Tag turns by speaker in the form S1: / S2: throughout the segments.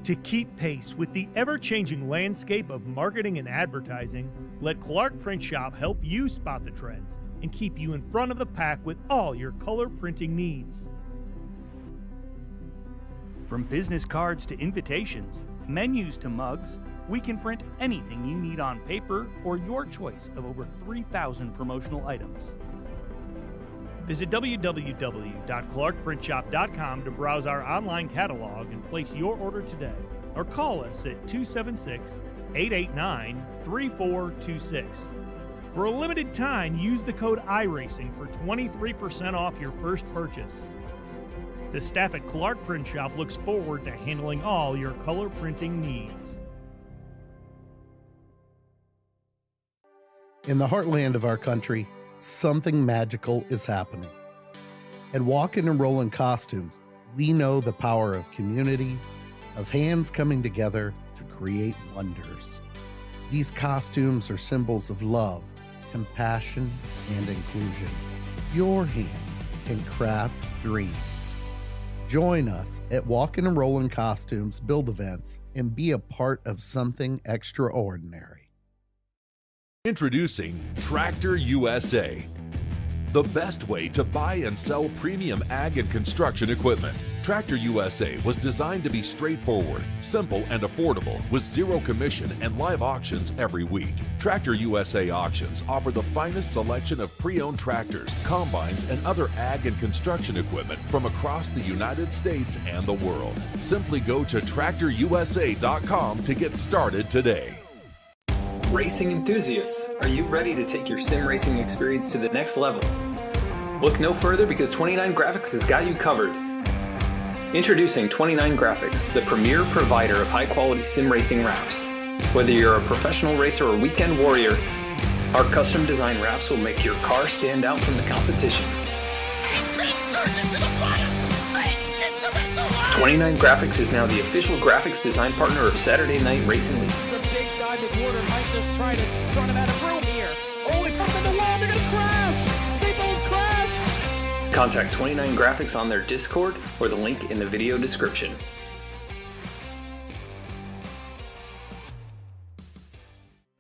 S1: To keep pace with the ever-changing landscape of marketing and advertising, let Clark Print Shop help you spot the trends and keep you in front of the pack with all your color printing needs. From business cards to invitations, menus to mugs, we can print anything you need on paper or your choice of over 3,000 promotional items. Visit www.clarkprintshop.com to browse our online catalog and place your order today, or call us at 276-889-3426. For a limited time, use the code iRacing for 23% off your first purchase. The staff at Clark Print Shop looks forward to handling all your color printing needs.
S2: In the heartland of our country, something magical is happening. At Walkin' and Rollin' Costumes, we know the power of community, of hands coming together to create wonders. These costumes are symbols of love, compassion, and inclusion. Your hands can craft dreams. Join us at Walkin' and Rollin' Costumes build events and be a part of something extraordinary.
S3: Introducing Tractor USA, the best way to buy and sell premium ag and construction equipment. Tractor USA was designed to be straightforward, simple, and affordable with zero commission and live auctions every week. Tractor USA auctions offer the finest selection of pre-owned tractors, combines, and other ag and construction equipment from across the United States and the world. Simply go to tractorusa.com to get started today.
S4: Racing enthusiasts, are you ready to take your sim racing experience to the next level? Look no further because 29 Graphics has got you covered. Introducing 29 Graphics, the premier provider of high-quality sim racing wraps. Whether you're a professional racer or weekend warrior, our custom design wraps will make your car stand out from the competition. 29 Graphics is now the official graphics design partner of Saturday Night Racing League.
S5: McWhorter might just try to run him out of room here. Oh, he bumped in the wall. They're going to crash. They both crash.
S4: Contact 29 Graphics on their Discord or the link in the video description.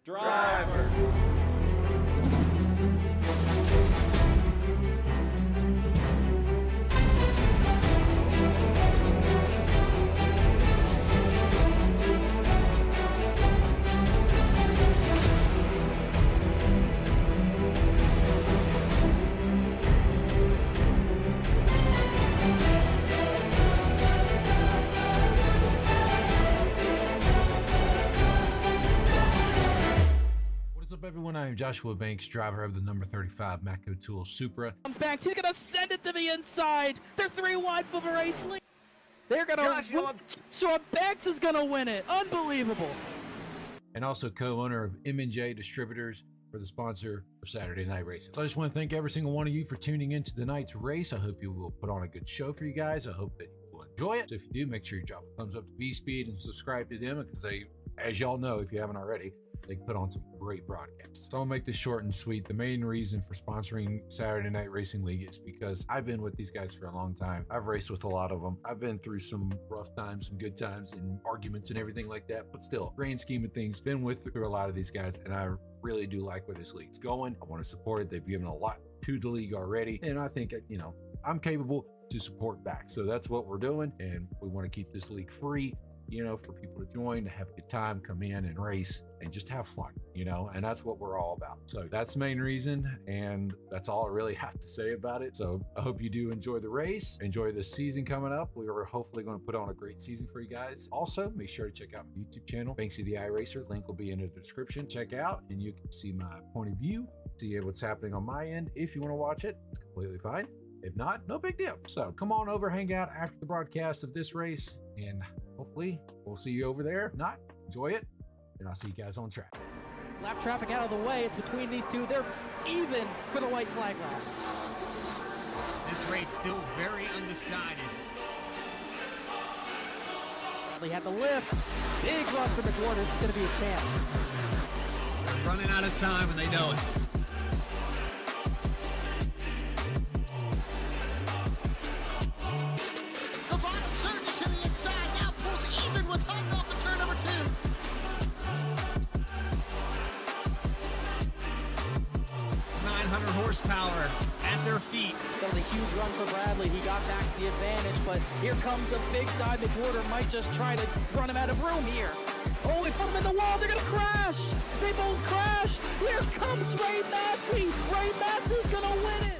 S5: Driver.
S6: Everyone, I am Joshua Banks, driver of the number 35 Matco Tool Supra.
S5: Comes back. He's going to send it to the inside. They're 3 wide for the race lead. They're going to Sean Banks is going to win it. Unbelievable.
S6: And also co-owner of M&J Distributors for the sponsor of Saturday Night Racing. So I just want to thank every single one of you for tuning into tonight's race. I hope you will put on a good show for you guys. I hope that you will enjoy it. So if you do, make sure you drop a thumbs up to B-Speed and subscribe to them because they, as y'all know, if you haven't already, they put on some great broadcasts. So I'll make this short and sweet. The main reason for sponsoring Saturday Night Racing League is because I've been with these guys for a long time. I've raced with a lot of them. I've been through some rough times, some good times, and arguments and everything like that. But still, grand scheme of things, been through a lot of these guys, and I really do like where this league's going. I want to support it. They've given a lot to the league already, and I think, you know, I'm capable to support back. So that's what we're doing, and we want to keep this league free, you know, for people to join, to have a good time, come in and race and just have fun, you know, and that's what we're all about. So that's the main reason, and that's all I really have to say about it. So I hope you do enjoy the race, enjoy the season coming up. We are hopefully going to put on a great season for you guys. Also, make sure to check out my YouTube channel, Banksy the iRacer. Link will be in the description. Check out, and you can see my point of view, see what's happening on my end. If you want to watch it, it's completely fine. If not, no big deal. So come on over, hang out after the broadcast of this race, and hopefully we'll see you over there. If not, enjoy it, and I'll see you guys on track.
S5: Lap traffic out of the way. It's between these two. They're even for the white flag lap.
S7: This race still very undecided.
S5: Bradley had the lift. Big run for McWhorter. This is going to be his chance.
S7: They're running out of time, and they know it.
S8: The bottom surges to the inside. Now pulls even with Hunt.
S7: 900 horsepower at their feet.
S5: That was a huge run for Bradley. He got back the advantage, but here comes a big dive. McWhorter might just try to run him out of room here. Oh, he put him in the wall. They're going to crash. They both crash. Here comes Ray Massey. Ray Massey's going to win it.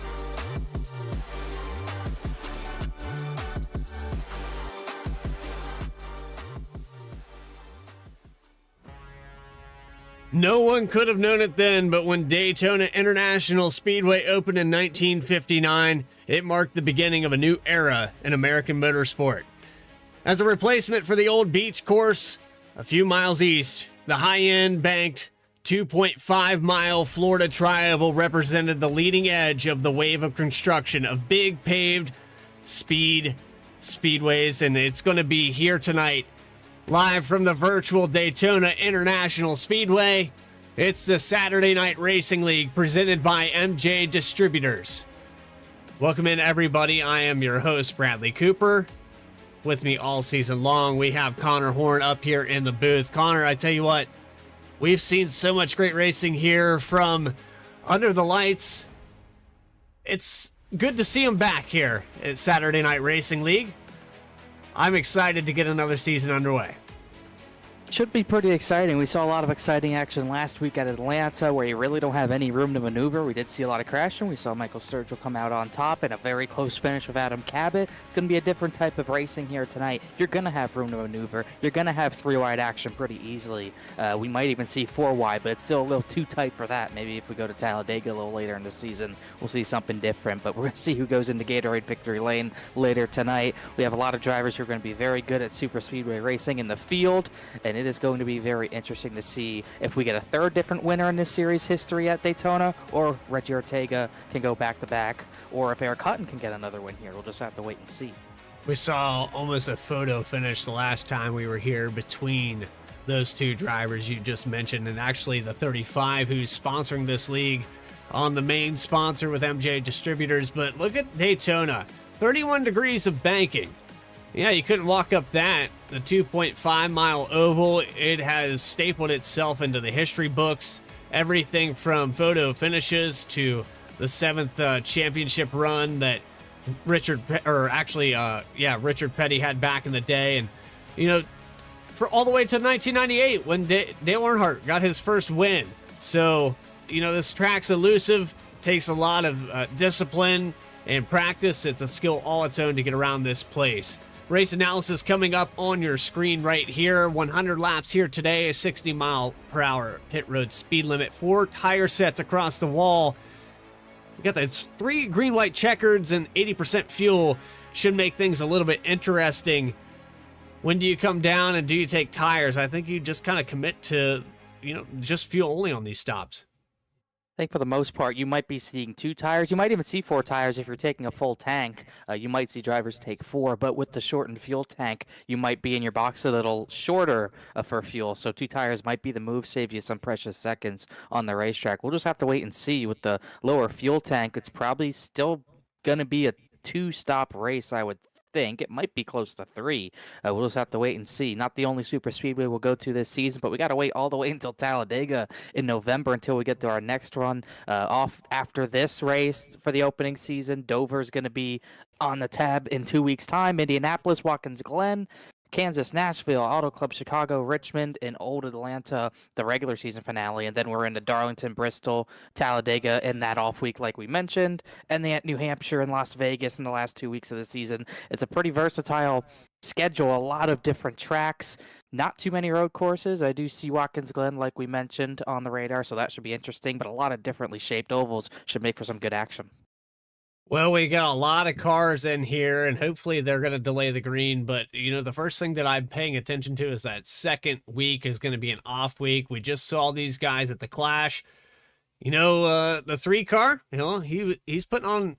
S8: No one could have known it then, but when Daytona International Speedway opened in 1959, it marked the beginning of a new era in American motorsport. As a replacement for the old beach course, a few miles east, the high-end banked 2.5-mile Florida Tri-Oval represented the leading edge of the wave of construction of big paved speedways, and it's going to be here tonight. Live from the virtual Daytona International Speedway, it's the Saturday Night Racing League presented by M&J Distributors. Welcome in, everybody. I am your host, Bradley Cooper. With me all season long, we have Connor Horn up here in the booth. Connor, I tell you what, we've seen so much great racing here from under the lights. It's good to see them back here at Saturday Night Racing League. I'm excited to get another season underway.
S5: Should be pretty exciting. We saw a lot of exciting action last week at Atlanta where you really don't have any room to maneuver. We did see a lot of crashing. We saw Michael Sturgill come out on top and a very close finish with Adam Cabot. It's going to be a different type of racing here tonight. You're going to have room to maneuver. You're going to have 3-wide action pretty easily. We might even see 4-wide, but it's still a little too tight for that. Maybe if we go to Talladega a little later in the season, we'll see something different. But we're going to see who goes into Gatorade Victory Lane later tonight. We have a lot of drivers who are going to be very good at super speedway racing in the field, and it is going to be very interesting to see if we get a third different winner in this series history at Daytona, or Reggie Ortega can go back-to-back, or if Eric Hutton can get another win here. We'll just have to wait and see.
S8: We saw almost a photo finish the last time we were here between those two drivers you just mentioned, and actually the 35 who's sponsoring this league on the main sponsor with M&J Distributors. But look at Daytona, 31 degrees of banking. Yeah, you couldn't walk up that. The 2.5-mile oval, it has stapled itself into the history books. Everything from photo finishes to the 7th championship run that Richard Petty had back in the day. And, you know, for all the way to 1998 when Dale Earnhardt got his first win. So, you know, this track's elusive, takes a lot of discipline and practice. It's a skill all its own to get around this place. Race analysis coming up on your screen right here. 100 laps here today, a 60-mile-per-hour pit road speed limit. 4 tire sets across the wall. We got the 3 green-white checkers and 80% fuel. Should make things a little bit interesting. When do you come down and do you take tires? I think you just kind of commit to, you know, just fuel only on these stops.
S5: I think for the most part, you might be seeing 2 tires. You might even see 4 tires if you're taking a full tank. You might see drivers take 4, but with the shortened fuel tank, you might be in your box a little shorter for fuel. So 2 tires might be the move, save you some precious seconds on the racetrack. We'll just have to wait and see. With the lower fuel tank, it's probably still going to be a 2-stop race, I would think. It might be close to 3. We'll just have to wait and see. Not the only super speedway we'll go to this season, but we got to wait all the way until Talladega in November until we get to our next run. Off after this race for the opening season, Dover's going to be on the tab in 2 weeks' time. Indianapolis, Watkins Glen, Kansas, Nashville, Auto Club Chicago, Richmond, and Old Atlanta, the regular season finale. And then we're into Darlington, Bristol, Talladega in that off week, like we mentioned. And then at New Hampshire and Las Vegas in the last 2 weeks of the season. It's a pretty versatile schedule, a lot of different tracks, not too many road courses. I do see Watkins Glen, like we mentioned, on the radar, so that should be interesting. But a lot of differently shaped ovals should make for some good action.
S8: Well, we got a lot of cars in here, and hopefully they're going to delay the green. But, you know, the first thing that I'm paying attention to is that second week is going to be an off week. We just saw these guys at the Clash. You know, the 3 car, you know, he's putting on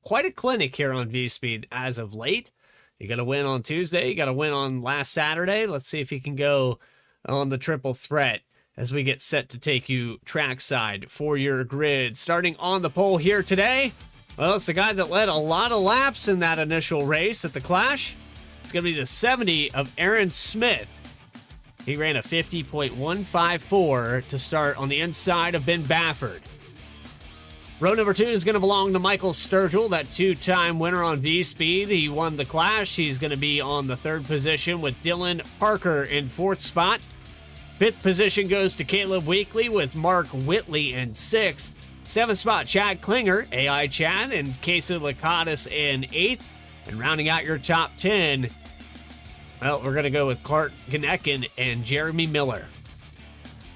S8: quite a clinic here on V-Speed as of late. You got to win on Tuesday. You got to win on last Saturday. Let's see if he can go on the triple threat as we get set to take you trackside for your grid. Starting on the pole here today, well, it's the guy that led a lot of laps in that initial race at the Clash. It's going to be the 70 of Aaron Smith. He ran a 50.154 to start on the inside of Ben Baffert. Row number 2 is going to belong to Michael Sturgill, that 2-time winner on V-Speed. He won the Clash. He's going to be on the 3rd position with Dylan Parker in 4th spot. 5th position goes to Caleb Weekly with Mark Whitley in 6th. 7th spot, Chad Klinger, AI Chad, and Casey Lakatos in 8th. And rounding out your top 10, well, we're going to go with Clark Ganekin and Jeremy Miller.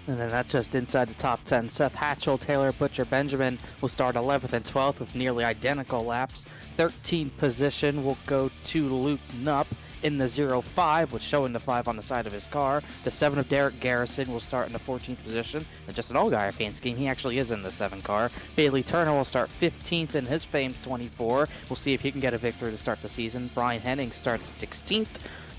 S5: And then that's just inside the top 10. Seth Hatchell, Taylor Butcher Benjamin will start 11th and 12th with nearly identical laps. 13th position will go to Luke Knupp in the 0-5, with showing the 5 on the side of his car. The 7 of Derek Garrison will start in the 14th position. And just an all-guy paint scheme, he actually is in the 7 car. Bailey Turner will start 15th in his famed 24. We'll see if he can get a victory to start the season. Brian Henning starts 16th.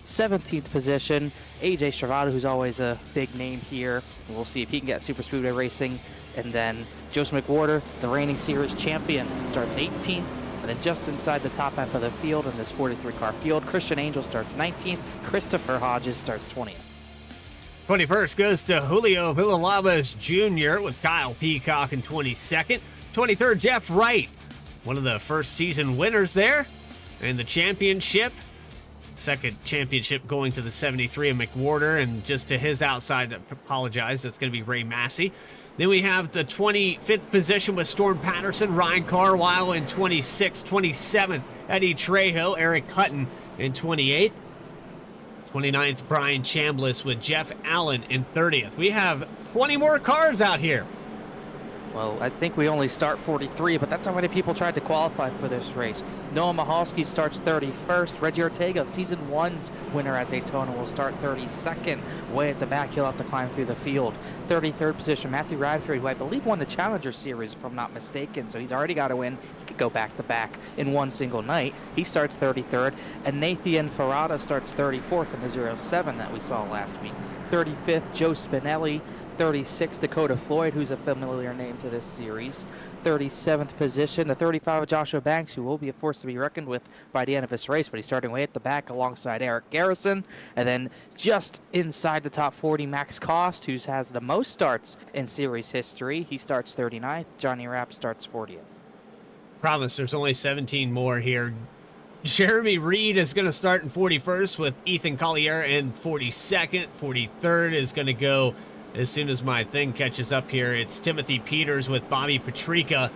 S5: 17th position, AJ Stravado, who's always a big name here. We'll see if he can get Super Speedway Racing. And then Joseph McWhorter, the reigning series champion, starts 18th. And then just inside the top half of the field in this 43-car field, Christian Angel starts 19th. Christopher Hodges starts 20th.
S8: 21st goes to Julio Villalobos Jr. with Kyle Peacock in 22nd. 23rd, Jeff Wright, one of the first season winners there in the championship. Second championship going to the 73 of McWhorter, and just to his outside, I apologize, that's going to be Ray Massey. Then we have the 25th position with Storm Patterson, Ryan Carwile in 26th, 27th, Eddie Trejo, Eric Hutton in 28th. 29th, Brian Chambliss with Jeff Allen in 30th. We have 20 more cars out here.
S5: Well, I think we only start 43, but that's how many people tried to qualify for this race. Noah Mahalski starts 31st. Reggie Ortega, Season 1's winner at Daytona, will start 32nd. Way at the back, he'll have to climb through the field. 33rd position, Matthew Radford, who I believe won the Challenger Series, if I'm not mistaken, so he's already got to win. He could go back-to-back in one single night. He starts 33rd, and Nathan Ferrata starts 34th in the 07 that we saw last week. 35th, Joe Spinelli. 36th, Dakota Floyd, who's a familiar name to this series. 37th position, the 35 of Joshua Banks, who will be a force to be reckoned with by the end of this race, but he's starting way at the back alongside Eric Garrison. And then just inside the top 40, Max Cost, who has the most starts in series history. He starts 39th. Johnny Rapp starts 40th.
S8: Promise, there's only 17 more here. Jeremy Reed is going to start in 41st with Ethan Collier in 42nd. 43rd is going to go as soon as my thing catches up here. It's Timothy Peters with Bobby Patrica.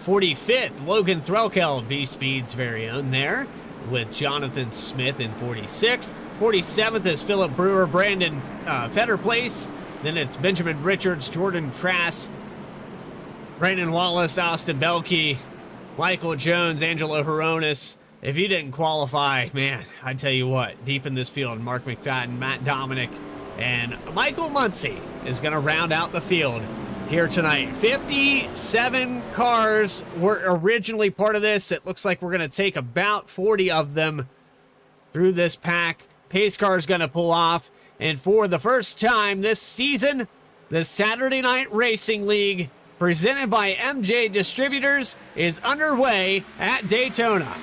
S8: 45th, Logan Threlkeld, V-Speed's very own there, with Jonathan Smith in 46th. 47th is Philip Brewer, Brandon Fetterplace. Then it's Benjamin Richards, Jordan Trass, Brandon Wallace, Austin Belkey, Michael Jones, Angelo Horonis. If you didn't qualify, man, I tell you what, deep in this field, Mark McFadden, Matt Dominic, and Michael Muncy is going to round out the field here tonight. 57 cars were originally part of this. It looks like we're going to take about 40 of them through this pack. Pace car is going to pull off. And for the first time this season, the Saturday Night Racing League, presented by M&J Distributors, is underway at Daytona.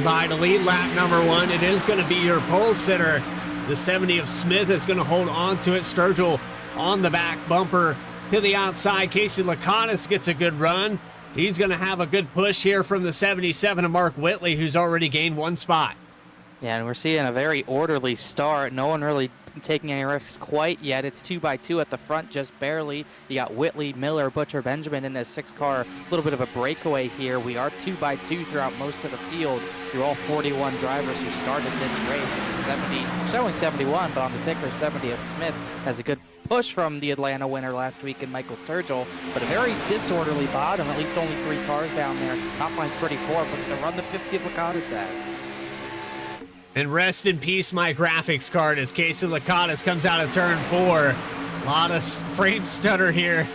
S8: By to lead lap number 1, it is going to be your pole sitter. The 70 of Smith is going to hold on to it. Sturgill on the back bumper to the outside. Casey Lakatos gets a good run. He's going to have a good push here from the 77 of Mark Whitley, who's already gained one spot.
S5: Yeah, and we're seeing a very orderly start. No one really taking any risks quite yet. It's 2x2 at the front, just barely. You got Whitley, Miller, Butcher, Benjamin in this 6-car. A little bit of a breakaway here. We are 2x2 throughout most of the field through all 41 drivers who started this race. 70, showing 71, but on the ticker, 70 of Smith has a good push from the Atlanta winner last week in Michael Sturgill, but a very disorderly bottom, at least only 3 cars down there. Top line's pretty poor, but to run the 50 Lakatos has.
S8: And rest in peace, my graphics card, as Casey Lakatos comes out of turn 4. A lot of frame stutter here.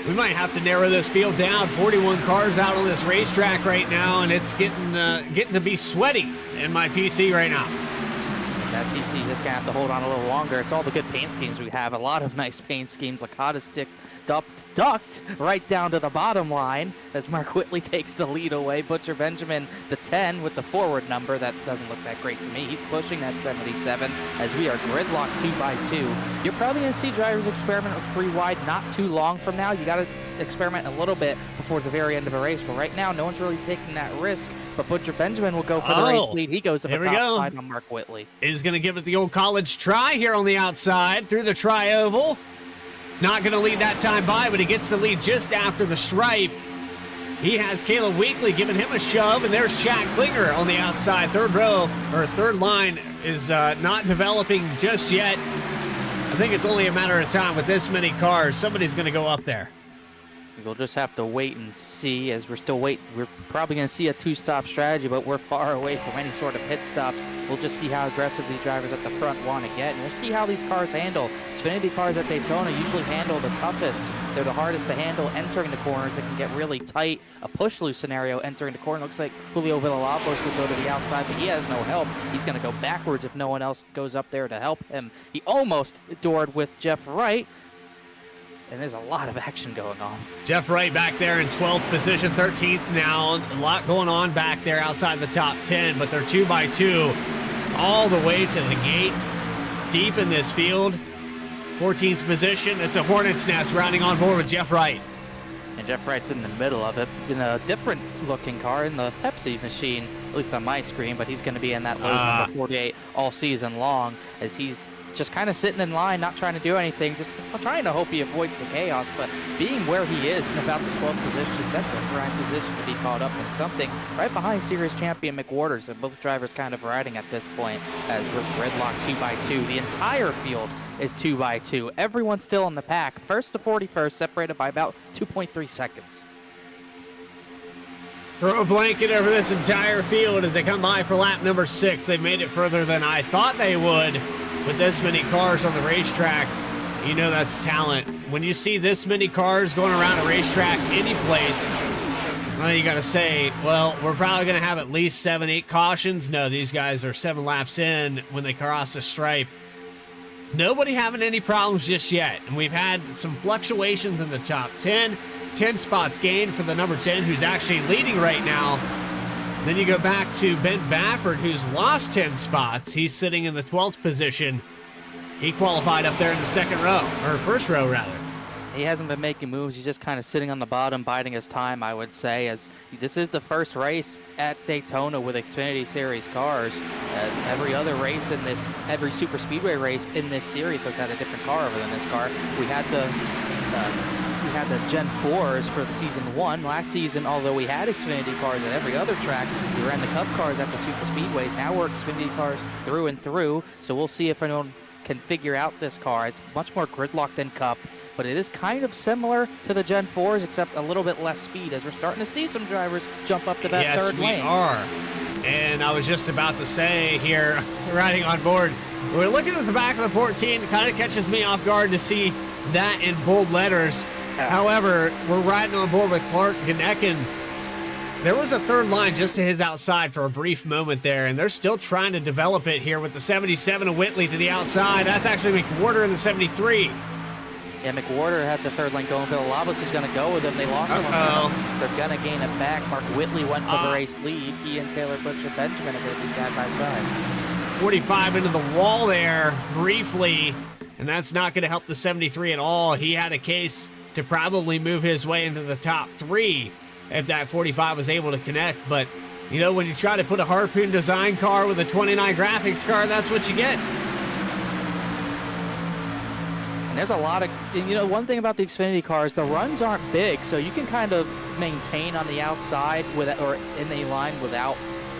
S8: We might have to narrow this field down. 41 cars out on this racetrack right now, and it's getting to be sweaty in my PC right now.
S5: That PC is just going to have to hold on a little longer. It's all the good paint schemes we have. A lot of nice paint schemes. Lakatos ducked right down to the bottom line as Mark Whitley takes the lead away. Butcher Benjamin, the 10 with the forward number. That doesn't look that great to me. He's pushing that 77 as we are gridlocked 2 by 2. You're probably going to see drivers experiment with 3 wide not too long from now. You got to experiment a little bit before the very end of a race, but right now no one's really taking that risk. But Butcher Benjamin will go for the race lead. He goes to the top 5 on Mark Whitley.
S8: Is going to give it the old college try here on the outside through the tri-oval. Not going to lead that time by, but he gets the lead just after the stripe. He has Caleb Weekly giving him a shove, and there's Chad Klinger on the outside. Third line is not developing just yet. I think it's only a matter of time with this many cars. Somebody's going to go up there.
S5: We'll just have to wait and see as we're still waiting. We're probably going to see a 2-stop strategy, but we're far away from any sort of pit stops. We'll just see how aggressive these drivers at the front want to get, and we'll see how these cars handle. Xfinity cars at Daytona usually handle the toughest. They're the hardest to handle entering the corners. It can get really tight. A push-loose scenario entering the corner. Looks like Julio Villalobos will go to the outside, but he has no help. He's going to go backwards if no one else goes up there to help him. He almost doored with Jeff Wright. And there's a lot of action going on.
S8: Jeff Wright back there in 12th position, 13th now. A lot going on back there outside the top 10, but they're 2 by 2 all the way to the gate, deep in this field. 14th position, it's a Hornet's Nest rounding on board with Jeff Wright.
S5: And Jeff Wright's in the middle of it in a different looking car in the Pepsi machine, at least on my screen, but he's going to be in that Lowe's number 48 all season long as he's just kind of sitting in line, not trying to do anything, just trying to hope he avoids the chaos, but being where he is in about the 12th position, that's a prime position to be caught up in something right behind series champion McWhorter. So both drivers kind of riding at this point as we're gridlocked 2 by 2. The entire field is 2 by 2. Everyone's still in the pack. First to 41st, separated by about 2.3 seconds.
S8: Throw a blanket over this entire field as they come by for lap number 6. They've made it further than I thought they would. With this many cars on the racetrack, you know that's talent. When you see this many cars going around a racetrack any place, well, you got to say, well, we're probably going to have at least 7, 8 cautions. No, these guys are 7 laps in when they cross the stripe. Nobody having any problems just yet. And we've had some fluctuations in the top 10. 10 spots gained for the number 10, who's actually leading right now. Then you go back to Ben Baffert, who's lost 10 spots. He's sitting in the 12th position. He qualified up there in the second row, or first row, rather.
S5: He hasn't been making moves. He's just kind of sitting on the bottom, biding his time, I would say, as this is the first race at Daytona with Xfinity Series cars. Every other race in this, every super speedway race in this series has had a different car other than this car. We had the Gen 4s for the season 1 last season. Although we had Xfinity cars at every other track, we ran the Cup cars at the super speedways. Now we're Xfinity cars through and through, so we'll see if anyone can figure out this car. It's much more gridlocked than Cup, but it is kind of similar to the Gen 4s, except a little bit less speed, as we're starting to see some drivers jump up to that third lane.
S8: Yes, we are. And I was just about to say here, riding on board, we're looking at the back of the 14. It kind of catches me off guard to see that in bold letters. However, we're riding on board with Clark Ganeckin. There was a third line just to his outside for a brief moment there, and they're still trying to develop it here with the 77 of Whitley to the outside. That's actually McWhorter in the 73.
S5: Yeah, McWhorter had the third lane going. Villalobos is going to go with him. They lost him. They're going to gain it back. Mark Whitley went for the race lead. He and Taylor Butcher Benjamin are going to be side by side.
S8: 45 into the wall there briefly, and that's not going to help the 73 at all. He had a case to probably move his way into the top 3 if that 45 was able to connect. But, you know, when you try to put a Harpoon design car with a 29 graphics car, that's what you get.
S5: And there's a lot of, you know, one thing about the Xfinity cars, the runs aren't big, so you can kind of maintain on the outside with, or in a line without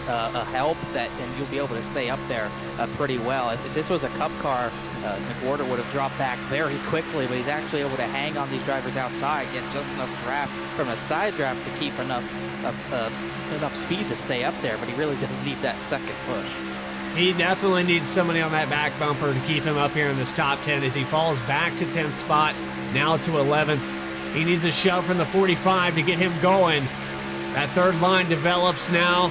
S5: a help and you'll be able to stay up there pretty well. If this was a Cup car, McWhorter would have dropped back very quickly, but he's actually able to hang on these drivers outside, get just enough draft from a side draft to keep enough speed to stay up there, but he really does need that second push.
S8: He definitely needs somebody on that back bumper to keep him up here in this top 10 as he falls back to 10th spot, now to 11th. He needs a shove from the 45 to get him going. That third line develops now.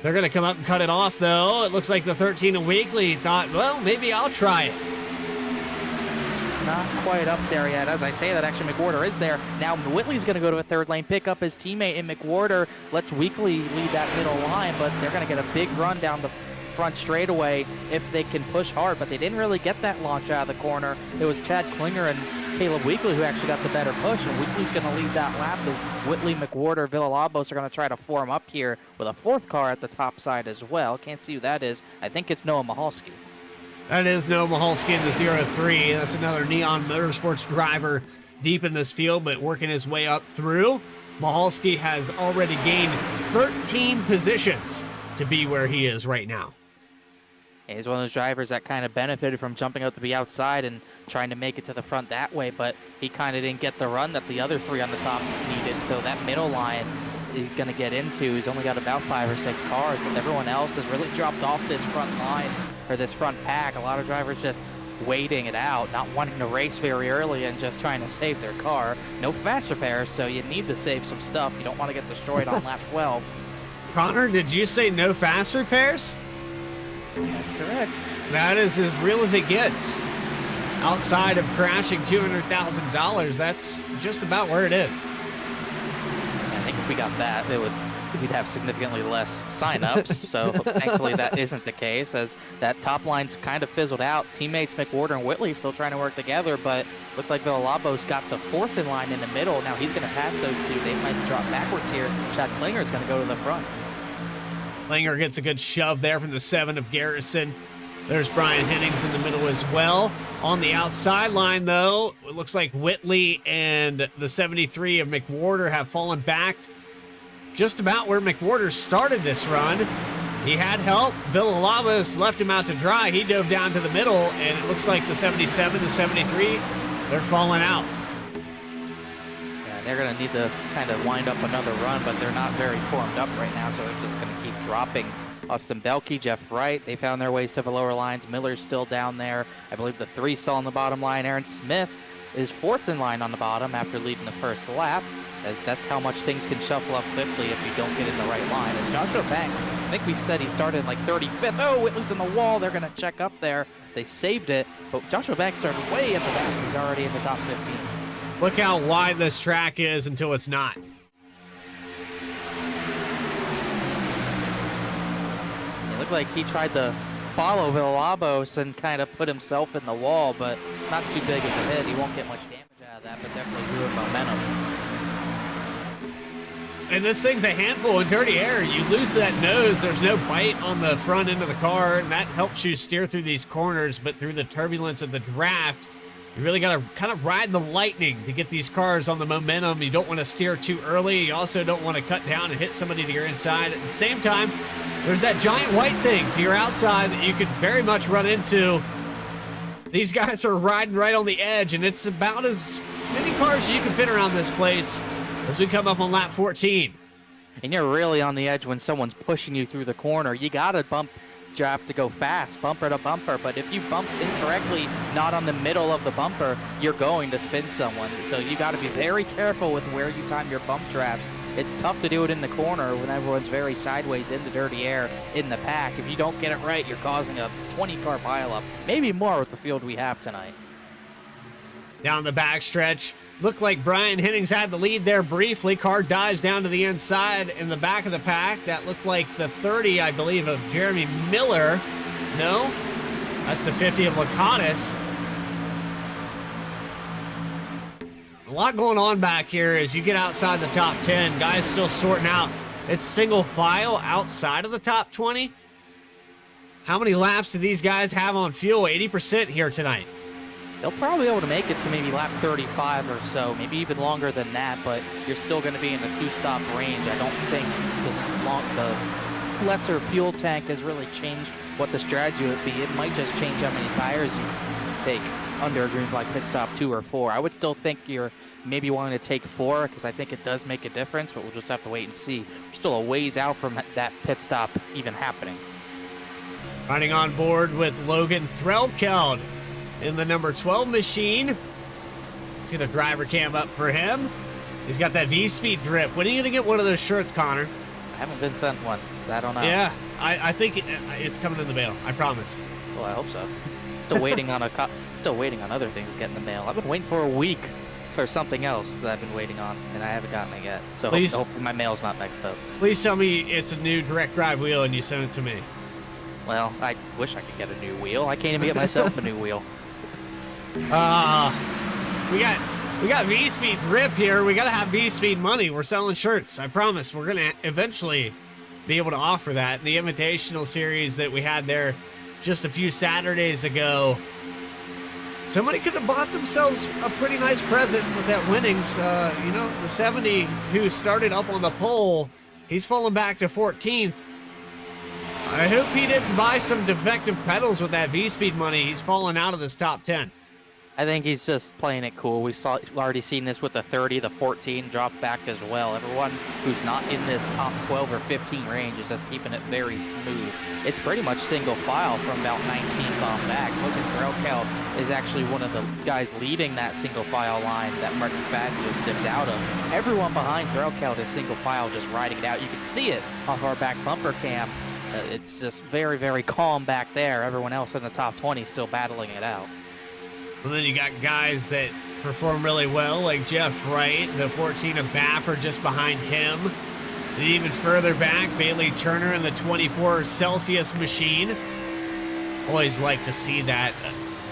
S8: They're going to come up and cut it off, though. It looks like the 13 of Weekly thought, well, maybe I'll try it.
S5: Not quite up there yet. As I say that, actually McWhorter is there. Now Whitley's going to go to a third lane, pick up his teammate in McWhorter. Lets Weekly lead that middle line, but they're going to get a big run down the front straightaway if they can push hard, but they didn't really get that launch out of the corner. It was Chad Klinger and Caleb Weekly who actually got the better push, and Weekly's going to lead that lap as Whitley, McWhorter, Villalobos are going to try to form up here with a fourth car at the top side as well. Can't see who that is. I think it's Noah Mahalski.
S8: That is Noah Mahalski in the 03. That's another Neon Motorsports driver deep in this field, but working his way up through. Mahalski has already gained 13 positions to be where he is right now.
S5: He's one of those drivers that kind of benefited from jumping out to be outside and trying to make it to the front that way, but he kind of didn't get the run that the other three on the top needed. So that middle line he's going to get into, he's only got about 5 or 6 cars, and everyone else has really dropped off this front line or this front pack. A lot of drivers just waiting it out, not wanting to race very early and just trying to save their car. No fast repairs, so you need to save some stuff. You don't want to get destroyed on lap 12.
S8: Connor, did you say no fast repairs?
S5: That's correct.
S8: That is as real as it gets. Outside of crashing $200,000, that's just about where it is.
S5: I think if we got that, we'd have significantly less signups. So thankfully that isn't the case, as that top line's kind of fizzled out. Teammates McWhorter and Whitley still trying to work together, but looked like Villalobos got to 4th in line in the middle. Now he's going to pass those two. They might drop backwards here. Chad Klinger is going to go to the front.
S8: Klinger gets a good shove there from the 7 of Garrison. There's Brian Hennings in the middle as well. On the outside line, though, it looks like Whitley and the 73 of McWhorter have fallen back just about where McWhorter started this run. He had help. Villalobos left him out to dry. He dove down to the middle, and it looks like the 77, the 73, they're falling out.
S5: They're going to need to kind of wind up another run, but they're not very formed up right now, so they're just going to keep dropping. Austin Belke, Jeff Wright, they found their ways to the lower lines. Miller's still down there. I believe the 3 still on the bottom line. Aaron Smith is 4th in line on the bottom after leading the first lap. That's how much things can shuffle up quickly if you don't get in the right line. As Joshua Banks, I think we said he started in like 35th. Oh, Whitley's in the wall. They're going to check up there. They saved it, but Joshua Banks started way at the back. He's already in the top 15.
S8: Look how wide this track is until it's not.
S5: It looked like he tried to follow Villalobos and kind of put himself in the wall, but not too big of a hit. He won't get much damage out of that, but definitely ruined momentum.
S8: And this thing's a handful in dirty air. You lose that nose, there's no bite on the front end of the car, and that helps you steer through these corners, but through the turbulence of the draft, you really got to kind of ride the lightning to get these cars on the momentum. You don't want to steer too early. You also don't want to cut down and hit somebody to your inside. At the same time, there's that giant white thing to your outside that you could very much run into. These guys are riding right on the edge, and it's about as many cars as you can fit around this place as we come up on lap 14.
S5: And you're really on the edge when someone's pushing you through the corner. You got to bump draft to go fast, bumper to bumper, but if you bump incorrectly, not on the middle of the bumper, you're going to spin someone. So you got to be very careful with where you time your bump drafts. It's tough to do it in the corner when everyone's very sideways in the dirty air in the pack. If you don't get it right, you're causing a 20-car pileup, maybe more with the field we have tonight.
S8: Down the backstretch, looked like Brian Hennings had the lead there briefly. Car dives down to the inside in the back of the pack. That looked like the 30, I believe, of Jeremy Miller. No, that's the 50 of Lakatos. A lot going on back here as you get outside the top 10. Guys still sorting out. It's single file outside of the top 20. How many laps do these guys have on fuel? 80% here tonight.
S5: They'll probably be able to make it to maybe lap 35 or so, maybe even longer than that, but you're still going to be in the 2-stop range. I don't think the lesser fuel tank has really changed what the strategy would be. It might just change how many tires you take under a green flag pit stop 2 or 4. I would still think you're maybe wanting to take 4 because I think it does make a difference, but we'll just have to wait and see. We're still a ways out from that pit stop even happening.
S8: Running on board with Logan Threlkeld in the number 12 machine. Let's get a driver cam up for him. He's got that V-Speed drip. When are you going to get one of those shirts, Connor?
S5: I haven't been sent one. I don't know.
S8: Yeah, I think it's coming in the mail. I promise.
S5: Well, I hope so. Still waiting on still waiting on other things to get in the mail. I've been waiting for a week for something else that I've been waiting on, and I haven't gotten it yet. So hopefully my mail's not mixed up.
S8: Please tell me it's a new direct drive wheel and you send it to me.
S5: Well, I wish I could get a new wheel. I can't even get myself a new wheel.
S8: We got V-Speed drip here. We got to have V-Speed money. We're selling shirts. I promise. We're going to eventually be able to offer that. The Invitational Series that we had there just a few Saturdays ago, somebody could have bought themselves a pretty nice present with that winnings. The 70 who started up on the pole, he's fallen back to 14th. I hope he didn't buy some defective pedals with that V-Speed money. He's fallen out of this top 10.
S5: I think he's just playing it cool. We've already seen this with the 30, the 14 drop back as well. Everyone who's not in this top 12 or 15 range is just keeping it very smooth. It's pretty much single file from about 19 on back. Logan Threlkeld is actually one of the guys leading that single file line that Martin Fabio's dipped out of. Everyone behind Threlkeld is single file, just riding it out. You can see it off our back bumper cam. It's just very, very calm back there. Everyone else in the top 20 still battling it out.
S8: And then you got guys that perform really well, like Jeff Wright, the 14 of Baffert just behind him. And even further back, Bailey Turner in the 24 Celsius machine. Always like to see that.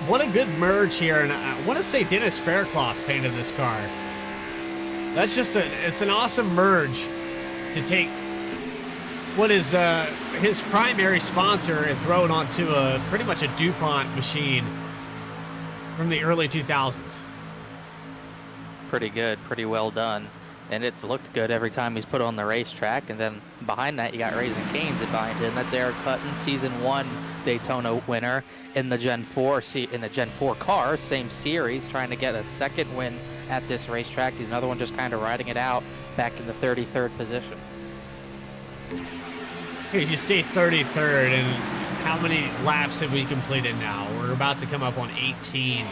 S8: What a good merge here, and I want to say Dennis Faircloth painted this car. That's just it's an awesome merge to take what is his primary sponsor and throw it onto pretty much a DuPont machine from the early 2000s.
S5: Pretty good, pretty well done. And it's looked good every time he's put on the racetrack. And then behind that, you got Raising Cane's behind him. That's Eric Hutton, Season 1 Daytona winner in the Gen 4 car, same series, trying to get a second win at this racetrack. He's another one just kind of riding it out back in the 33rd position.
S8: You say 33rd, and how many laps have we completed now? We're about to come up on 18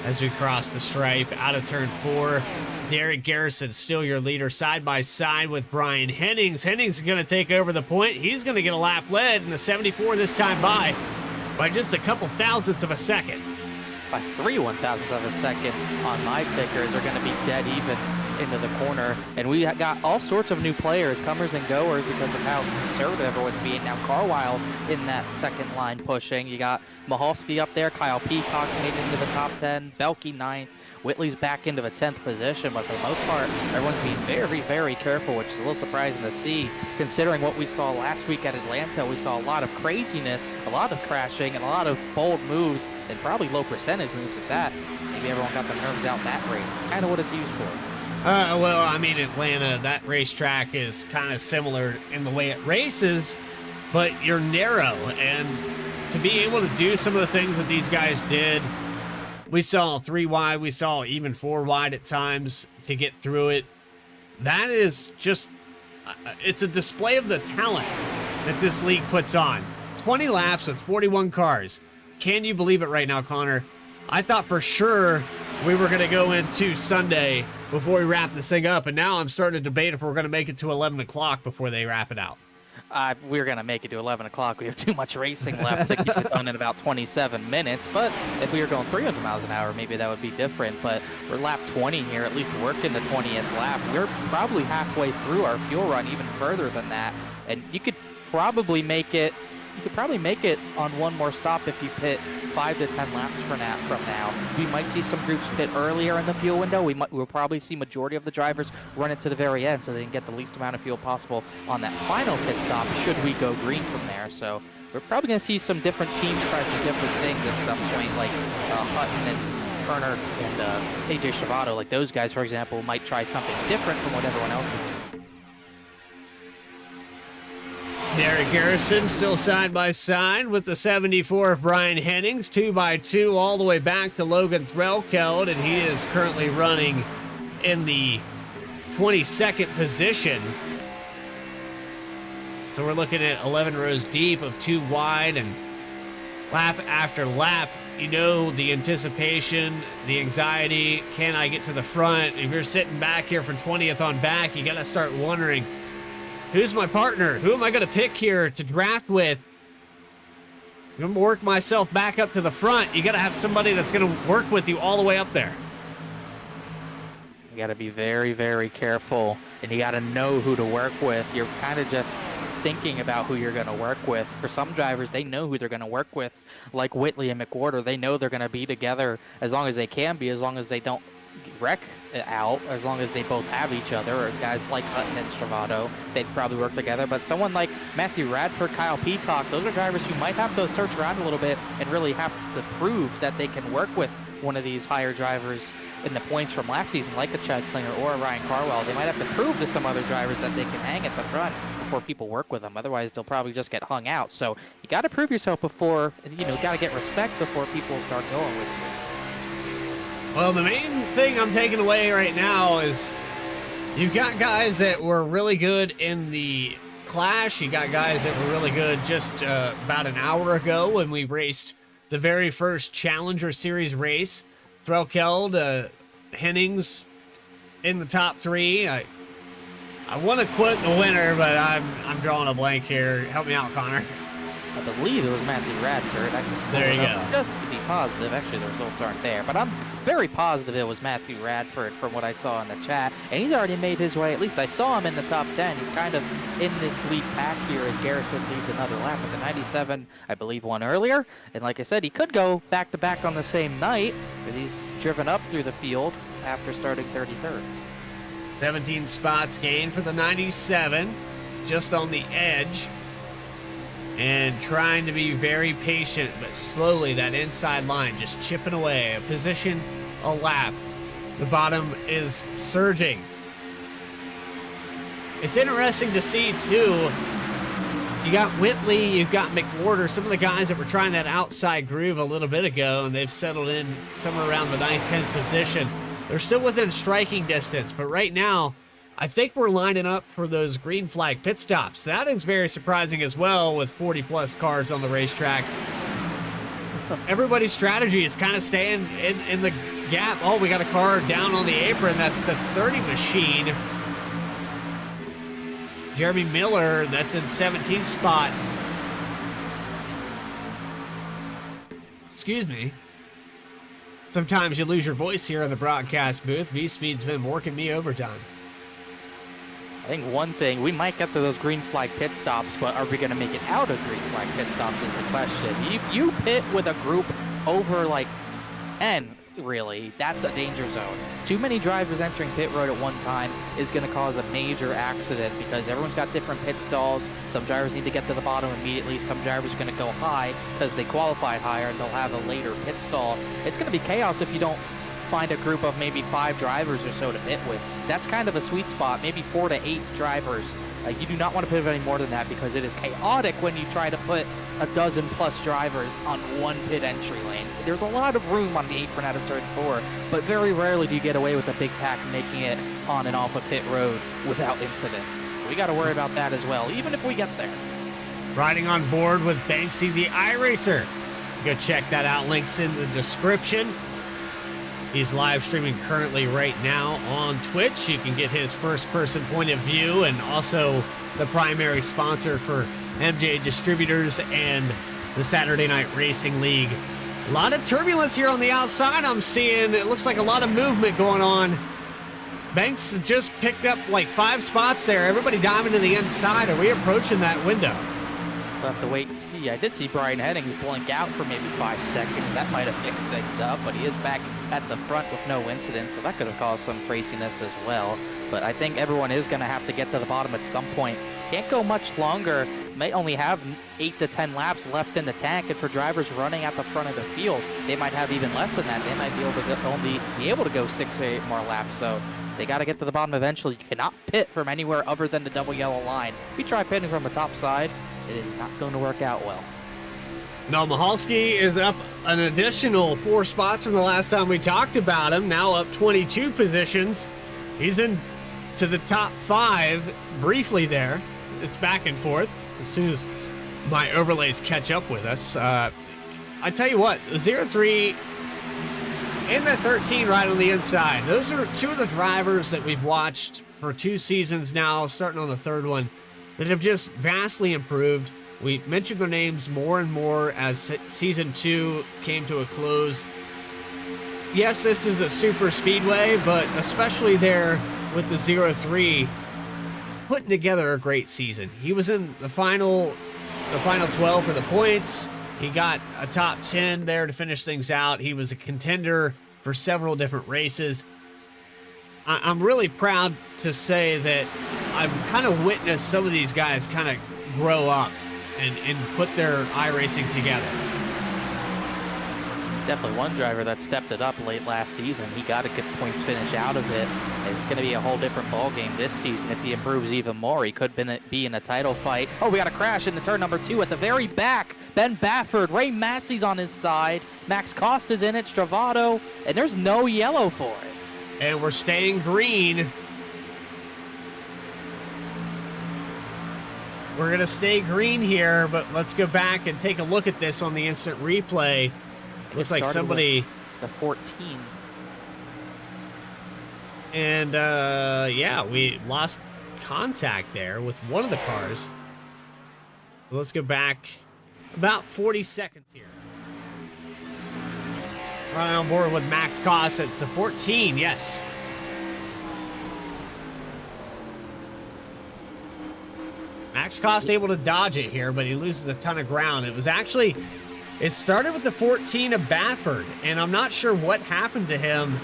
S8: as we cross the stripe out of turn 4. Derek Garrison still your leader, side by side with Brian Hennings. Hennings is going to take over the point. He's going to get a lap led in the 74 this time by just a couple thousandths of a second.
S5: By 3 one-thousandths of a second on my tickers. They're going to be dead even into the corner, and we got all sorts of new players, comers and goers, because of how conservative everyone's being. Now Carwile's in that second line pushing. You got Mahovsky up there, Kyle Peacock's made it into the top 10, Belke 9th, Whitley's back into the 10th position, but for the most part, everyone's being very, very careful, which is a little surprising to see, considering what we saw last week at Atlanta. We saw a lot of craziness, a lot of crashing, and a lot of bold moves, and probably low percentage moves at that. Maybe everyone got the nerves out in that race. It's kind of what it's used for.
S8: Well, I mean, Atlanta, that racetrack is kind of similar in the way it races, but you're narrow, and to be able to do some of the things that these guys did, we saw 3 wide, we saw even 4 wide at times to get through it. That is just, it's a display of the talent that this league puts on. 20 laps with 41 cars. Can you believe it right now, Connor? I thought for sure we were going to go into Sunday before we wrap this thing up, and now I'm starting to debate if we're going to make it to 11 o'clock before they wrap it out.
S5: We're going to make it to 11 o'clock. We have too much racing left to keep it done in about 27 minutes, but if we were going 300 miles an hour, maybe that would be different, but we're lap 20 here, at least working the 20th lap. We're probably halfway through our fuel run, even further than that, and you could probably make it on one more stop if you pit 5 to 10 laps from now. We might see some groups pit earlier in the fuel window. We'll probably see majority of the drivers run it to the very end so they can get the least amount of fuel possible on that final pit stop should we go green from there. So we're probably going to see some different teams try some different things at some point, like Hutton and Turner and AJ Shavato. Like those guys, for example, might try something different from what everyone else is doing.
S8: Derek Garrison still side by side with the 74 of Brian Hennings, 2x2 all the way back to Logan Threlkeld, and he is currently running in the 22nd position. So we're looking at 11 rows deep of 2 wide, and lap after lap, you know, the anticipation, the anxiety, can I get to the front? If you're sitting back here from 20th on back, you got to start wondering, who's my partner? Who am I going to pick here to draft with? I'm going to work myself back up to the front. You got to have somebody that's going to work with you all the way up there.
S5: You got to be very, very careful, and you got to know who to work with. You're kind of just thinking about who you're going to work with. For some drivers, they know who they're going to work with, like Whitley and McWhorter. They know they're going to be together as long as they can be, as long as they don't wreck out, as long as they both have each other. Or guys like Hutton and Stravato, they'd probably work together. But someone like Matthew Radford, Kyle Peacock, those are drivers who might have to search around a little bit and really have to prove that they can work with one of these higher drivers in the points from last season, like a Chad Klinger or a Ryan Carwell. They might have to prove to some other drivers that they can hang at the front before people work with them. Otherwise, they'll probably just get hung out. So you got to prove yourself before, you know, got to get respect before people start going with you.
S8: Well, the main thing I'm taking away right now is you've got guys that were really good in the Clash. You got guys that were really good just about an hour ago when we raced the very first Challenger Series race. Threlkeld, Hennings in the top 3. I want to quote the winner, but I'm drawing a blank here. Help me out, Connor.
S5: I believe it was Matthew Radford.
S8: There you go.
S5: Just to be positive. Actually, the results aren't there, but I'm very positive it was Matthew Radford from what I saw in the chat. And he's already made his way. At least I saw him in the top 10. He's kind of in this lead pack here as Garrison leads another lap with the 97, I believe, one earlier. And like I said, he could go back-to-back on the same night because he's driven up through the field after starting 33rd.
S8: 17 spots gained for the 97, just on the edge. And trying to be very patient, but slowly that inside line just chipping away. A position, a lap. The bottom is surging. It's interesting to see, too. You got Whitley, you've got McWhorter, some of the guys that were trying that outside groove a little bit ago, and they've settled in somewhere around the 9th, 10th position. They're still within striking distance, but right now, I think we're lining up for those green flag pit stops. That is very surprising as well with 40-plus cars on the racetrack. Everybody's strategy is kind of staying in the gap. Oh, we got a car down on the apron. That's the 30 machine. Jeremy Miller, that's in 17th spot. Excuse me. Sometimes you lose your voice here in the broadcast booth. V-Speed's been working me overtime.
S5: I think one thing, we might get to those green flag pit stops, but are we going to make it out of green flag pit stops is the question. If you pit with a group over like 10, really, that's a danger zone. Too many drivers entering pit road at one time is going to cause a major accident because everyone's got different pit stalls. Some drivers need to get to the bottom immediately. Some drivers are going to go high because they qualified higher and they'll have a later pit stall. It's going to be chaos if you don't find a group of maybe 5 drivers or so to pit with. That's kind of a sweet spot, maybe 4 to 8 drivers. You do not want to pit any more than that because it is chaotic when you try to put a dozen plus drivers on one pit entry lane. There's a lot of room on the apron out of turn 4, but very rarely do you get away with a big pack making it on and off a pit road without incident. So we got to worry about that as well, even if we get there.
S8: Riding on board with Banksy the iRacer. Go check that out. Links in the description. He's live streaming currently right now on Twitch. You can get his first-person point of view and also the primary sponsor for M&J Distributors and the Saturday Night Racing League. A lot of turbulence here on the outside I'm seeing. It looks like a lot of movement going on. Banks just picked up like 5 spots there. Everybody diving to the inside. Are we approaching that window?
S5: We'll have to wait and see. I did see Brian Hennings blink out for maybe 5 seconds. That might have mixed things up, but he is back at the front with no incident, so that could have caused some craziness as well. But I think everyone is going to have to get to the bottom at some point. Can't go much longer. Might only have 8 to 10 laps left in the tank, and for drivers running at the front of the field, they might have even less than that. They might be able to only be able to go 6 or 8 more laps. So They got to get to the bottom eventually. You cannot pit from anywhere other than the double yellow line. If you try pitting from the top side, it is not going to work out well.
S8: No, Michalski is up an additional 4 spots from the last time we talked about him. Now up 22 positions. He's in to the top 5 briefly there. It's back and forth as soon as my overlays catch up with us. I tell you what, the 03 and that 13 right on the inside. Those are 2 of the drivers that we've watched for 2 seasons now, starting on the 3rd one, that have just vastly improved. We mentioned their names more and more as season 2 came to a close. Yes, this is the super speedway, but especially there with the 03, putting together a great season. He was in the final 12 for the points. He got a top 10 there to finish things out. He was a contender for several different races. I'm really proud to say that I've kind of witnessed some of these guys kind of grow up and put their iRacing together.
S5: He's definitely one driver that stepped it up late last season. He got a good points finish out of it. It's going to be a whole different ball game this season if he improves even more. He could be in a title fight. Oh, we got a crash into turn number 2 at the very back. Ben Bafford, Ray Massey's on his side. Max Costa's in it, Stravato, and there's no yellow for it.
S8: And we're staying green. We're going to stay green here, but let's go back and take a look at this on the instant replay. Looks like somebody...
S5: The 14.
S8: And, yeah, we lost contact there with one of the cars. Let's go back about 40 seconds here. Right on board with Max Costa. It's the 14, yes. Max Costa able to dodge it here, but he loses a ton of ground. It started with the 14 of Bafford, and I'm not sure what happened to him.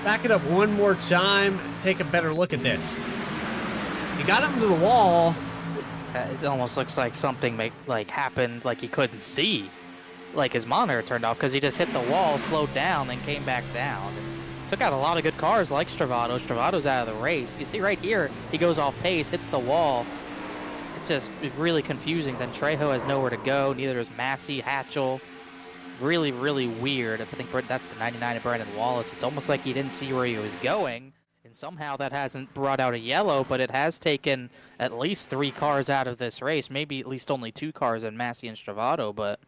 S8: Back it up one more time. Take a better look at this. He got him to the wall.
S5: It almost looks like something happened, like he couldn't see. Like his monitor turned off because he just hit the wall, slowed down, then came back down. Took out a lot of good cars like Stravato. Stravato's out of the race. You see right here, he goes off pace, hits the wall. It's just really confusing. Then Trejo has nowhere to go. Neither does Massey, Hatchell. Really, really weird. I think that's the 99 of Brandon Wallace. It's almost like he didn't see where he was going. And somehow that hasn't brought out a yellow, but it has taken at least 3 cars out of this race. Maybe at least only 2 cars in Massey and Stravato, but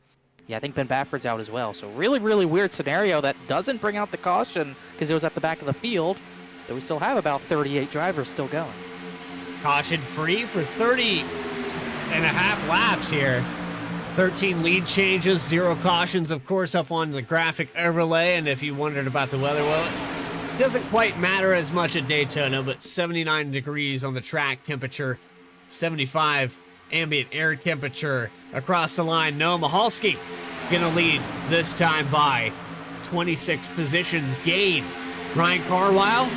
S5: yeah, I think Ben Bafford's out as well. So really, really weird scenario that doesn't bring out the caution because it was at the back of the field. But we still have about 38 drivers still going.
S8: Caution free for 30 and a half laps here. 13 lead changes, 0 cautions, of course, up on the graphic overlay. And if you wondered about the weather, well, it doesn't quite matter as much at Daytona, but 79 degrees on the track temperature, 75 ambient air temperature across the line. Noah Michalski gonna lead this time by 26 positions gain. Ryan Carlisle,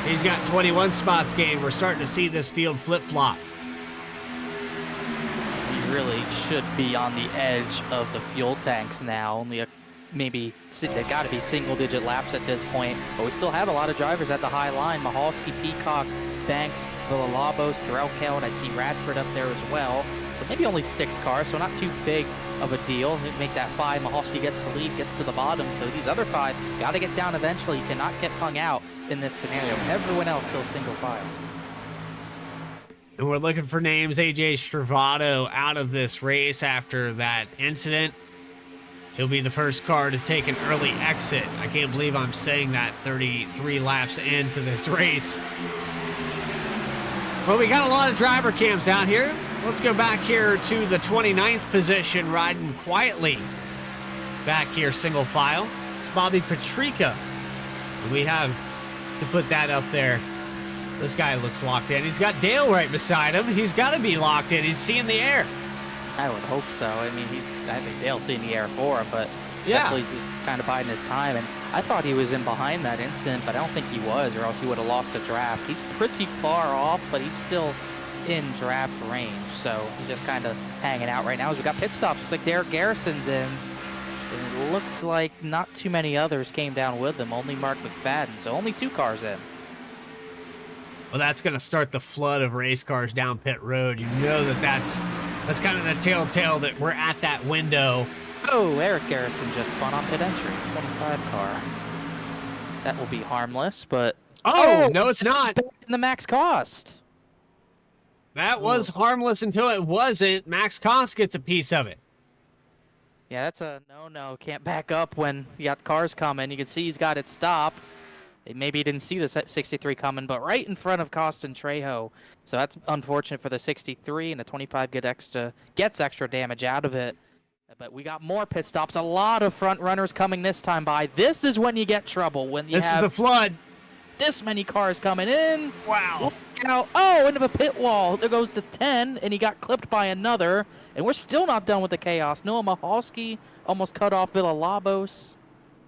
S8: he's got 21 spots gained. We're starting to see this field flip-flop.
S5: He really should be on the edge of the fuel tanks now. Only maybe they got to be single-digit laps at this point, but we still have a lot of drivers at the high line. Michalski, Peacock, Banks, Villalobos, Threlkel, and I see Radford up there as well. So maybe only 6 cars, so not too big of a deal. Make that 5. Michalski gets the lead, gets to the bottom. So these other 5 got to get down eventually. You cannot get hung out in this scenario. Everyone else still single file.
S8: And we're looking for names. AJ Stravato out of this race after that incident. He'll be the first car to take an early exit. I can't believe I'm saying that 33 laps into this race. Well, we got a lot of driver cams out here. Let's go back here to the 29th position, riding quietly. Back here, single file. It's Bobby Patrica. We have to put that up there. This guy looks locked in. He's got Dale right beside him. He's got to be locked in. He's seeing the air.
S5: I would hope so. I mean, I think Dale's seeing the air for him, but
S8: yeah,
S5: definitely kind of biding his time. And I thought he was in behind that incident, but I don't think he was, or else he would have lost a draft. He's pretty far off, but he's still in draft range. So he's just kind of hanging out right now. As we got pit stops, looks like Derek Garrison's in. And it looks like not too many others came down with him. Only Mark McFadden, so only 2 cars in.
S8: Well, that's going to start the flood of race cars down pit road. You know that's kind of the telltale that we're at that window.
S5: Oh, Eric Garrison just spun on pit entry. 25 car. That will be harmless, but...
S8: Oh, no, it's not.
S5: In the max cost.
S8: That was harmless until it wasn't. Max Cost gets a piece of it.
S5: Yeah, that's a no-no. Can't back up when you got cars coming. You can see he's got it stopped. Maybe he didn't see the 63 coming, but right in front of Cost and Trejo. So that's unfortunate for the 63, and the 25 gets extra damage out of it. But we got more pit stops. A lot of front runners coming this time by. This is when you get trouble, when you
S8: This
S5: have
S8: is the flood.
S5: this many cars coming in.
S8: Wow.
S5: Look out. Oh, into the pit wall. There goes the 10, and he got clipped by another. And we're still not done with the chaos. Noah Mahalski almost cut off Villalobos.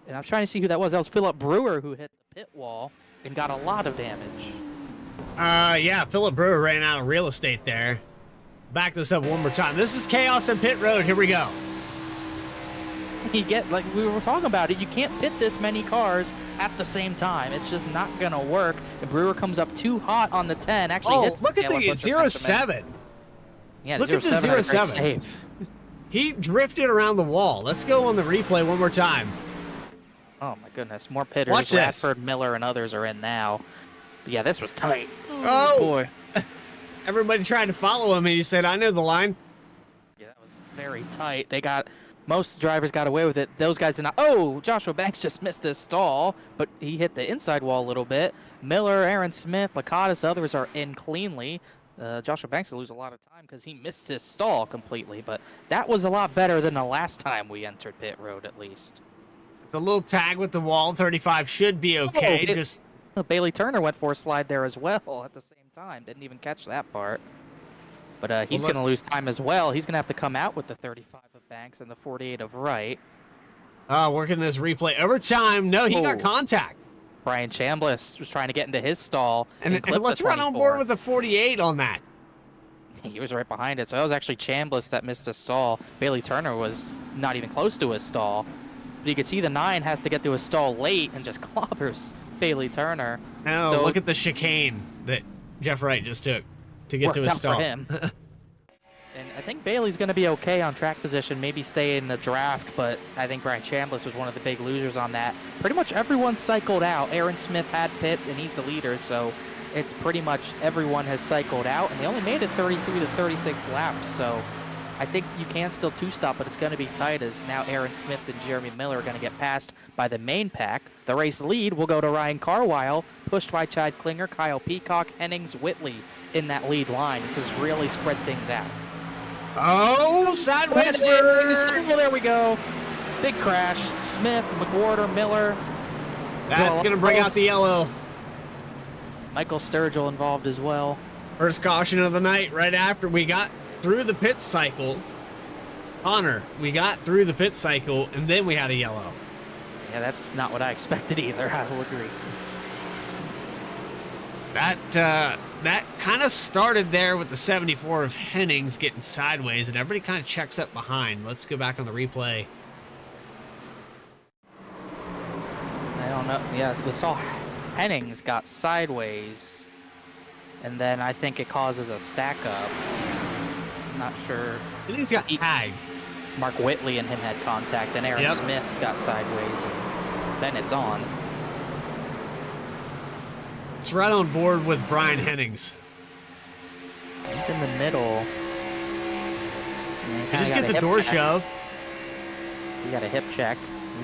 S5: And I'm trying to see who that was. That was Philip Brewer who hit the pit wall and got a lot of damage.
S8: Yeah, Philip Brewer ran out of real estate there. Back this up one more time. This is Chaos and Pit Road. Here we go.
S5: You get, like we were talking about it, you can't pit this many cars at the same time. It's just not going to work. And Brewer comes up too hot on the 10. Actually hits
S8: look at the 07.
S5: Yeah,
S8: look at the 07. He drifted around the wall. Let's go on the replay one more time.
S5: Oh, my goodness. More pitters.
S8: Watch this.
S5: Radford, Miller, and others are in now. But yeah, this was tight.
S8: Oh,
S5: boy.
S8: Everybody tried to follow him, and he said, I know the line.
S5: Yeah, that was very tight. Most drivers got away with it. Those guys did not. Oh, Joshua Banks just missed his stall, but he hit the inside wall a little bit. Miller, Aaron Smith, Lakatos, others are in cleanly. Joshua Banks will lose a lot of time because he missed his stall completely, but that was a lot better than the last time we entered pit road, at least.
S8: It's a little tag with the wall. 35 should be okay.
S5: Bailey Turner went for a slide there as well at the same time. Didn't even catch that part. But he's going to lose time as well. He's going to have to come out with the 35 of Banks and the 48 of Wright.
S8: Working this replay over time. No, he got contact.
S5: Brian Chambliss was trying to get into his stall.
S8: And let's run on board with the 48 on that.
S5: He was right behind it. So that was actually Chambliss that missed his stall. Bailey Turner was not even close to his stall. But you can see the 9 has to get to his stall late and just clobbers Bailey Turner.
S8: No, so look at the chicane that Jeff Wright just took to get to his stall.
S5: For him. And I think Bailey's going to be okay on track position, maybe stay in the draft, but I think Brian Chambliss was one of the big losers on that. Pretty much everyone cycled out. Aaron Smith had pit, and he's the leader, so it's pretty much everyone has cycled out, and they only made it 33 to 36 laps, so I think you can still two-stop, but it's going to be tight as now Aaron Smith and Jeremy Miller are going to get passed by the main pack. The race lead will go to Ryan Carwile, pushed by Chad Klinger, Kyle Peacock, Hennings, Whitley in that lead line. This has really spread things out.
S8: Oh, sideways
S5: there we go. Big crash. Smith, McWhorter, Miller.
S8: That's going to bring out the yellow.
S5: Michael Sturgill involved as well.
S8: First caution of the night right after we got through the pit cycle. Connor, we got through the pit cycle, and then we had a yellow.
S5: Yeah, that's not what I expected either. I will agree.
S8: That kind of started there with the 74 of Hennings getting sideways, and everybody kind of checks up behind. Let's go back on the replay.
S5: I don't know. Yeah, we saw Hennings got sideways, and then I think it causes a stack up. I'm not sure.
S8: Hennings got tagged.
S5: Mark Whitley and him had contact, and Aaron Smith got sideways, and then it's on.
S8: It's right on board with Brian Hennings.
S5: He's in the middle.
S8: He just gets a door shove.
S5: He got a hip check.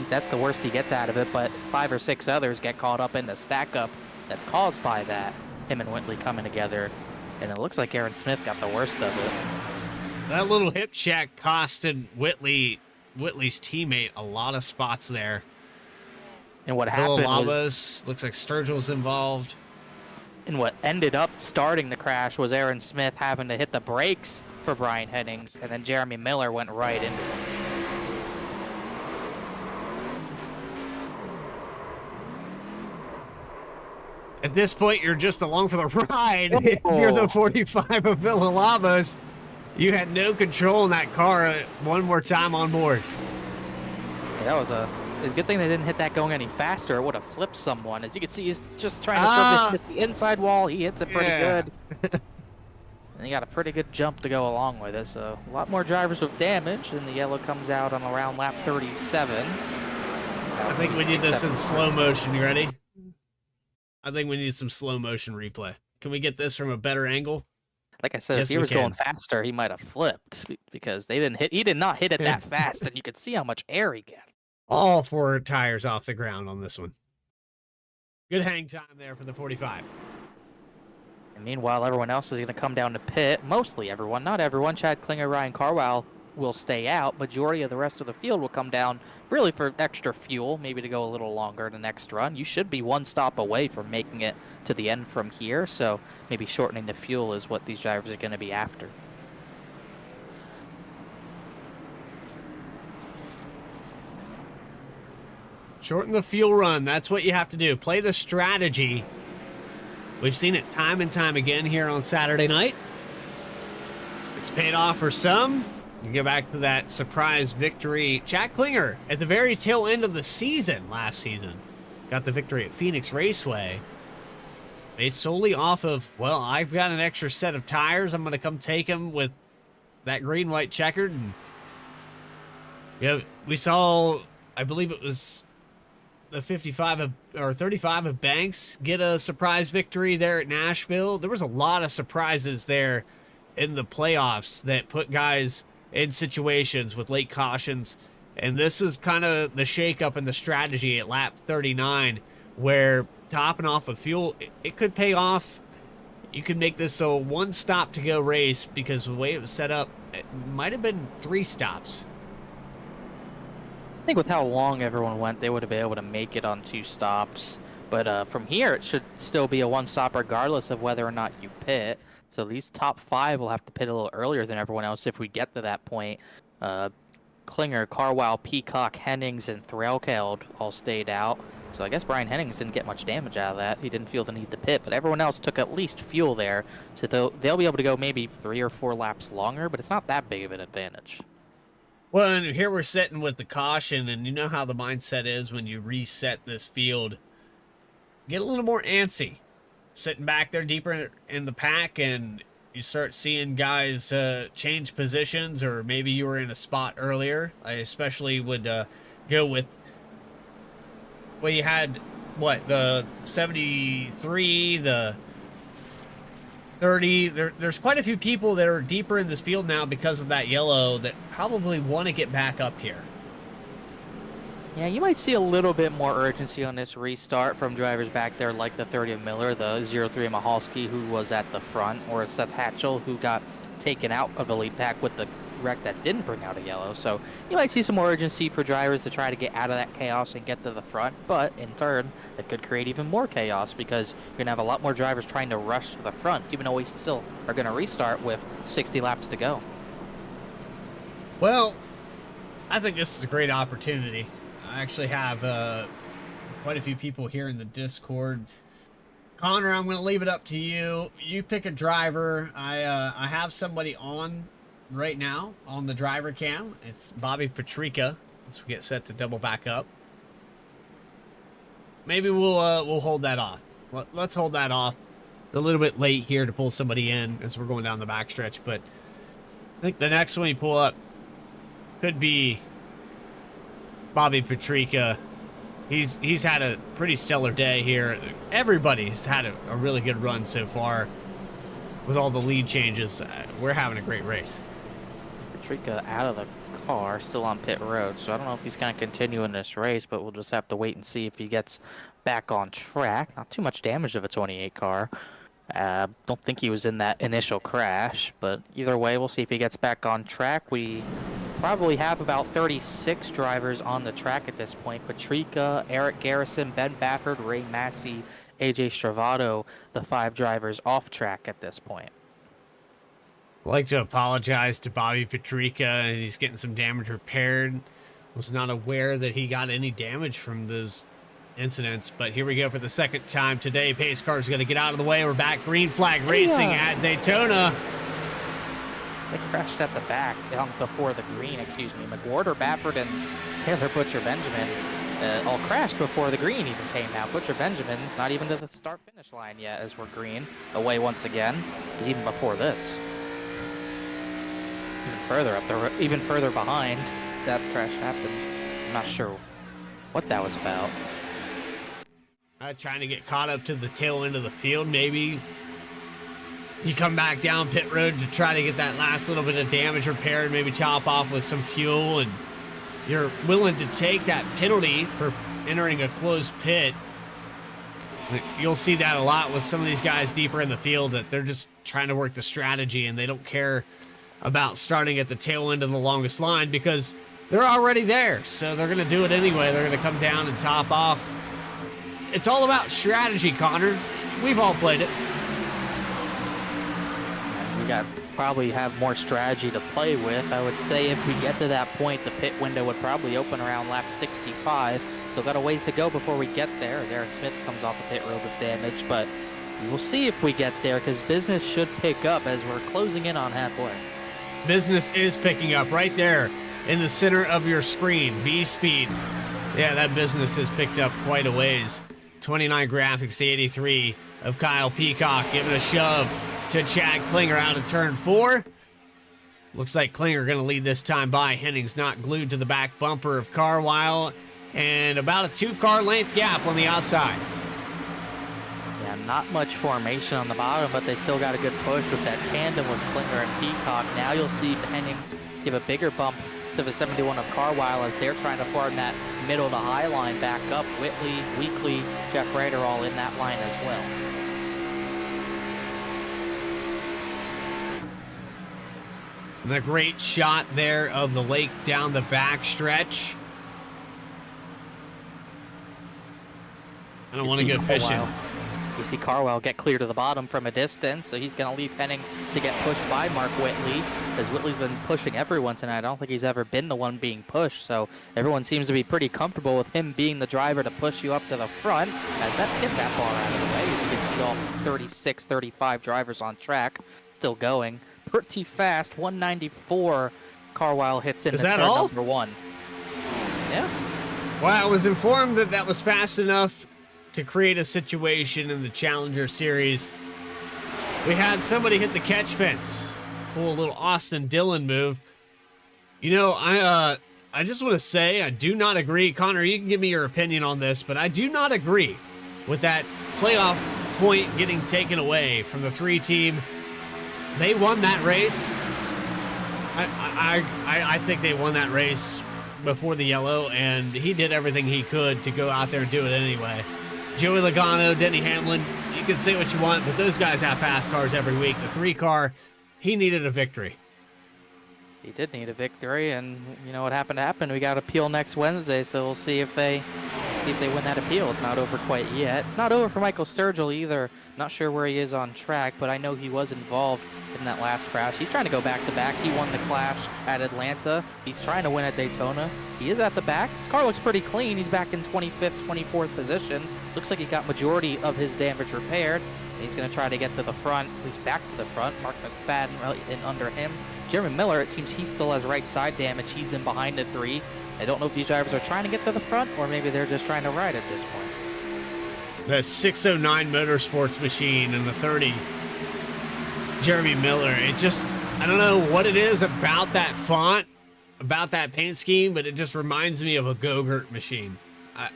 S5: That's the worst he gets out of it, but 5 or 6 others get caught up in the stack up that's caused by that. Him and Whitley coming together. And it looks like Aaron Smith got the worst of it.
S8: That little hip check costed Whitley's teammate a lot of spots there.
S5: And what happened
S8: was... looks like Sturgill's involved.
S5: And what ended up starting the crash was Aaron Smith having to hit the brakes for Brian Hennings, and then Jeremy Miller went right into it.
S8: At this point, you're just along for the ride. If you're the 45 of Villalobos, you had no control in that car one more time on board.
S5: Yeah, that was a a good thing they didn't hit that going any faster. It would have flipped someone. As you can see, he's just trying to serve the inside wall. He hits it pretty good. And he got a pretty good jump to go along with it. So a lot more drivers with damage, and the yellow comes out on around lap 37.
S8: I think we need this in slow motion. You ready? I think we need some slow motion replay. Can we get this from a better angle?
S5: Like I said, if he was going faster, he might have flipped because they didn't hit. He did not hit it that fast, and you could see how much air he got.
S8: All 4 tires off the ground on this one. Good hang time there for the 45.
S5: And meanwhile, everyone else is going to come down to pit. Mostly everyone, not everyone. Chad Klinger, Ryan Carwile will stay out. Majority of the rest of the field will come down really for extra fuel, maybe to go a little longer in the next run. You should be 1 stop away from making it to the end from here, so maybe shortening the fuel is what these drivers are going to be after.
S8: Shorten the fuel run. That's what you have to do. Play the strategy. We've seen it time and time again here on Saturday night. It's paid off for some. You go back to that surprise victory. Chad Klinger at the very tail end of the season last season got the victory at Phoenix Raceway. Based solely off of, well, I've got an extra set of tires. I'm going to come take them with that green-white checkered. And, we saw, I believe it was the 35 of Banks get a surprise victory there at Nashville. There was a lot of surprises there in the playoffs that put guys in situations with late cautions. And this is kind of the shakeup in the strategy at lap 39, where topping off with fuel, it could pay off. You could make this a 1 stop to go race because the way it was set up, it might have been 3 stops.
S5: I think with how long everyone went, they would have been able to make it on 2 stops. But from here, it should still be a 1 stop regardless of whether or not you pit. So these top 5 will have to pit a little earlier than everyone else if we get to that point. Klinger, Carwile, Peacock, Hennings, and Threlkeld all stayed out. So I guess Brian Hennings didn't get much damage out of that. He didn't feel the need to pit, but everyone else took at least fuel there. So they'll be able to go maybe 3 or 4 laps longer, but it's not that big of an advantage.
S8: Well, and here we're sitting with the caution, and you know how the mindset is when you reset this field. Get a little more antsy. Sitting back there deeper in the pack, and you start seeing guys change positions, or maybe you were in a spot earlier. I especially would go with, well, you had, the 73, the 30. There's quite a few people that are deeper in this field now because of that yellow that probably want to get back up here.
S5: Yeah, you might see a little bit more urgency on this restart from drivers back there like the 30 of Miller, the 03 of Mahalski, who was at the front, or Seth Hatchell, who got taken out of the lead pack with the wreck that didn't bring out a yellow. So you might see some more urgency for drivers to try to get out of that chaos and get to the front, but in turn, it could create even more chaos because you're going to have a lot more drivers trying to rush to the front, even though we still are going to restart with 60 laps to go.
S8: Well, I think this is a great opportunity. I actually have quite a few people here in the Discord. Connor, I'm going to leave it up to you. You pick a driver. I have somebody on right now on the driver cam. It's Bobby Petrika. As we get set to double back up. Maybe we'll hold that off. Let's hold that off. A little bit late here to pull somebody in as we're going down the backstretch, but I think the next one you pull up could be Bobby Petrika. He's had a pretty stellar day here. Everybody's had a really good run so far with all the lead changes. We're having a great race.
S5: Petrika out of the car, still on pit road, so I don't know if he's going to continue in this race, but we'll just have to wait and see if he gets back on track. Not too much damage of a 28 car. Don't think he was in that initial crash, but either way, we'll see if he gets back on track. We probably have about 36 drivers on the track at this point. Petrika, Eric Garrison, Ben Bafford, Ray Massey, AJ Stravato, the 5 drivers off track at this point.
S8: I'd like to apologize to Bobby Petrika, and he's getting some damage repaired. Was not aware that he got any damage from those incidents, but here we go for the second time today. Pace car is going to get out of the way. We're back green flag racing at Daytona.
S5: They crashed at the back before the green, excuse me. McWhorter, Bafford, and Taylor Butcher Benjamin all crashed before the green even came out. Butcher Benjamin's not even to the start-finish line yet as we're green. Away once again. It was even before this. Even further behind that crash happened. I'm not sure what that was about.
S8: Trying to get caught up to the tail end of the field, maybe. You come back down pit road to try to get that last little bit of damage repaired, maybe top off with some fuel, and you're willing to take that penalty for entering a closed pit. You'll see that a lot with some of these guys deeper in the field, that they're just trying to work the strategy and they don't care about starting at the tail end of the longest line because they're already there. So they're going to do it anyway. They're going to come down and top off. It's all about strategy, Connor. We've all played it.
S5: We got probably have more strategy to play with. I would say if we get to that point, the pit window would probably open around lap 65. Still got a ways to go before we get there as Aaron Smith comes off the pit road with damage, but we'll see if we get there because business should pick up as we're closing in on halfway.
S8: Business is picking up right there in the center of your screen. B-Speed. Yeah, that business has picked up quite a ways. 29 graphics, 83 of Kyle Peacock giving a shove to Chad Klinger out of turn 4. Looks like Klinger going to lead this time by. Henning's not glued to the back bumper of Carwile, and about a 2-car length gap on the outside.
S5: Yeah, not much formation on the bottom, but they still got a good push with that tandem with Klinger and Peacock. Now you'll see Hennings give a bigger bump to the 71 of Carwile as they're trying to form that middle to high line back up. Whitley, Weekly, Jeff Rader all in that line as well.
S8: The great shot there of the lake down the back stretch. I don't want to go fishing.
S5: You see Carwell get clear to the bottom from a distance, so he's going to leave Henning to get pushed by Mark Whitley, as Whitley's been pushing everyone tonight. I don't think he's ever been the one being pushed, so everyone seems to be pretty comfortable with him being the driver to push you up to the front, as that hit that bar out of the way. As you can see all 36, 35 drivers on track, still going pretty fast. 194 Carwile hits into turn number 1. Yeah.
S8: Well, I was informed that that was fast enough to create a situation in the Challenger Series. We had somebody hit the catch fence, pull a little Austin Dillon move. You know, I just want to say I do not agree. Connor, you can give me your opinion on this, but I do not agree with that playoff point getting taken away from the 3 team. They won that race. I think they won that race before the yellow, and he did everything he could to go out there and do it anyway. Joey Logano, Denny Hamlin, you can say what you want, but those guys have fast cars every week. The 3-car, he needed a victory.
S5: He did need a victory, and you know what happened to happen. We got appeal next Wednesday, so we'll see if they win that appeal. It's not over quite yet. It's not over for Michael Sturgill either. Not sure where he is on track, but I know he was involved in that last crash. He's trying to go back-to-back. He won the Clash at Atlanta. He's trying to win at Daytona. He is at the back. His car looks pretty clean. He's back in 25th, 24th position. Looks like he got majority of his damage repaired. And he's going to try to get to the front, at least back to the front. Mark McFadden right in under him. Jeremy Miller, it seems he still has right side damage. He's in behind the 3. I don't know if these drivers are trying to get to the front or maybe they're just trying to ride at this point.
S8: The 609 Motorsports machine in the 30. Jeremy Miller. It just, I don't know what it is about that font, about that paint scheme, but it just reminds me of a Go-Gurt machine.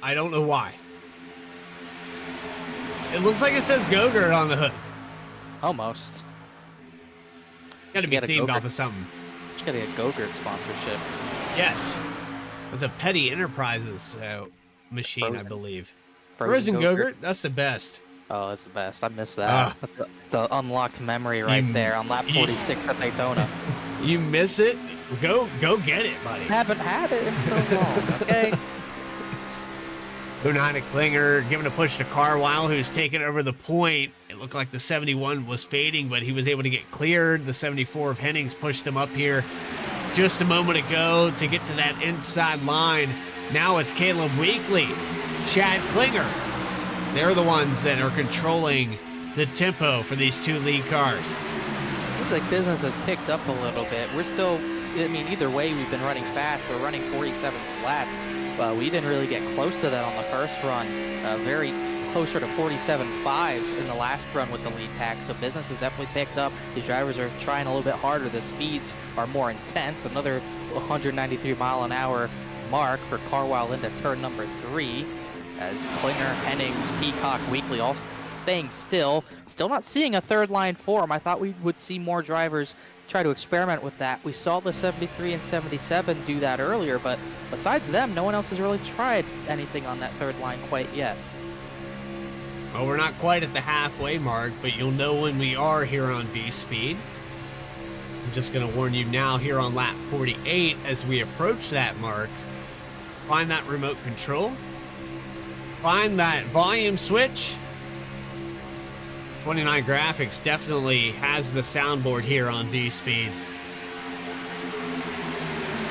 S8: I don't know why. It looks like it says Go-Gurt on the hood.
S5: Almost.
S8: Got to be themed off of something.
S5: Just got to get Go-Gurt sponsorship.
S8: Yes. It's a Petty Enterprises machine,
S5: Frozen.
S8: I believe.
S5: Frozen
S8: Go-Gurt? That's the best.
S5: Oh, that's the best. I missed that. It's an unlocked memory right there on lap 46 at Daytona.
S8: You miss it? Go get it, buddy.
S5: Haven't had it in so long, okay?
S8: 09 Klinger giving a push to Carwile, who's taken over the point. It looked like the 71 was fading, but he was able to get cleared. The 74 of Hennings pushed him up here just a moment ago to get to that inside line. Now it's Caleb Weekly, Chad Klinger. They're the ones that are controlling the tempo for these 2 lead cars.
S5: Seems like business has picked up a little bit. We're still I mean, either way, we've been running fast. We're running 47 flats. We didn't really get close to that on the first run. Very closer to 47 fives in the last run with the lead pack. So business has definitely picked up. The drivers are trying a little bit harder. The speeds are more intense. Another 193 mile an hour mark for Carwile into turn number 3. As Klinger, Hennings, Peacock, Weekly all staying still. Still not seeing a third line form. I thought we would see more drivers try to experiment with that. We saw the 73 and 77 do that earlier, but besides them, no one else has really tried anything on that third line quite yet.
S8: Well, we're not quite at the halfway mark, but you'll know when we are here on V-Speed. I'm just going to warn you now here on lap 48 as we approach that mark. Find that remote control. Find that volume switch. 29 Graphics definitely has the soundboard here on V-Speed.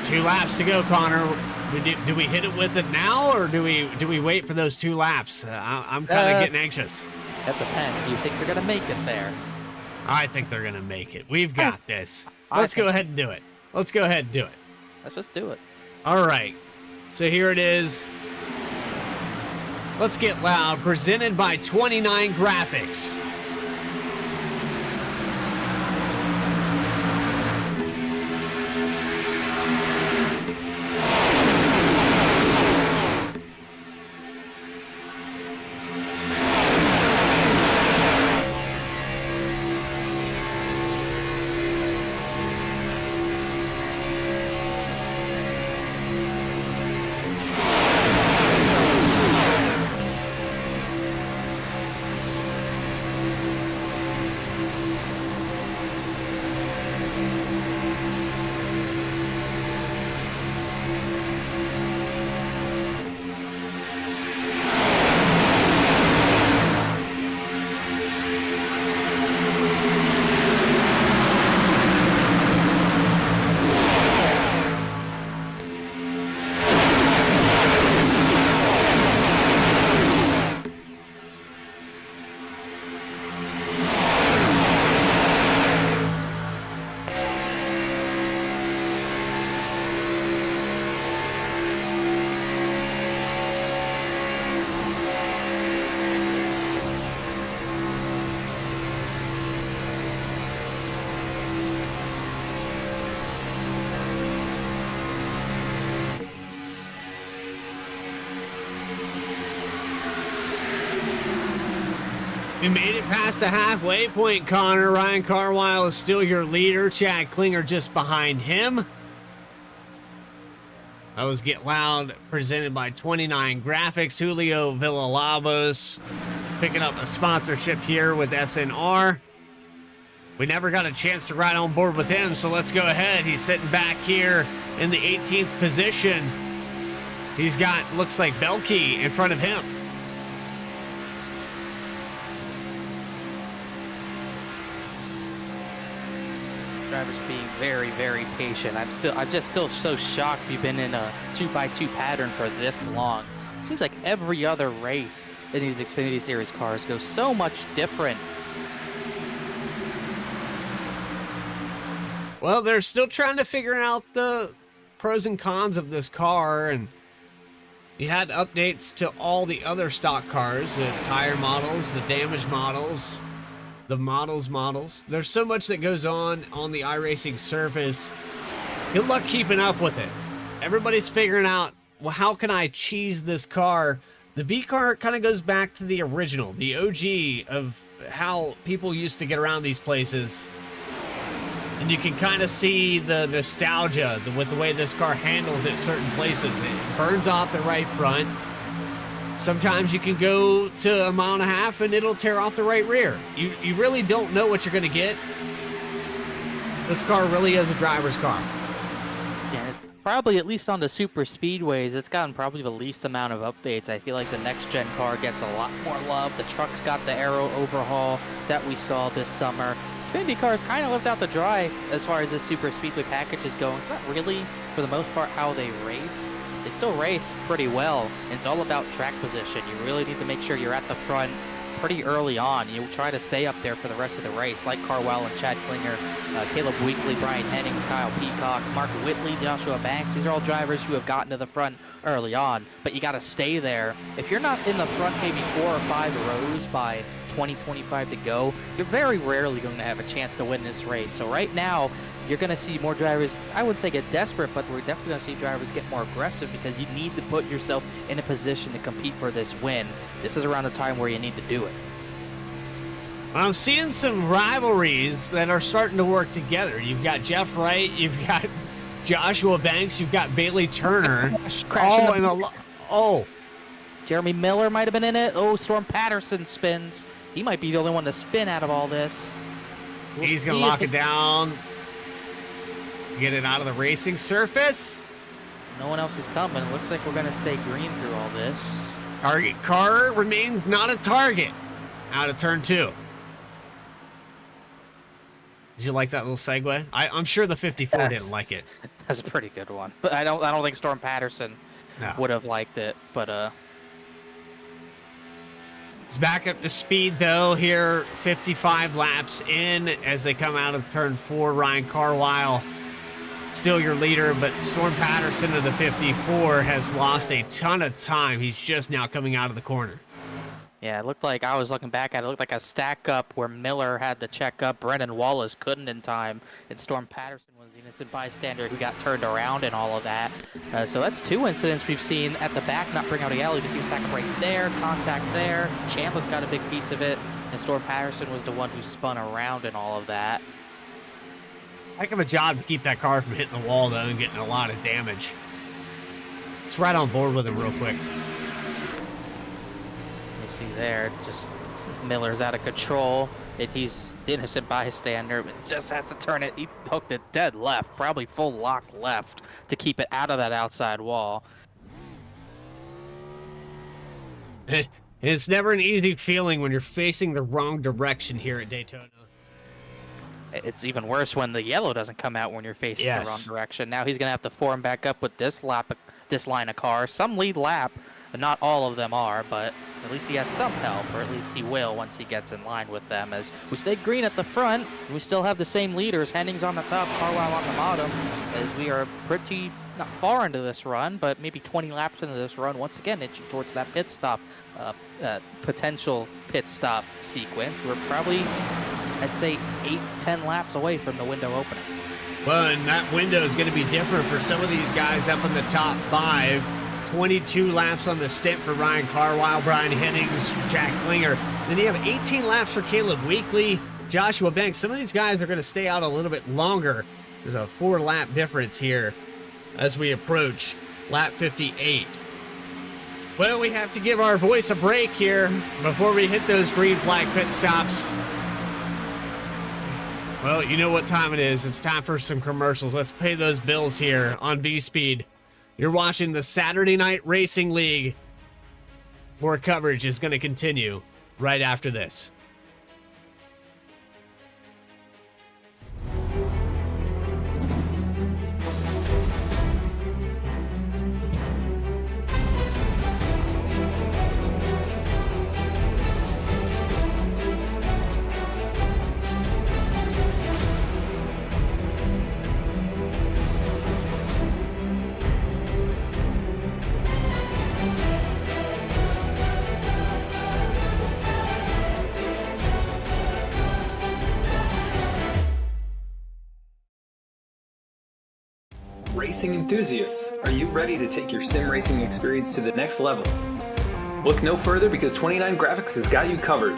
S8: 2 laps to go, Connor. Do we hit it with it now, or do we wait for those 2 laps? I'm kind of getting anxious.
S5: That depends. Do you think they're going to make it there?
S8: I think they're going to make it. We've got this. Let's go ahead and do it. Let's go ahead and do it.
S5: Let's just do it.
S8: All right. So here it is. Let's Get Loud, presented by 29 Graphics. We made it past the halfway point, Connor. Ryan Carwile is still your leader. Chad Klinger just behind him. That was Get Loud, presented by 29 Graphics. Julio Villalobos picking up a sponsorship here with SNR. We never got a chance to ride on board with him, so let's go ahead. He's sitting back here in the 18th position. He's got, looks like Belkey in front of him.
S5: Drivers being very, very patient. I'm just still so shocked we've been in a 2x2 pattern for this long. Seems like every other race in these Xfinity Series cars goes so much different.
S8: Well, they're still trying to figure out the pros and cons of this car, and you had updates to all the other stock cars, the tire models, the damaged models, the models. There's so much that goes on the iRacing surface. Good luck keeping up with it. Everybody's figuring out, well, how can I cheese this car? The B car kind of goes back to the original, the OG of how people used to get around these places. And you can kind of see the nostalgia with the way this car handles at certain places. It burns off the right front. Sometimes you can go to 1.5 miles and it'll tear off the right rear. You really don't know what you're going to get. This car really is a driver's car.
S5: Yeah, it's probably, at least on the super speedways, it's gotten probably the least amount of updates. I feel like the next gen car gets a lot more love. The truck's got the aero overhaul that we saw this summer. Xfinity cars kind of lived out the dry as far as the super speedway package is going. It's not really, for the most part, how they race. They still race pretty well, and it's all about track position. You really need to make sure you're at the front pretty early on. You try to stay up there for the rest of the race, like Carwell and Chad Klinger, Caleb Weekly, Brian Hennings, Kyle Peacock, Mark Whitley, Joshua Banks. These are all drivers who have gotten to the front early on, but you got to stay there. If you're not in the front maybe 4 or 5 rows by 20-25 to go, you're very rarely going to have a chance to win this race. So right now, you're going to see more drivers, I would say, get desperate, but we're definitely going to see drivers get more aggressive because you need to put yourself in a position to compete for this win. This is around the time where you need to do it.
S8: I'm seeing some rivalries that are starting to work together. You've got Jeff Wright, you've got Joshua Banks, you've got Bailey Turner.
S5: Jeremy Miller might have been in it. Oh, Storm Patterson spins. He might be the only one to spin out of all this.
S8: He's going to lock it down. Get it out of the racing surface.
S5: No one else is coming. It looks like we're going to stay green through all this.
S8: Target car remains not a target. Out of turn 2. Did you like that little segue? I'm sure the 54 didn't like it.
S5: That's a pretty good one. But I don't think Storm Patterson would have liked it. But
S8: it's back up to speed though here. 55 laps in as they come out of turn 4. Ryan Carwile still your leader, but Storm Patterson of the 54 has lost a ton of time. He's just now coming out of the corner.
S5: Yeah, it looked like, I was looking back at it, looked like a stack up where Miller had the check up. Brendan Wallace couldn't in time. And Storm Patterson was the innocent bystander who got turned around and all of that. So that's 2 incidents we've seen at the back, not bring out a yellow. You can see a stack up right there, contact there. Chambliss got a big piece of it. And Storm Patterson was the one who spun around and all of that.
S8: Heck of a job to keep that car from hitting the wall, though, and getting a lot of damage. Let's ride on board with him real quick.
S5: You see there, just Miller's out of control. He's the innocent bystander, but just has to turn it. He hooked it dead left, probably full lock left to keep it out of that outside wall.
S8: It's never an easy feeling when you're facing the wrong direction here at Daytona.
S5: It's even worse when the yellow doesn't come out when you're facing the wrong direction. Now he's going to have to form back up with this line of cars. Some lead lap, but not all of them are, but at least he has some help, or at least he will once he gets in line with them. As we stay green at the front, and we still have the same leaders. Hennings on the top, Carwile on the bottom, as we are pretty, not far into this run, but maybe 20 laps into this run, once again inching towards that pit stop, potential pit stop sequence. We're probably, I'd say, 8-10 laps away from the window opening.
S8: Well, and that window is going to be different for some of these guys up in the top 5. 22 laps on the stint for Ryan Carwile, Brian Hennings, Jack Klinger. Then you have 18 laps for Caleb Weekly, Joshua Banks. Some of these guys are going to stay out a little bit longer. There's a 4-lap difference here as we approach lap 58. Well, we have to give our voice a break here before we hit those green flag pit stops. Well, you know what time it is. It's time for some commercials. Let's pay those bills here on V-Speed. You're watching the Saturday Night Racing League. More coverage is going to continue right after this.
S4: Racing enthusiasts, are you ready to take your sim racing experience to the next level? Look no further because 29 Graphics has got you covered.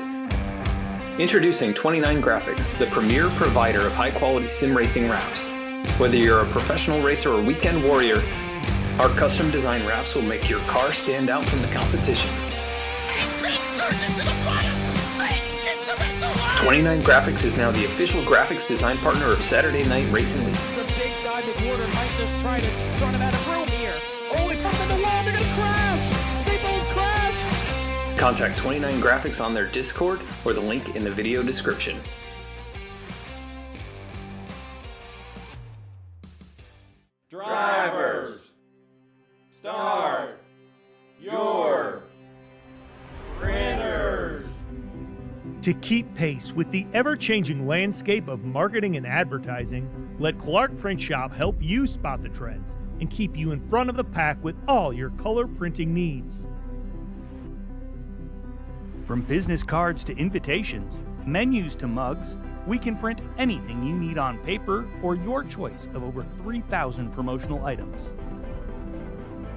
S4: Introducing 29 Graphics, the premier provider of high-quality sim racing wraps. Whether you're a professional racer or weekend warrior, our custom design wraps will make your car stand out from the competition. 29 Graphics is now the official graphics design partner of Saturday Night Racing League.
S5: It's a big diamond water might just try to run him out of room here. Oh, he bumped in the wall. They're going to crash. They both crash.
S4: Contact 29 Graphics on their Discord or the link in the video description.
S9: Drivers, start your printers.
S1: To keep pace with the ever-changing landscape of marketing and advertising, let Clark Print Shop help you spot the trends and keep you in front of the pack with all your color printing needs. From business cards to invitations, menus to mugs, we can print anything you need on paper or your choice of over 3,000 promotional items.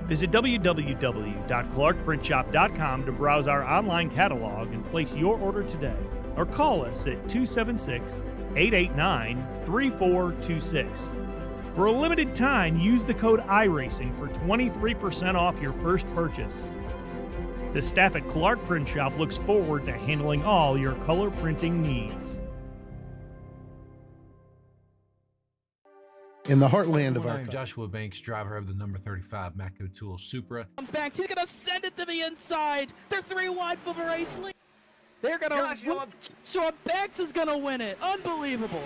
S1: Visit www.clarkprintshop.com to browse our online catalog and place your order today, or call us at 276-889-3426. For a limited time, use the code iRacing for 23% off your first purchase. The staff at Clark Print Shop looks forward to handling all your color printing needs.
S2: In the heartland of
S6: I
S2: our
S6: am Joshua Banks, driver of the number 35 Matco Tool Supra.
S5: Banks, he's gonna send it to the inside. They're 3 wide for the race lead. They're gonna. Joshua Banks is gonna win it. Unbelievable.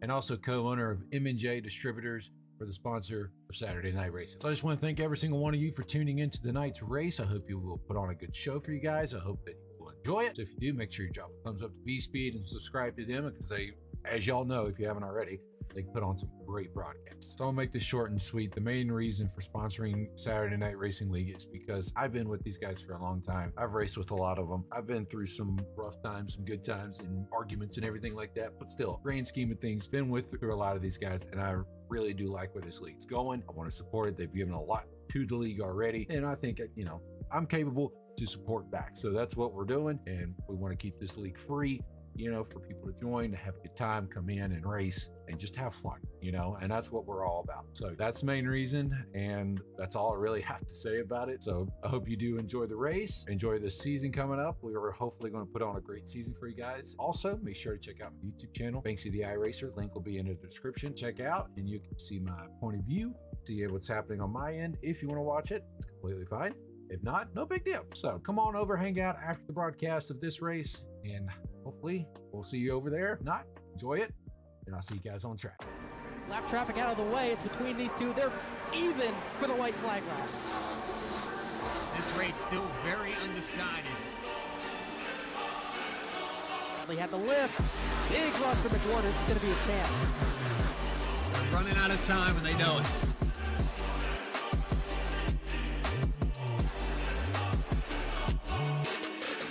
S6: And also co-owner of M&J Distributors for the sponsor of Saturday Night Racing. So I just want to thank every single one of you for tuning into tonight's race. I hope you will put on a good show for you guys. I hope that you will enjoy it. So if you do, make sure you drop a thumbs up to V-Speed and subscribe to them, because they, as y'all know, if you haven't already, they put on some great broadcasts. So I'll make this short and sweet. The main reason for sponsoring Saturday Night Racing League is because I've been with these guys for a long time. I've raced with a lot of them. I've been through some rough times, some good times, and arguments and everything like that. But still, grand scheme of things, been through a lot of these guys, and I really do like where this league's going. I want to support it. They've given a lot to the league already, and I think, you know, I'm capable to support back. So that's what we're doing, and we want to keep this league free, you know, for people to join, to have a good time, come in and race and just have fun, you know, and that's what we're all about. So that's the main reason, and that's all I really have to say about it. So I hope you do enjoy the race, enjoy the season coming up. We are hopefully going to put on a great season for you guys. Also, make sure to check out my YouTube channel, Banksy the iRacer. Link will be in the description. Check out, and you can see my point of view, see what's happening on my end. If you want to watch it, it's completely fine. If not, no big deal. So come on over, hang out after the broadcast of this race, and hopefully we'll see you over there. If not, enjoy it, and I'll see you guys on track.
S5: Lap traffic out of the way. It's between these two. They're even for the white flag lap.
S7: This race still very undecided.
S5: Bradley had the lift. Big run for McWhorter. This is going to be his chance.
S7: They're running out of time, and they know it.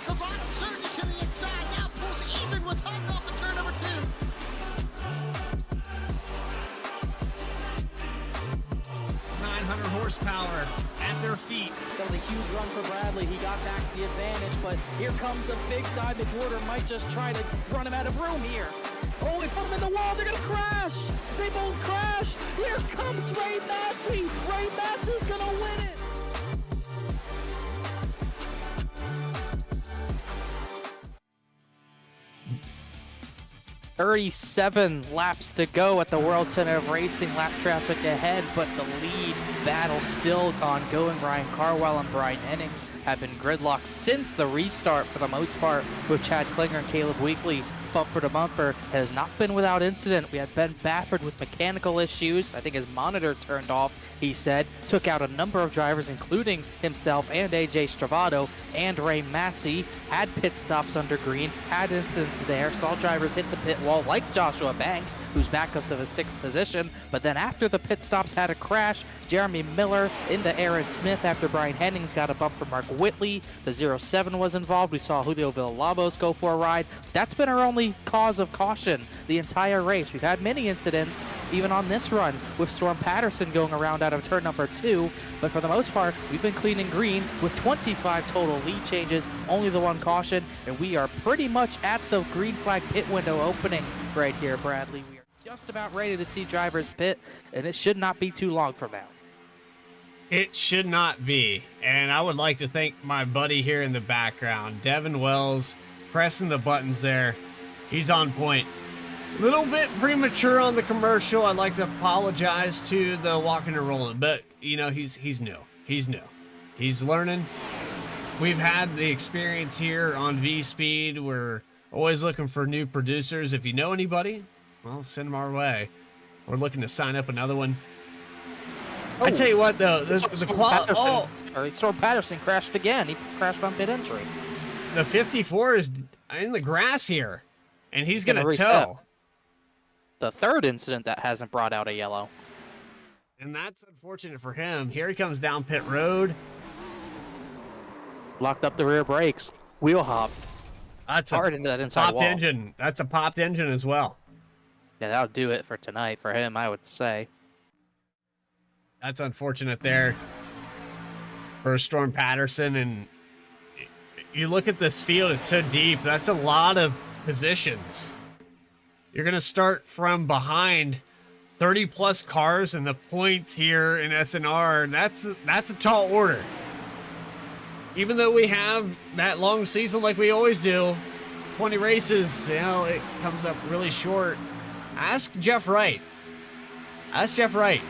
S9: The bottom surges to the inside, now pulls even with Hutton off the turn number 2.
S7: 900 horsepower at their feet.
S5: That was a huge run for Bradley. He got back the advantage, but here comes a big dive. McWhorter might just try to run him out of room here. Oh, they put him in the wall. They're going to crash. They both crash. Here comes Ray Massey. Ray Massey's going to win it. "37 laps to go at the World Center of Racing. Lap traffic ahead, but the lead battle still ongoing. Ryan Carwell and Brian Hennings have been gridlocked since the restart for the most part, with Chad Klinger and Caleb Weekly bumper to bumper. Has not been without incident. We had Ben Bafford with mechanical issues. I think his monitor turned off, he said. Took out a number of drivers, including himself and AJ Stravado and Ray Massey. Had pit stops under green, had incidents there. Saw drivers hit the pit wall like Joshua Banks, who's back up to the 6th position. But then after the pit stops, had a crash. Jeremy Miller into Aaron Smith after Brian Hennings got a bump from Mark Whitley. The 07 was involved. We saw Julio Villalobos go for a ride. That's been our only cause of caution the entire race. We've had many incidents, even on this run, with Storm Patterson going around out of turn number 2. But for the most part, we've been cleaning green with 25 total lead changes, only the one caution, and we are pretty much at the green flag pit window opening right here, Bradley. We are just about ready to see drivers pit, and it should not be too long from now.
S8: It should not be. And I would like to thank my buddy here in the background, Devin Wells, pressing the buttons there. He's on point. Little bit premature on the commercial. I'd like to apologize to the walking and rolling, but you know, he's new. He's new. He's learning. We've had the experience here on V-Speed. We're always looking for new producers. If you know anybody, well, send them our way. We're looking to sign up another one. I tell you what, though, the quality. Oh,
S5: Storm Patterson crashed again. He crashed on pit entry.
S8: the 54 is in the grass here, and he's going to
S5: reset.
S8: tow.
S5: The third incident that hasn't brought out a yellow.
S8: And that's unfortunate for him. Here he comes down pit road.
S5: Locked up the rear brakes. Wheel hop.
S8: That's
S5: Hard
S8: a
S5: into that inside
S8: popped
S5: wall.
S8: engine. That's a popped engine as well.
S5: Yeah, that'll do it for tonight for him, I would say.
S8: That's unfortunate there for Storm Patterson. And you look at this field, it's so deep. That's a lot of positions. You're going to start from behind 30 plus cars and the points here in SNR. That's a tall order. Even though we have that long season like we always do, 20 races, you know, it comes up really short. Ask Jeff Wright. Ask Jeff Wright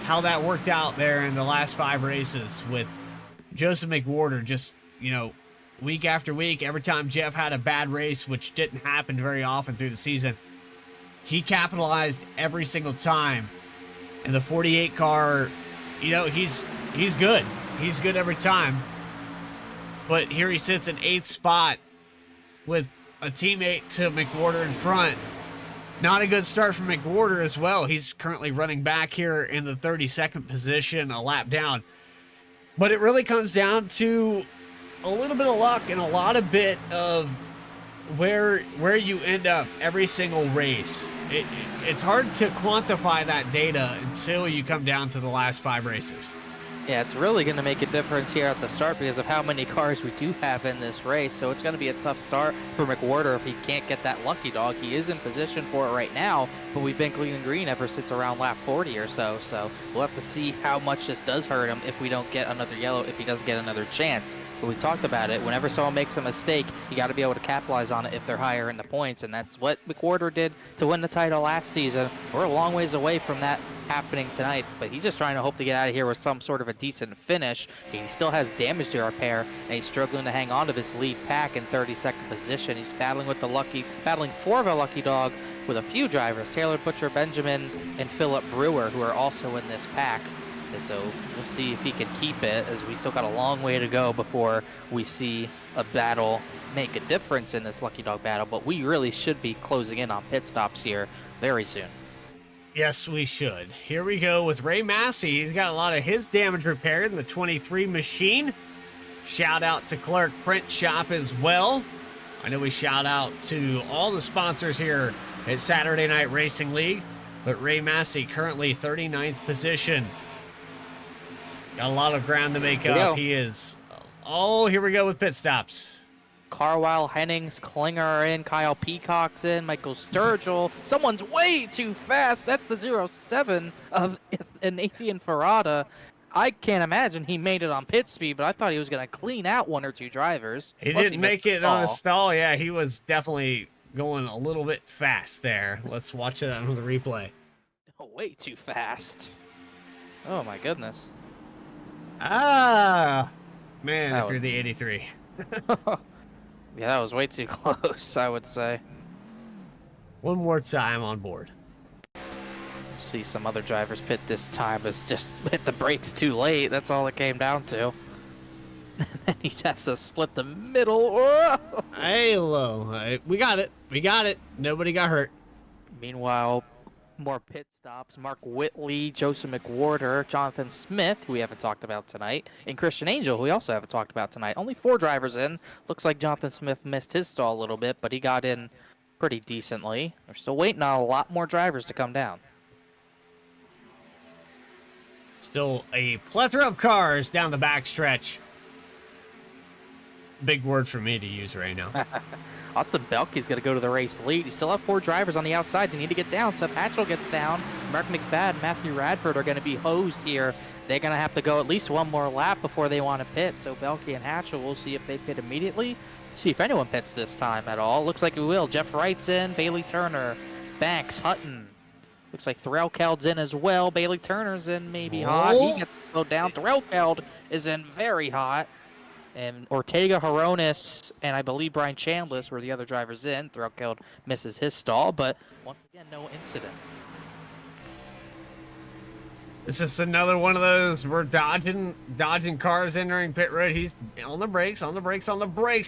S8: how that worked out there in the last 5 races with Joseph McWhorter. Just, you know, week after week, every time Jeff had a bad race, which didn't happen very often through the season, he capitalized every single time. And the 48 car, you know, he's good. He's good every time. But here he sits in 8th spot with a teammate to McWhorter in front. Not a good start from McWhorter as well. He's currently running back here in the 32nd position, a lap down. But it really comes down to a little bit of luck and a lot of bit of where you end up every single race. It's hard to quantify that data until you come down to the last 5 races.
S5: Yeah, it's really going to make a difference here at the start because of how many cars we do have in this race. So it's going to be a tough start for McWhorter if he can't get that lucky dog. He is in position for it right now, but we've been clean and green ever since around lap 40 or so. So we'll have to see how much this does hurt him if we don't get another yellow, if he doesn't get another chance. But we talked about it. Whenever someone makes a mistake, you got to be able to capitalize on it if they're higher in the points. And that's what McWhorter did to win the title last season. We're a long ways away from that happening tonight, but he's just trying to hope to get out of here with some sort of a decent finish. He still has damage to repair, and he's struggling to hang on to this lead pack in 32nd position. He's battling for the lucky dog with a few drivers, Taylor Butcher Benjamin and Philip Brewer, who are also in this pack. And so we'll see if he can keep it, as we still got a long way to go before we see a battle make a difference in this lucky dog battle, but we really should be closing in on pit stops here very soon.
S8: Yes, we should. Here we go with Ray Massey. He's got a lot of his damage repaired in the 23 machine. Shout out to Clark Print Shop as well. I know we shout out to all the sponsors here at Saturday Night Racing League, but Ray Massey currently 39th position. Got a lot of ground to make up. He is... Oh, here we go with pit stops.
S5: Carwile, Hennings, Klinger are in, Kyle Peacock's in, Michael Sturgill. Someone's way too fast. That's the 07 of Nathan Ferrata. I can't imagine he made it on pit speed, but I thought he was going to clean out 1 or 2 drivers.
S8: He didn't make it on a stall. Yeah, he was definitely going a little bit fast there. Let's watch that on the replay.
S5: Way too fast. Oh, my goodness.
S8: Ah, man, if you're the 83.
S5: Yeah, that was way too close, I would say.
S8: One more time on board.
S5: See some other drivers pit this time, but it's just hit the brakes too late. That's all it came down to. And he has to split the middle.
S8: Hello. We got it. We got it. Nobody got hurt.
S5: Meanwhile, more pit stops. Mark Whitley, Joseph McWhorter, Jonathan Smith, who we haven't talked about tonight, and Christian Angel, who we also haven't talked about tonight. Only 4 drivers in. Looks like Jonathan Smith missed his stall a little bit, but he got in pretty decently. We're still waiting on a lot more drivers to come down.
S8: Still a plethora of cars down the backstretch. Big word for me to use right now.
S5: Austin Belke's going to go to the race lead. You still have 4 drivers on the outside. They need to get down. Seth Hatchell gets down. Mark McFadden, Matthew Radford are going to be hosed here. They're going to have to go at least 1 more lap before they want to pit. So Belke and Hatchell, we'll see if they pit immediately. See if anyone pits this time at all. Looks like we will. Jeff Wright's in. Bailey Turner, Banks, Hutton. Looks like Threlkeld's in as well. Bailey Turner's in, maybe hot. He gets to go down. Threlkeld is in very hot. And Ortega, Horonis, and I believe Brian Chandlis were the other drivers in. Threlkeld misses his stall, but once again, no incident.
S8: This is another one of those. We're dodging cars entering pit road. He's on the brakes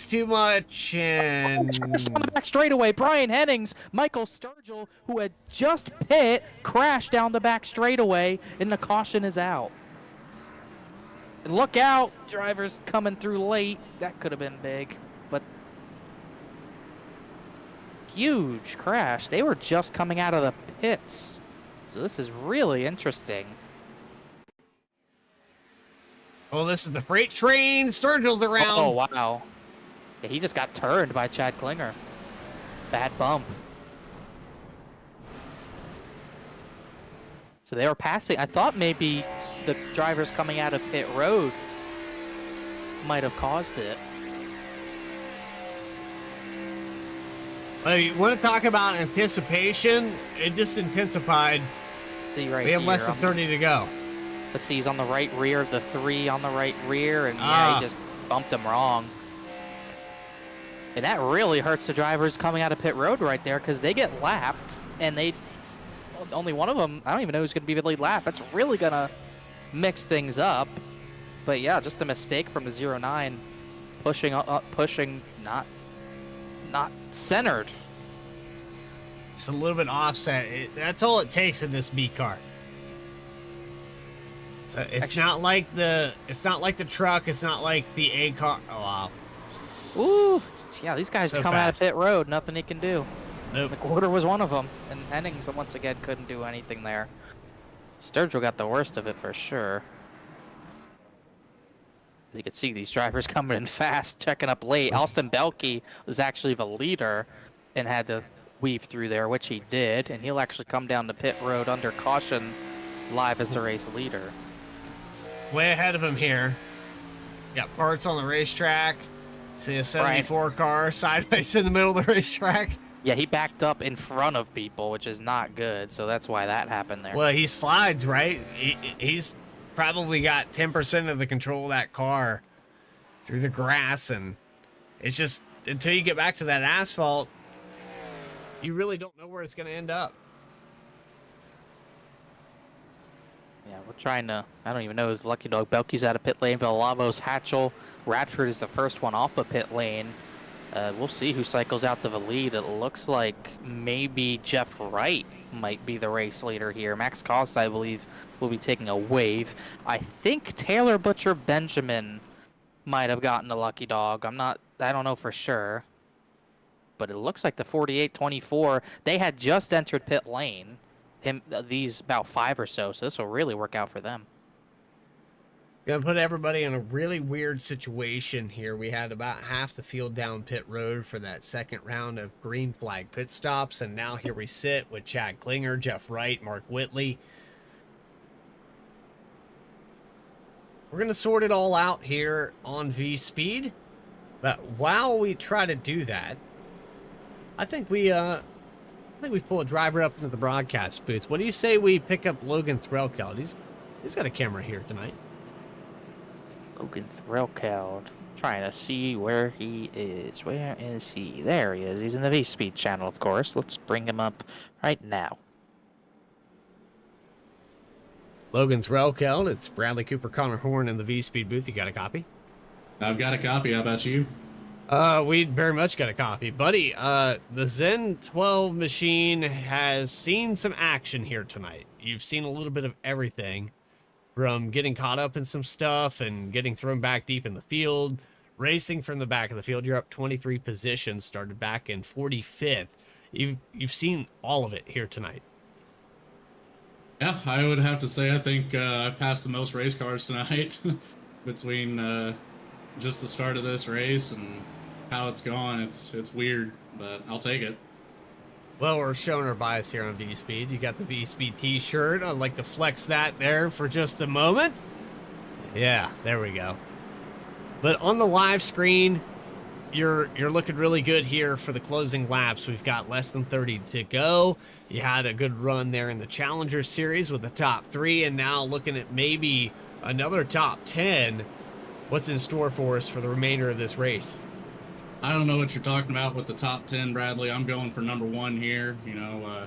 S8: too much. And
S5: On the back straightaway, Brian Hennings, Michael Sturgill, who had just pit, crashed down the back straightaway, and the caution is out. And look out, drivers coming through late. That could have been big, but huge crash. They were just coming out of the pits. So this is really interesting.
S8: oh, this is the freight train. Sturgill's around.
S5: Oh, wow. Yeah, he just got turned by Chad Klinger. Bad bump. So they were passing. I thought maybe the drivers coming out of pit road might have caused it.
S8: Well, you want to talk about anticipation? It just intensified.
S5: See right
S8: We have
S5: here,
S8: less than 30 to go.
S5: Let's see, he's on the right rear of the 3 on the right rear, and yeah, he just bumped him wrong. And that really hurts the drivers coming out of pit road right there, because they get lapped, and only one of them, I don't even know who's going to be the lead lap. That's really going to mix things up. But yeah, just a mistake from the 09, pushing not centered.
S8: Just a little bit offset. That's all it takes in this B car. It's not like the truck. It's not like the A car. Oh wow.
S5: Ooh, yeah, these guys
S8: So
S5: come out of
S8: fast.
S5: pit road. Nothing he can do.
S8: Nope.
S5: McWhorter was one of them, and Hennings once again couldn't do anything there. Sturgill got the worst of it for sure. As you can see, these drivers coming in fast, checking up late. Alston Belke was actually the leader and had to weave through there, which he did, and he'll actually come down the pit road under caution live as the race leader.
S8: Way ahead of him here. Got parts on the racetrack. See a 74 car sideways in the middle of the racetrack.
S5: Yeah, he backed up in front of people, which is not good, so that's why that happened there.
S8: Well, he slides, right? He's probably got 10% of the control of that car through the grass, and it's just until you get back to that asphalt, you really don't know where it's going to end up.
S5: Yeah, we're trying to, I don't even know who's lucky dog. Belke's out of pit lane, Villalobos, Hatchell, Radford is the first one off the pit lane. We'll see who cycles out to the lead. It looks like maybe Jeff Wright might be the race leader here. Max Cost, I believe, will be taking a wave. I think Taylor Butcher Benjamin might have gotten a lucky dog. I don't know for sure. But it looks like the 48-24, they had just entered pit lane. These about 5 or so this will really work out for them.
S8: It's going to put everybody in a really weird situation here. We had about half the field down pit road for that second round of green flag pit stops, and now here we sit with Chad Klinger, Jeff Wright, Mark Whitley. We're going to sort it all out here on V-Speed, but while we try to do that, I think we pull a driver up into the broadcast booth. What do you say we pick up Logan Threlkeld? He's got a camera here tonight.
S5: Logan Threlkeld. Trying to see where he is. Where is he? There he is. He's in the V-Speed channel, of course. Let's bring him up right now.
S8: Logan Threlkeld. It's Bradley Cooper, Connor Horn in the V-Speed booth. You got a copy?
S10: I've got a copy. How about you?
S8: We very much got a copy. Buddy, the Zen 12 machine has seen some action here tonight. You've seen a little bit of everything, from getting caught up in some stuff and getting thrown back deep in the field, racing from the back of the field. You're up 23 positions, started back in 45th. You've seen all of it here tonight.
S10: Yeah, I would have to say I think I've passed the most race cars tonight between just the start of this race and how it's gone. It's weird, but I'll take it.
S8: Well, we're showing our bias here on V-Speed. You got the V-Speed t-shirt. I'd like to flex that there for just a moment. Yeah, there we go. But on the live screen, you're looking really good here for the closing laps. We've got less than 30 to go. You had a good run there in the Challenger Series with the top 3, and now looking at maybe another top 10. What's in store for us for the remainder of this race?
S10: I don't know what you're talking about with the top 10, Bradley. I'm going for number 1 here. You know,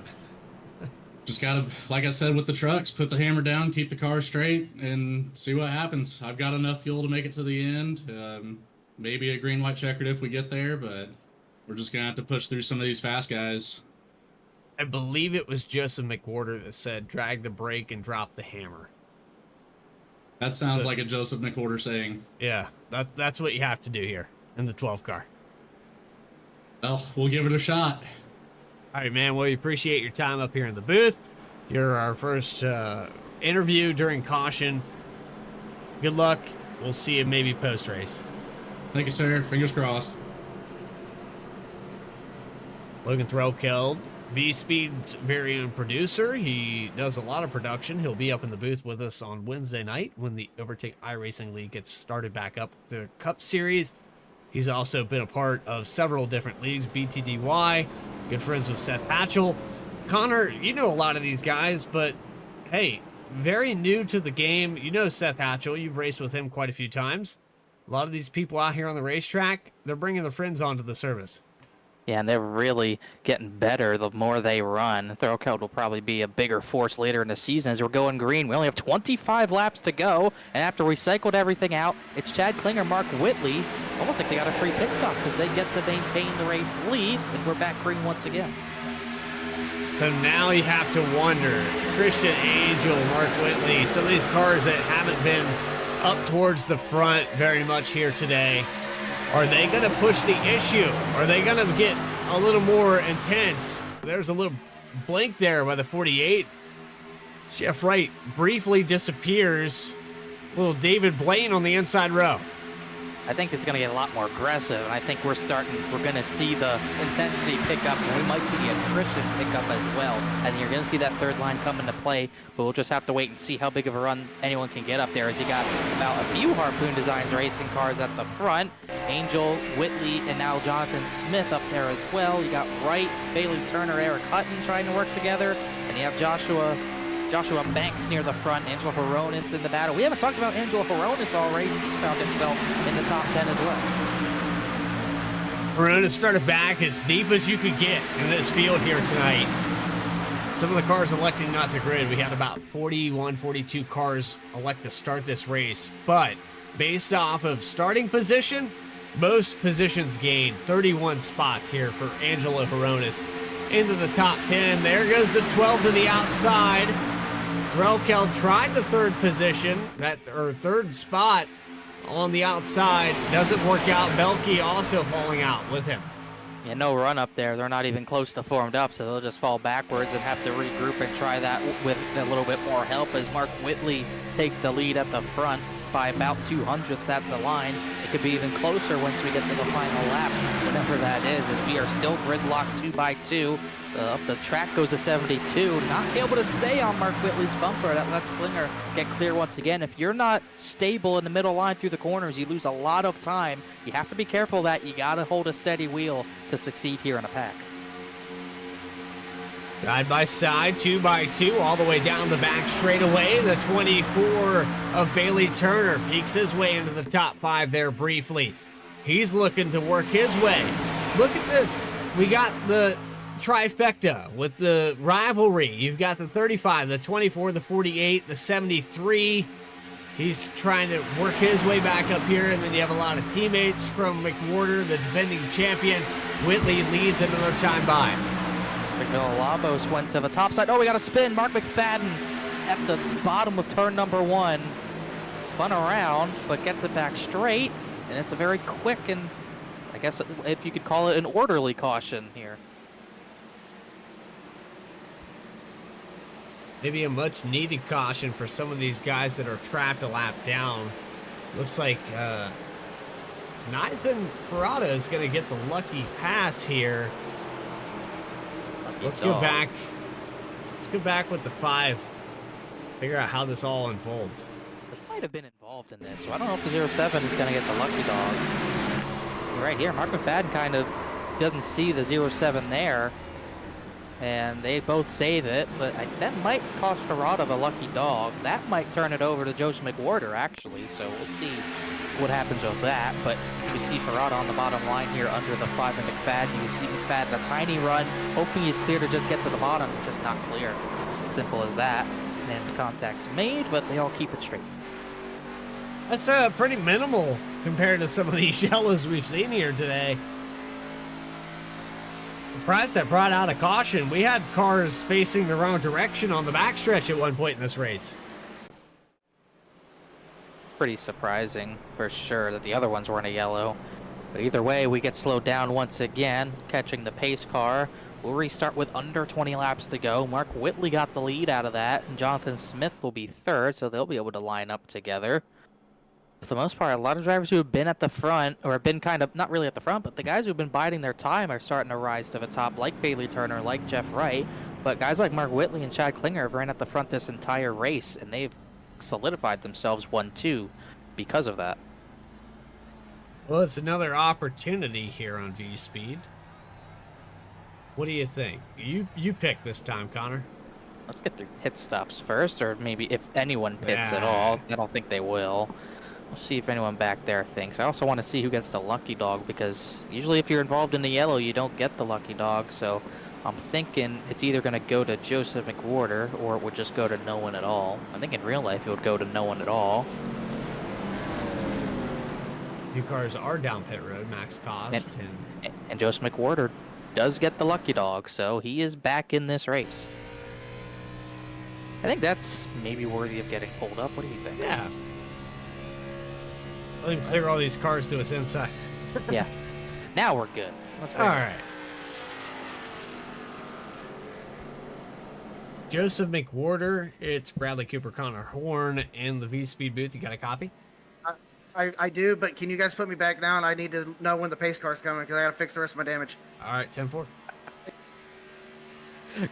S10: just gotta, like I said with the trucks, put the hammer down, keep the car straight, and see what happens. I've got enough fuel to make it to the end. Maybe a green, white, checkered if we get there, but we're just gonna have to push through some of these fast guys.
S8: I believe it was Joseph McWhorter that said, drag the brake and drop the hammer.
S10: That sounds like a Joseph McWhorter saying.
S8: Yeah, that's what you have to do here in the 12 car.
S10: Well, we'll give it a shot.
S8: All right, man. Well, we appreciate your time up here in the booth. You're our first interview during caution. Good luck. We'll see you maybe post-race.
S10: Thank you, sir. Fingers crossed.
S8: Logan Threlkeld, V-Speed's very own producer. He does a lot of production. He'll be up in the booth with us on Wednesday night when the Overtake iRacing League gets started back up. The Cup Series. He's also been a part of several different leagues, BTDY, good friends with Seth Hatchell. Connor, you know a lot of these guys, but hey, very new to the game. You know Seth Hatchell. You've raced with him quite a few times. A lot of these people out here on the racetrack, they're bringing their friends onto the service.
S5: Yeah, and they're really getting better the more they run. Threlkeld will probably be a bigger force later in the season as we're going green. We only have 25 laps to go, and after we cycled everything out, it's Chad Klinger, Mark Whitley. Almost like they got a free pit stop because they get to maintain the race lead, and we're back green once again.
S8: So now you have to wonder, Christian Angel, Mark Whitley, some of these cars that haven't been up towards the front very much here today, are they going to push the issue? Are they going to get a little more intense? There's a little blink there by the 48. Jeff Wright briefly disappears. Little David Blaine on the inside row.
S5: I think it's going to get a lot more aggressive, and I think we're going to see the intensity pick up, and we might see the attrition pick up as well. And you're going to see that third line come into play, but we'll just have to wait and see how big of a run anyone can get up there, as you got about a few Harpoon Designs racing cars at the front. Angel, Whitley, and now Jonathan Smith up there as well. You got Wright, Bailey Turner, Eric Hutton trying to work together, and you have Joshua Banks near the front, Angelo Horonis in the battle. We haven't talked about Angelo Horonis all race. He's found himself in the top 10 as well.
S8: Horonis started back as deep as you could get in this field here tonight. Some of the cars electing not to grid. We had about 41, 42 cars elect to start this race. But based off of starting position, most positions gained. 31 spots here for Angelo Horonis into the top 10. There goes the 12 to the outside. Threlkeld tried the third position, third spot on the outside. Doesn't work out. Belke also falling out with him.
S5: Yeah, no run up there. They're not even close to formed up, so they'll just fall backwards and have to regroup and try that with a little bit more help as Mark Whitley takes the lead at the front by about 200ths at the line. It could be even closer once we get to the final lap, whenever that is, as we are still gridlocked 2 by 2. Up the track goes to 72. Not able to stay on Mark Whitley's bumper. That lets Klinger get clear once again. If you're not stable in the middle line through the corners, you lose a lot of time. You have to be careful of that. You got to hold a steady wheel to succeed here in a pack.
S8: Side by side, 2 by 2, all the way down the back straightaway. The 24 of Bailey Turner peeks his way into the top 5 there briefly. He's looking to work his way. Look at this. We got the trifecta with the rivalry. You've got the 35, the 24, the 48, the 73. He's trying to work his way back up here, and then you have a lot of teammates from McWhorter, the defending champion. Whitley leads another time by.
S5: Labos went to the top side. Oh, we got a spin. Mark McFadden at the bottom of turn number 1. Spun around, but gets it back straight, and it's a very quick and, I guess if you could call it, an orderly caution here.
S8: Maybe a much needed caution for some of these guys that are trapped a lap down. Looks like Nathan Parada is going to get the lucky pass here. Let's go back. Let's go back with the 5. Figure out how this all unfolds.
S5: He might have been involved in this, so I don't know if the 07 is going to get the lucky dog. Right here, Mark McFadden kind of doesn't see the 07 there. And they both save it, but that might cost Farada the lucky dog. That might turn it over to Joseph McWhorter, actually, so we'll see what happens with that. But you can see Farada on the bottom line here under the 5 of McFadden. You can see McFadden a tiny run, hoping he's clear to just get to the bottom, just not clear. Simple as that. And contact's made, but they all keep it straight.
S8: That's pretty minimal compared to some of these yellows we've seen here today. Surprised that brought out a caution. We had cars facing the wrong direction on the backstretch at one point in this race.
S5: Pretty surprising for sure that the other ones weren't a yellow. But either way, we get slowed down once again, catching the pace car. We'll restart with under 20 laps to go. Mark Whitley got the lead out of that, and Jonathan Smith will be third, so they'll be able to line up together. For the most part, a lot of drivers who have been at the front, or have been kind of, not really at the front, but the guys who've been biding their time are starting to rise to the top, like Bailey Turner, like Jeff Wright. But guys like Mark Whitley and Chad Klinger have ran at the front this entire race, and they've solidified themselves 1-2 because of that.
S8: Well, it's another opportunity here on V-Speed. What do you think? You pick this time, Connor.
S5: Let's get through pit stops first, or maybe if anyone pits at all. I don't think they will. We'll see if anyone back there thinks. I also want to see who gets the lucky dog, because usually if you're involved in the yellow, you don't get the lucky dog. So I'm thinking it's either going to go to Joseph McWhorter, or it would just go to no one at all. I think in real life it would go to no one at all.
S8: New cars are down pit road, max cost.
S5: And Joseph McWhorter does get the lucky dog, so he is back in this race. I think that's maybe worthy of getting pulled up. What do you think?
S8: Yeah. Let him clear all these cars to us inside.
S5: Yeah. Now we're good. Let's
S8: all right. Joseph McWhorter, it's Bradley Cooper, Connor Horn, in the V-Speed booth. You got a copy?
S11: I do, but can you guys put me back down? I need to know when the pace car's coming because I got to fix the rest of my damage.
S8: All right, 10-4.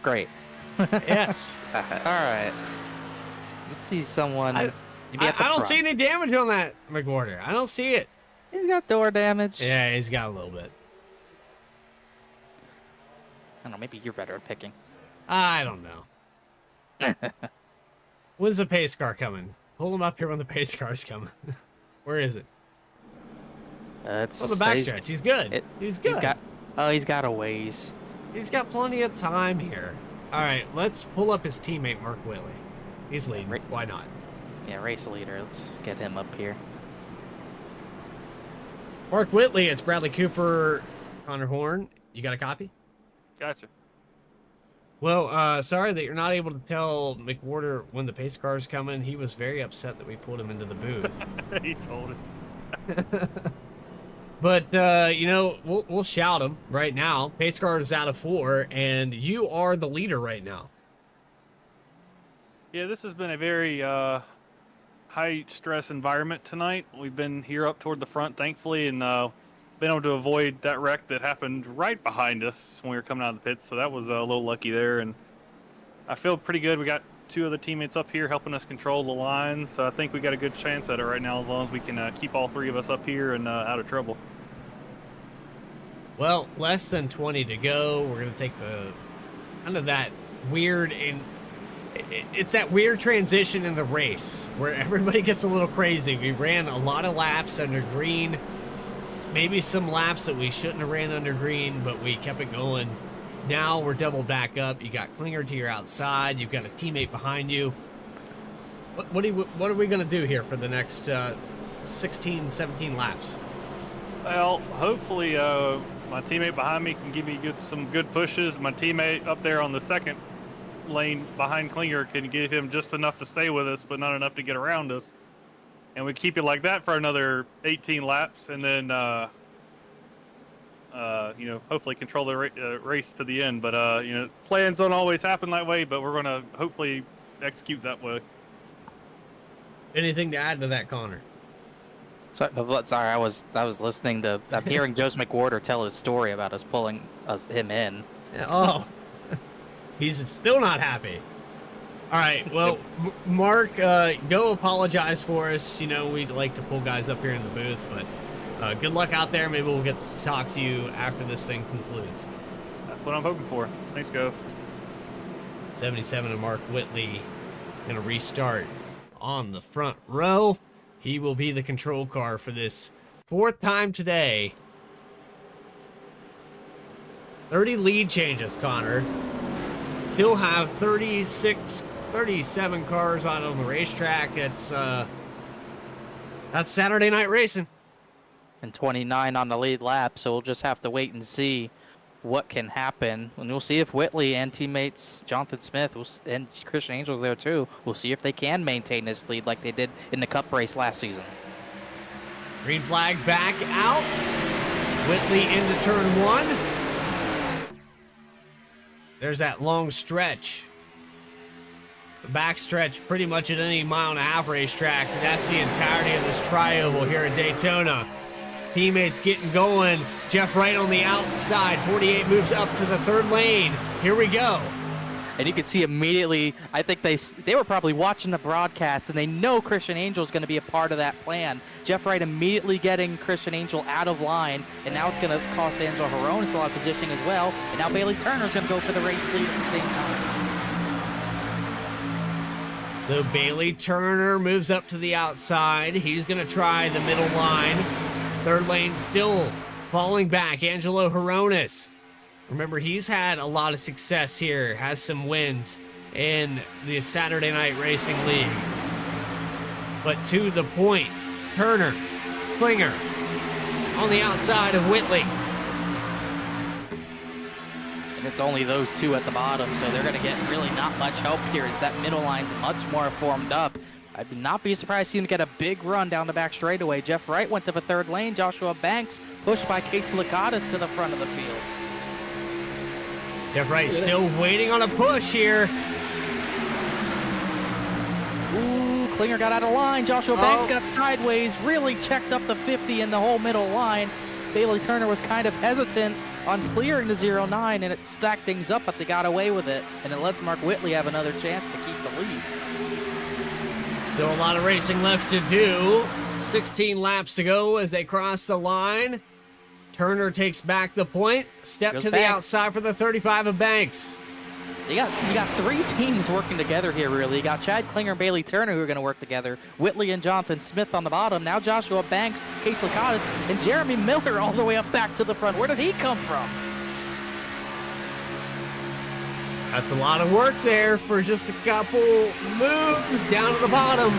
S5: Great.
S8: Yes.
S5: All right. Let's see someone.
S8: I don't see any damage on that McWhorter. I don't see it.
S5: He's got door damage.
S8: Yeah, he's got a little bit.
S5: I don't know. Maybe you're better at picking.
S8: I don't know. When's the pace car coming? Pull him up here when the pace car's coming. Where is it?
S5: It's
S8: the backstretch. He's good. He's good.
S5: He's got a ways.
S8: He's got plenty of time here. All right, let's pull up his teammate, Mark Whitley. He's leading. Why not?
S5: Yeah, race leader. Let's get him up here.
S8: Mark Whitley, it's Bradley Cooper, Connor Horn. You got a copy?
S12: Gotcha.
S8: Well, sorry that you're not able to tell McWhorter when the pace car is coming. He was very upset that we pulled him into the booth.
S12: He told us.
S8: But, you know, we'll shout him right now. Pace car is out of 4, and you are the leader right now.
S12: Yeah, this has been a very high-stress environment tonight. We've been here up toward the front, thankfully, and been able to avoid that wreck that happened right behind us when we were coming out of the pits, so that was a little lucky there. And I feel pretty good. We got 2 other teammates up here helping us control the lines, so I think we got a good chance at it right now as long as we can keep all 3 of us up here and out of trouble.
S8: Well, less than 20 to go. We're going to take the kind of that weird, and it's that weird transition in the race where everybody gets a little crazy. We ran a lot of laps under green. Maybe some laps that we shouldn't have ran under green, but we kept it going. Now we're double back up. You got Klinger to your outside. You've got a teammate behind you. What are we going to do here for the next 16, 17 laps?
S12: Well, hopefully my teammate behind me can give me some good pushes. My teammate up there on the second lane behind Klinger can give him just enough to stay with us, but not enough to get around us. And we keep it like that for another 18 laps, and then, you know, hopefully control the race to the end. But, you know, plans don't always happen that way, but we're going to hopefully execute that way.
S8: Anything to add to that, Connor?
S5: Sorry, I was listening to. I'm hearing Joseph McWhorter tell his story about us pulling him in.
S8: Oh, he's still not happy. All right, well, Mark, go apologize for us. You know, we'd like to pull guys up here in the booth, but good luck out there. Maybe we'll get to talk to you after this thing concludes.
S12: That's what I'm hoping for. Thanks, guys.
S8: 77 and Mark Whitley going to restart on the front row. He will be the control car for this 4th time today. 30 lead changes, Connor. Still have 37 cars on the racetrack. That's Saturday night racing.
S5: And 29 on the lead lap, so we'll just have to wait and see what can happen. And we'll see if Whitley and teammates Jonathan Smith and Christian Angel's there too. We'll see if they can maintain this lead like they did in the Cup race last season.
S8: Green flag back out. Whitley into turn 1. There's that long stretch. The back stretch pretty much at any mile-and-a-half racetrack. That's the entirety of this tri-oval here at Daytona. Teammates getting going. Jeff Wright on the outside. 48 moves up to the third lane. Here we go.
S5: And you can see immediately, I think they were probably watching the broadcast, and they know Christian Angel is going to be a part of that plan. Jeff Wright immediately getting Christian Angel out of line, and now it's going to cost Angelo Heronis a lot of positioning as well. And now Bailey Turner's going to go for the race lead at the same time.
S8: So Bailey Turner moves up to the outside. He's going to try the middle line. Third lane still falling back. Angelo Heronis. Remember, he's had a lot of success here. Has some wins in the Saturday Night Racing League. But to the point, Turner, Klinger on the outside of Whitley.
S5: And it's only those two at the bottom, so they're going to get really not much help here as that middle line's much more formed up. I'd not be surprised to see him get a big run down the back straightaway. Jeff Wright went to the third lane. Joshua Banks pushed by Casey Lakatos to the front of the field.
S8: Jeff Wright still waiting on a push here.
S5: Ooh, Klinger got out of line. Joshua Banks got sideways, really checked up the 50 in the whole middle line. Bailey Turner was kind of hesitant on clearing the 0-9, and it stacked things up, but they got away with it. And it lets Mark Whitley have another chance to keep the lead.
S8: Still a lot of racing left to do. 16 laps to go as they cross the line. Turner takes back the point. Step to the outside for the 35 of Banks.
S5: So you got three teams working together here, really. You got Chad Klinger and Bailey Turner who are going to work together. Whitley and Jonathan Smith on the bottom. Now Joshua Banks, Case Lakatos, and Jeremy Miller all the way up back to the front. Where did he come from?
S8: That's a lot of work there for just a couple moves down to the bottom.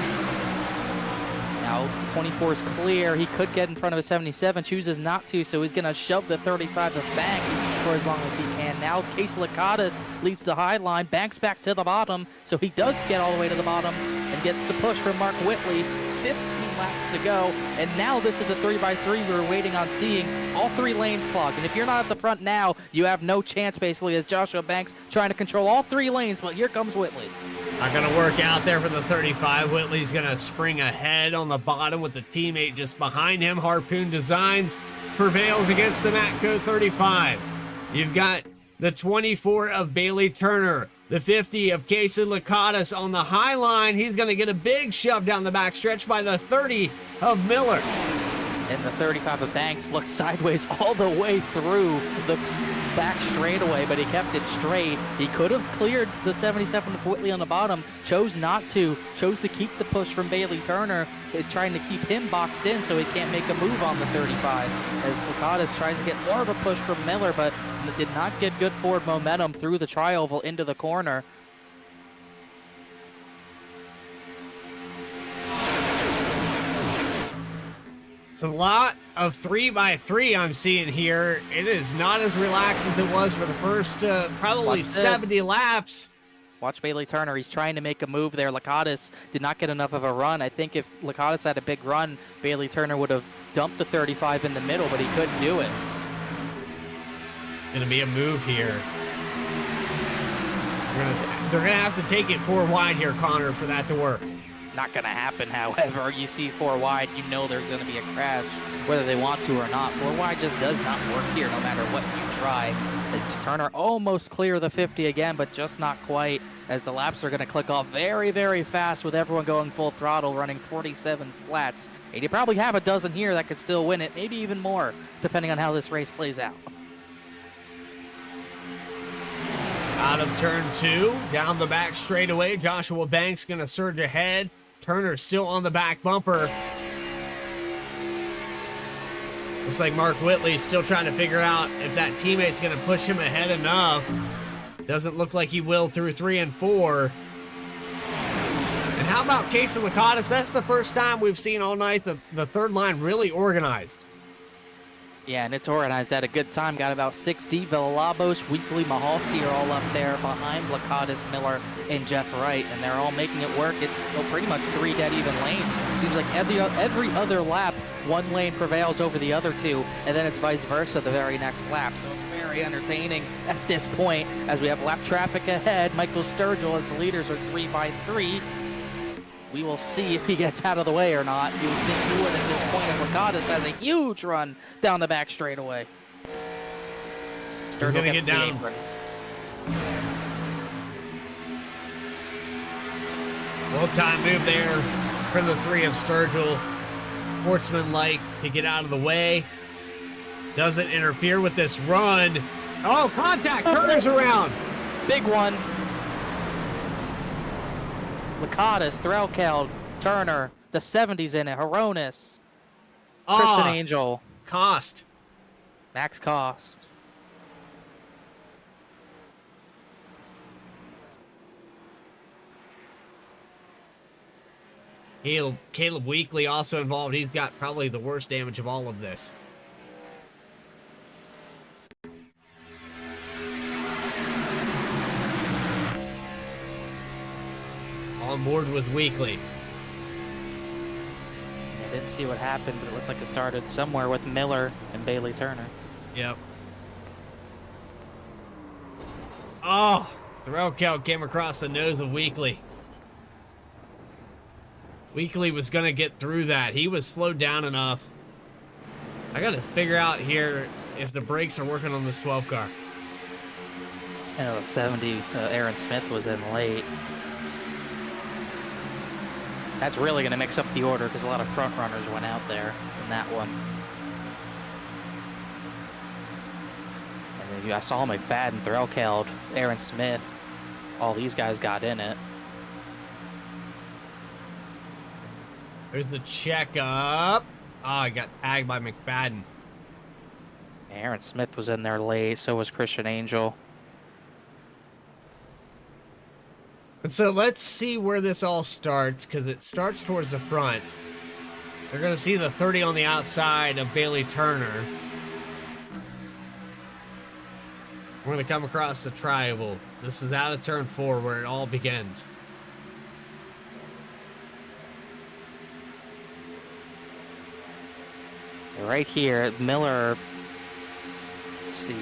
S5: Now 24 is clear. He could get in front of a 77, chooses not to, so he's going to shove the 35 of Banks for as long as he can. Now Case Lakatos leads the high line. Banks back to the bottom, so he does get all the way to the bottom and gets the push from Mark Whitley. 15 laps to go, and now this is a 3x3 we're waiting on seeing. All three lanes clogged, and if you're not at the front now, you have no chance basically as Joshua Banks trying to control all three lanes, but here comes Whitley.
S8: Not going to work out there for the 35. Whitley's going to spring ahead on the bottom with the teammate just behind him. Harpoon Designs prevails against the Matco 35. You've got the 24 of Bailey Turner. The 50 of Casey Lakatos on the high line. He's going to get a big shove down the back stretch by the 30 of Miller.
S5: And the 35 of Banks looked sideways all the way through the back straightaway, but he kept it straight. He could have cleared the 77 of Whitley on the bottom, chose not to, chose to keep the push from Bailey Turner, trying to keep him boxed in so he can't make a move on the 35. As Lakatos tries to get more of a push from Miller, but did not get good forward momentum through the tri-oval into the corner.
S8: It's a lot of 3x3 I'm seeing here. It is not as relaxed as it was for the first probably 70 laps.
S5: Watch Bailey Turner. He's trying to make a move there. Lakatos did not get enough of a run. I think if Lakatos had a big run, Bailey Turner would have dumped the 35 in the middle, but he couldn't do it.
S8: Going to be a move here. They're going to have to take it 4 wide here, Connor, for that to work.
S5: Not going to happen, however. You see 4 wide, you know there's going to be a crash, whether they want to or not. 4 wide just does not work here, no matter what you try. As Turner almost clear the 50 again, but just not quite, as the laps are going to click off very, very fast with everyone going full throttle, running 47 flats. And you probably have a dozen here that could still win it, maybe even more, depending on how this race plays out.
S8: Out of turn 2, down the back straightaway. Joshua Banks going to surge ahead. Turner still on the back bumper. Looks like Mark Whitley's still trying to figure out if that teammate's going to push him ahead enough. Doesn't look like he will through 3 and 4. And how about Casey Lakatos? That's the first time we've seen all night the third line really organized.
S5: Yeah, and it's organized at a good time. Got about 60. Villalobos, Weekly, Mahalski are all up there behind Lakatos, Miller, and Jeff Wright, and they're all making it work. It's pretty much 3 dead even lanes. Seems like every other lap, one lane prevails over the other 2, and then it's vice versa the very next lap. So it's very entertaining at this point as we have lap traffic ahead. Michael Sturgill as the leaders are 3 by 3. We will see if he gets out of the way or not. You would think he would at this point as Lakatos has a huge run down the back straightaway.
S8: Sturgill gonna get down. Well-timed move there from the 3 of Sturgill. Sportsman-like to get out of the way. Doesn't interfere with this run. Oh, contact! Turner's around.
S5: Big one. Lakatos, Threlkeld, Turner, the 70s in it, Horonis, Christian Angel.
S8: Cost.
S5: Max Cost.
S8: Caleb Weekly also involved. He's got probably the worst damage of all of this. On board with Weekly.
S5: I didn't see what happened, but it looks like it started somewhere with Miller and Bailey Turner.
S8: Yep. Oh, Threlkeld came across the nose of Weekly. Weekly was going to get through that. He was slowed down enough. I got to figure out here if the brakes are working on this 12 car.
S5: I know the 70, Aaron Smith was in late. That's really going to mix up the order because a lot of front runners went out there in that one. And then I saw McFadden, Threlkeld, Aaron Smith. All these guys got in it.
S8: There's the checkup. Oh, I got tagged by McFadden.
S5: Aaron Smith was in there late, so was Christian Angel.
S8: And so let's see where this all starts, because it starts towards the front. They're going to see the 30 on the outside of Bailey Turner. We're going to come across the tri-oval. This is out of turn 4 where it all begins.
S5: Right here, Miller, let's see,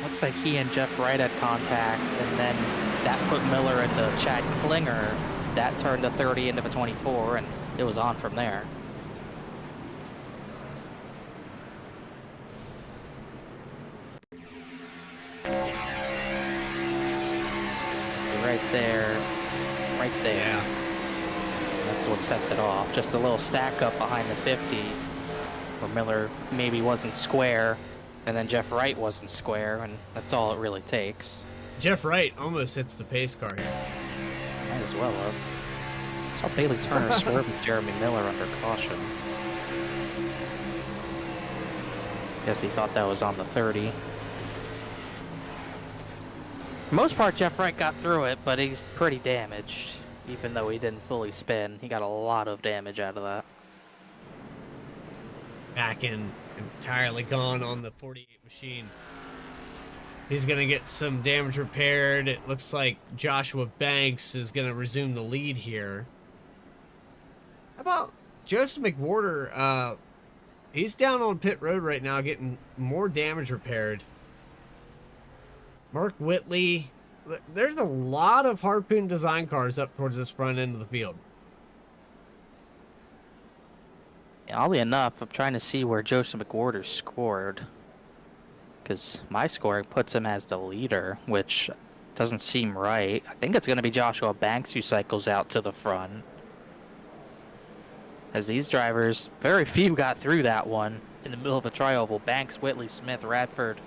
S5: looks like he and Jeff Wright had contact, and then that put Miller into Chad Klinger. That turned a 30 into a 24, and it was on from there. Right there, right there.
S8: Yeah.
S5: That's what sets it off. Just a little stack up behind the 50. Where Miller maybe wasn't square, and then Jeff Wright wasn't square, and that's all it really takes.
S8: Jeff Wright almost hits the pace car here.
S5: Might as well have. Saw Bailey Turner swerving Jeremy Miller under caution. Guess he thought that was on the 30. For the most part, Jeff Wright got through it, but he's pretty damaged. Even though he didn't fully spin, he got a lot of damage out of that.
S8: Back in, entirely gone on the 48 machine. He's going to get some damage repaired. It looks like Joshua Banks is going to resume the lead here. How about Joseph McWhorter? He's down on pit road right now getting more damage repaired. Mark Whitley. There's a lot of Harpoon design cars up towards this front end of the field.
S5: Oddly enough, I'm trying to see where Joseph McWhorter scored, because my scoring puts him as the leader, which doesn't seem right. I think it's going to be Joshua Banks who cycles out to the front. As these drivers, very few got through that one in the middle of a tri-oval. Banks, Whitley, Smith, Radford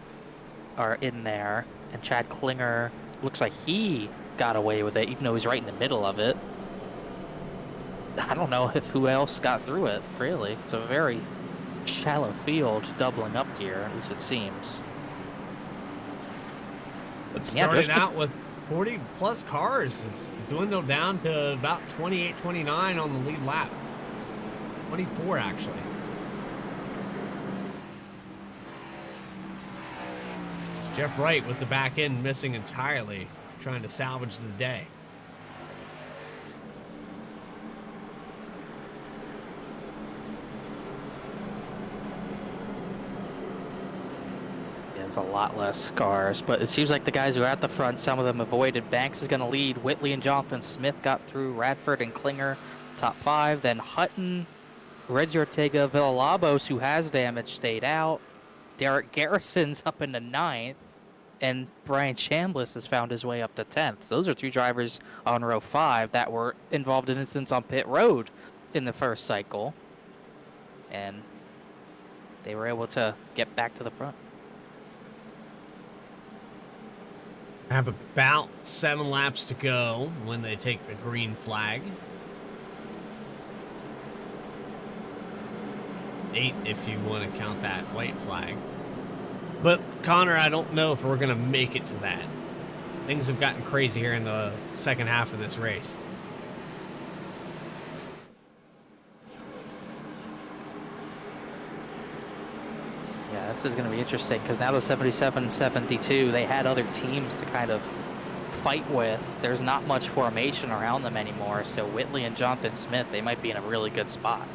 S5: are in there, and Chad Klinger looks like he got away with it, even though he's right in the middle of it. I don't know if who else got through it, really. It's a very shallow field doubling up here, at least it seems.
S8: It
S5: Yeah,
S8: started
S5: there's
S8: out with 40 plus cars. It's dwindled down to about 28, 29 on the lead lap. 24 actually. It's Jeff Wright with the back end missing entirely, trying to salvage the day.
S5: There's a lot less cars, but it seems like the guys who are at the front, some of them avoided. Banks is going to lead. Whitley and Jonathan Smith got through. Radford and Klinger, top 5. Then Hutton, Reggie Ortega, Villalobos, who has damage, stayed out. Derek Garrison's up into 9th. And Brian Chambliss has found his way up to 10th. Those are 2 drivers on row 5 that were involved in incidents on pit road in the first cycle. And they were able to get back to the front.
S8: Have about 7 laps to go when they take the green flag. 8 if you want to count that white flag. But Connor, I don't know if we're going to make it to that. Things have gotten crazy here in the second half of this race.
S5: Yeah, this is going to be interesting because now the 77-72, they had other teams to kind of fight with. There's not much formation around them anymore, so Whitley and Jonathan Smith, they might be in a really good spot.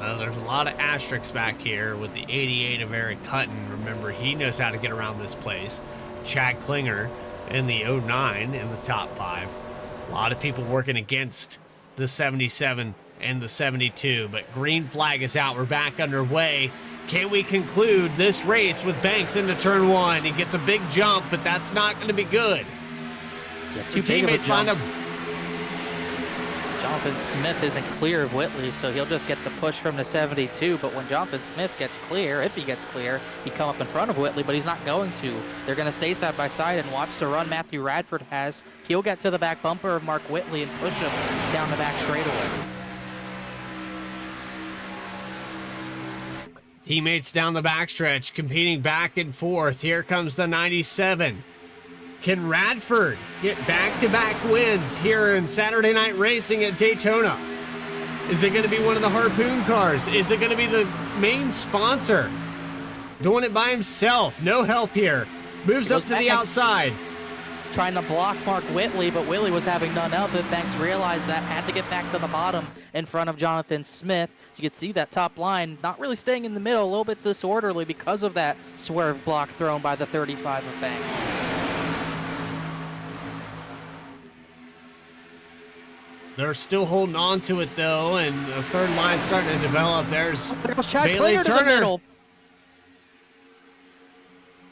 S8: There's a lot of asterisks back here with the 88 of Eric Hutton. Remember, he knows how to get around this place. Chad Klinger in the 09 in the top 5. A lot of people working against the 77 and the 72, but green flag is out. We're back underway. Can we conclude this race with Banks into turn 1? He gets a big jump, but that's not going to be good.
S5: Yeah,
S8: Two teammates find him.
S5: Jonathan Smith isn't clear of Whitley, so he'll just get the push from the 72. But when Jonathan Smith gets clear, if he gets clear, he come up in front of Whitley, but he's not going to. They're going to stay side by side and watch the run Matthew Radford has. He'll get to the back bumper of Mark Whitley and push him down the back straightaway.
S8: Teammates down the backstretch, competing back and forth. Here comes the 97. Can Radford get back-to-back wins here in Saturday night racing at Daytona? Is it going to be one of the Harpoon cars? Is it going to be the main sponsor? Doing it by himself. No help here. Moves up to the outside.
S5: Trying to block Mark Whitley, but Whitley was having none of it. Banks realized that, had to get back to the bottom in front of Jonathan Smith. So you can see that top line not really staying in the middle, a little bit disorderly because of that swerve block thrown by the 35 of Banks.
S8: They're still holding on to it, though, and the third line's starting to develop. There's
S5: Chad
S8: Bailey
S5: Klinger to the
S8: Turner.
S5: middle.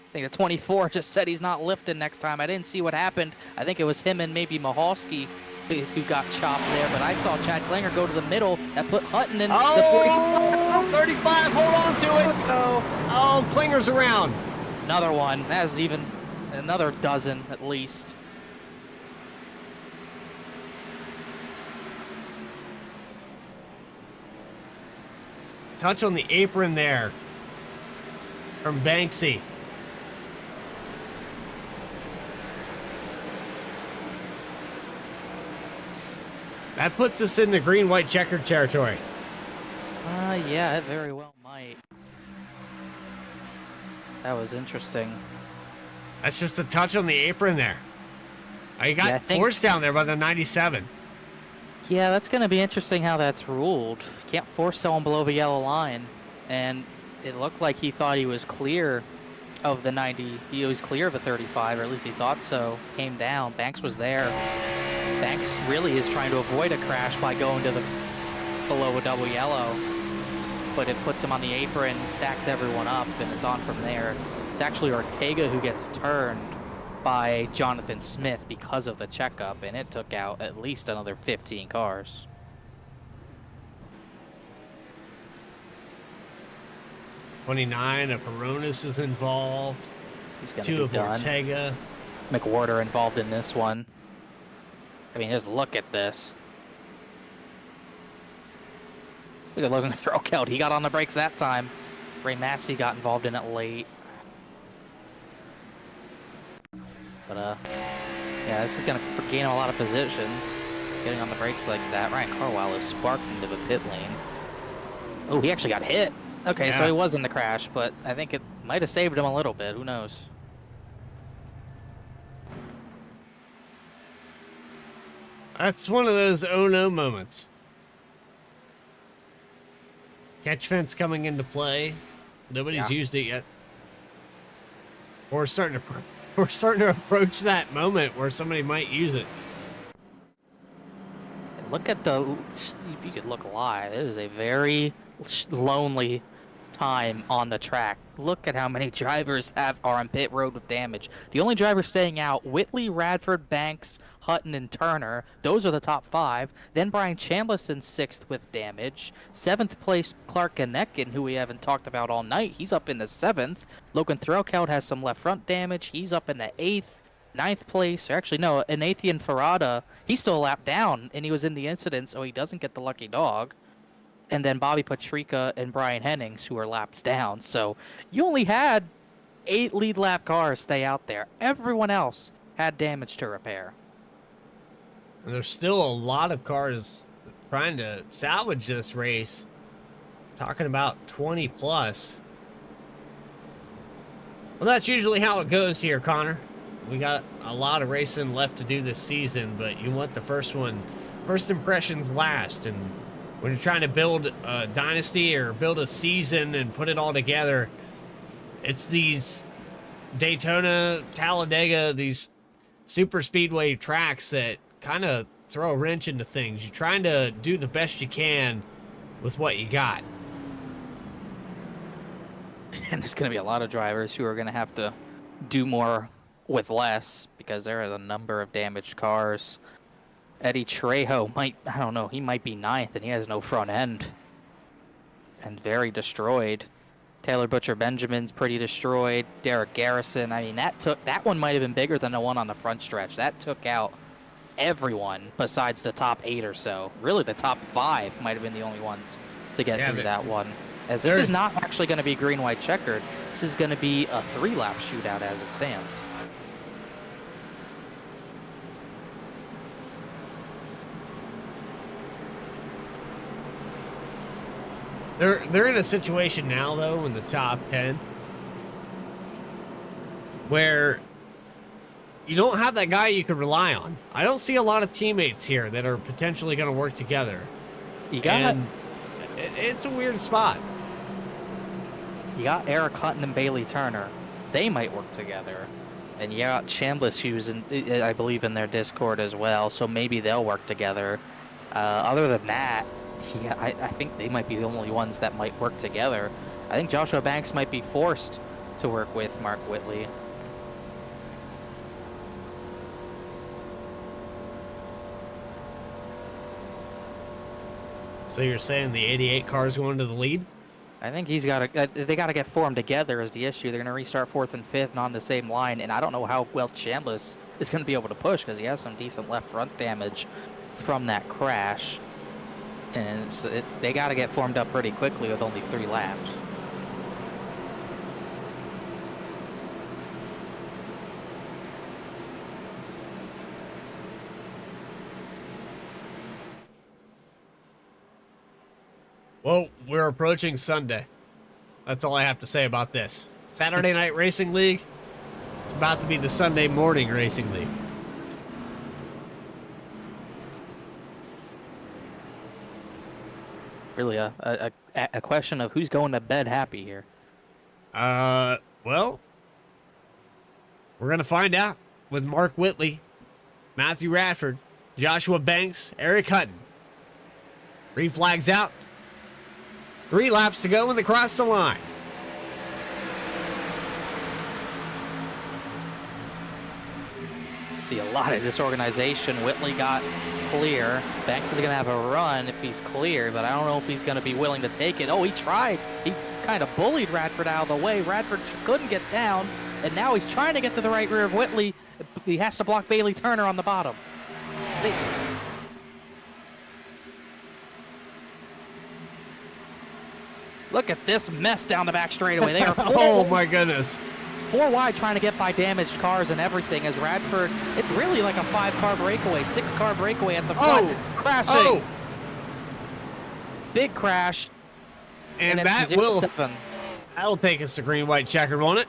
S5: I think the 24 just said he's not lifting next time. I didn't see what happened. I think it was him and maybe Mahalski who got chopped there, but I saw Chad Klinger go to the middle and put Hutton in the 45.
S8: 35, hold on to it. Oh, Klinger's around.
S5: Another one. That's even another dozen at least.
S8: Touch on the apron there from Banksy. That puts us in the green-white checkered territory.
S5: Yeah, it very well might. That was interesting.
S8: That's just a touch on the apron there. You got
S5: Yeah,
S8: forced down there by the 97.
S5: Yeah, that's going to be interesting how that's ruled. Can't force someone below the yellow line. And it looked like he thought he was clear of the 90. He was clear of the 35, or at least he thought so. Came down. Banks was there. Banks really is trying to avoid a crash by going to the below a double yellow. But it puts him on the apron, stacks everyone up, and it's on from there. It's actually Ortega who gets turned by Jonathan Smith because of the checkup, and it took out at least another 15 cars.
S8: '29 of Peronis is involved.
S5: He's going
S8: 2
S5: to
S8: of
S5: be done.
S8: Ortega.
S5: McWhorter involved in this one. I mean, just look at this. Look at Logan Throkout. He got on the brakes that time. Ray Massey got involved in it late. But yeah, this is gonna gain a lot of positions. Getting on the brakes like that. Ryan Carwile is sparked into the pit lane. Oh, he actually got hit. Okay, so he was in the crash, but I think it might have saved him a little bit. Who knows?
S8: That's one of those oh no moments. Catch fence coming into play. Nobody's used it yet. We're starting to approach that moment where somebody might use it.
S5: Look at if you could look live, it is a very lonely time on the track. Look at how many drivers are on pit road with damage. The only drivers staying out, Whitley, Radford, Banks, Hutton, and Turner. Those are the top 5. Then Brian Chambliss in 6th with damage. 7th place, Clark Ganekin, who we haven't talked about all night. He's up in the 7th. Logan Threlkeld has some left front damage. He's up in the 8th. 9th place, or actually no, Anathian Farada, he's still a lap down, and he was in the incident, so he doesn't get the lucky dog. And then Bobby Patrica and Brian Hennings, who are laps down. So you only had 8 lead lap cars stay out there. Everyone else had damage to repair.
S8: And there's still a lot of cars trying to salvage this race. Talking about 20 plus. Well, that's usually how it goes here, Connor. We got a lot of racing left to do this season, but you want the first impressions last. And when you're trying to build a dynasty or build a season and put it all together, it's these Daytona, Talladega, these super speedway tracks that kind of throw a wrench into things. You're trying to do the best you can with what you got.
S5: And there's going to be a lot of drivers who are going to have to do more with less, because there are a number of damaged cars. Eddie Trejo he might be 9th, and he has no front end. And very destroyed. Taylor Butcher Benjamin's pretty destroyed. Derek Garrison, I mean, that one might have been bigger than the one on the front stretch. That took out everyone besides the top 8 or so. Really, the top 5 might have been the only ones to get through that one. As this is not actually going to be green-white checkered. This is going to be a 3-lap shootout as it stands.
S8: They're in a situation now, though, in the top 10 where you don't have that guy you could rely on. I don't see a lot of teammates here that are potentially going to work together. It's a weird spot.
S5: You got Eric Hutton and Bailey Turner. They might work together. And you got Chambliss, who's I believe in their Discord as well, so maybe they'll work together. Other than that, yeah, I think they might be the only ones that might work together. I think Joshua Banks might be forced to work with Mark Whitley.
S8: So you're saying the 88 car's going to the lead?
S5: I think they got to get formed together is the issue. They're going to restart 4th and 5th and on the same line, and I don't know how well Chambliss is going to be able to push because he has some decent left front damage from that crash. And they got to get formed up pretty quickly with only 3 laps.
S8: Well, we're approaching Sunday. That's all I have to say about this. Saturday Night Racing League, it's about to be the Sunday Morning Racing League.
S5: Really a question of who's going to bed happy here.
S8: Well, we're going to find out with Mark Whitley, Matthew Radford, Joshua Banks, Eric Hutton. Green flag's out. 3 laps to go when they cross the line.
S5: See a lot of disorganization. Whitley got clear. Banks is going to have a run if he's clear, but I don't know if he's going to be willing to take it. Oh, he tried. He kind of bullied Radford out of the way. Radford couldn't get down, and now he's trying to get to the right rear of Whitley. He has to block Bailey Turner on the bottom. Look at this mess down the back straightaway. They are full.
S8: Oh, my goodness.
S5: 4 wide trying to get by damaged cars and everything as Radford, it's really like a 5-car breakaway, 6-car breakaway at the front. Crashing. Big crash.
S8: And
S5: it's
S8: that'll take us to green, white, checkered, won't it?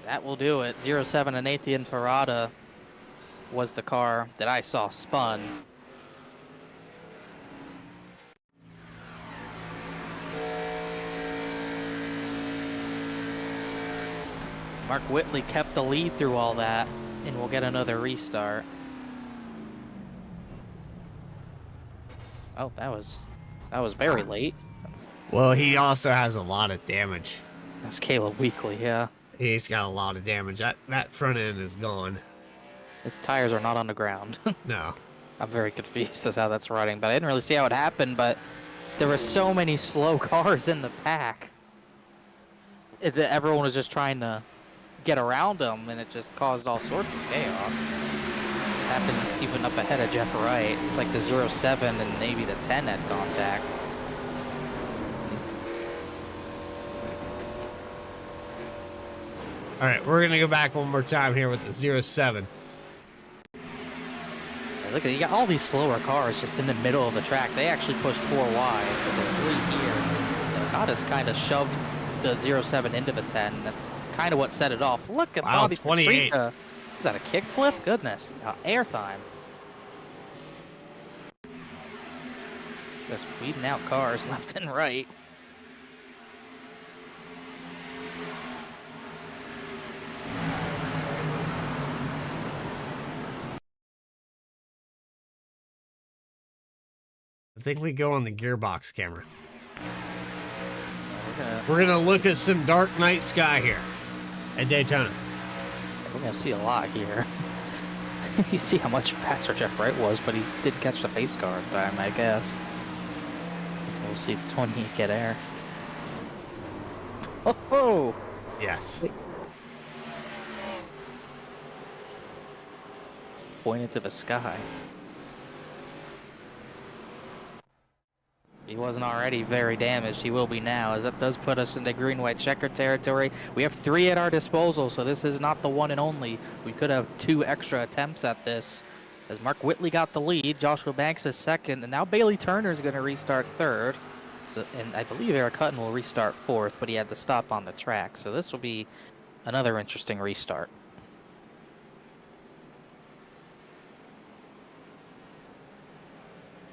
S5: That will do it. 07 and Nathan Ferrata was the car that I saw spun. Mark Whitley kept the lead through all that, and we'll get another restart. Oh, that was very late.
S8: Well, he also has a lot of damage.
S5: That's Caleb Weekly, yeah.
S8: He's got a lot of damage. That front end is gone.
S5: His tires are not on the ground.
S8: No.
S5: I'm very confused as how that's running, but I didn't really see how it happened, but there were so many slow cars in the pack that everyone was just trying to get around him, and it just caused all sorts of chaos. It happens even up ahead of Jeff Wright. It's like the 07 and maybe the 10 had contact.
S8: All right, we're going to go back one more time here with the 07.
S5: Look at, you got all these slower cars just in the middle of the track. They actually pushed 4 wide, but there are 3 here. And Okada's kind of shoved the 07 into the 10. That's kind of what set it off. Look at Bobby
S8: 28.
S5: Petrika. Is that a kickflip? Goodness, air time. Just weeding out cars left and right.
S8: I think we go on the gearbox camera. We're gonna look at some dark night sky here at Daytona.
S5: We're gonna see a lot here. You see how much faster Jeff Wright was, but he did catch the pace car in time, I guess. We'll see the 28 get air. Oh!
S8: Yes.
S5: Pointed to the sky. He wasn't already very damaged. He will be now, as that does put us into green-white checker territory. We have 3 at our disposal, so this is not the one and only. We could have 2 extra attempts at this. As Mark Whitley got the lead, Joshua Banks is second, and now Bailey Turner is going to restart third. So, and I believe Eric Hutton will restart fourth, but he had to stop on the track. So this will be another interesting restart.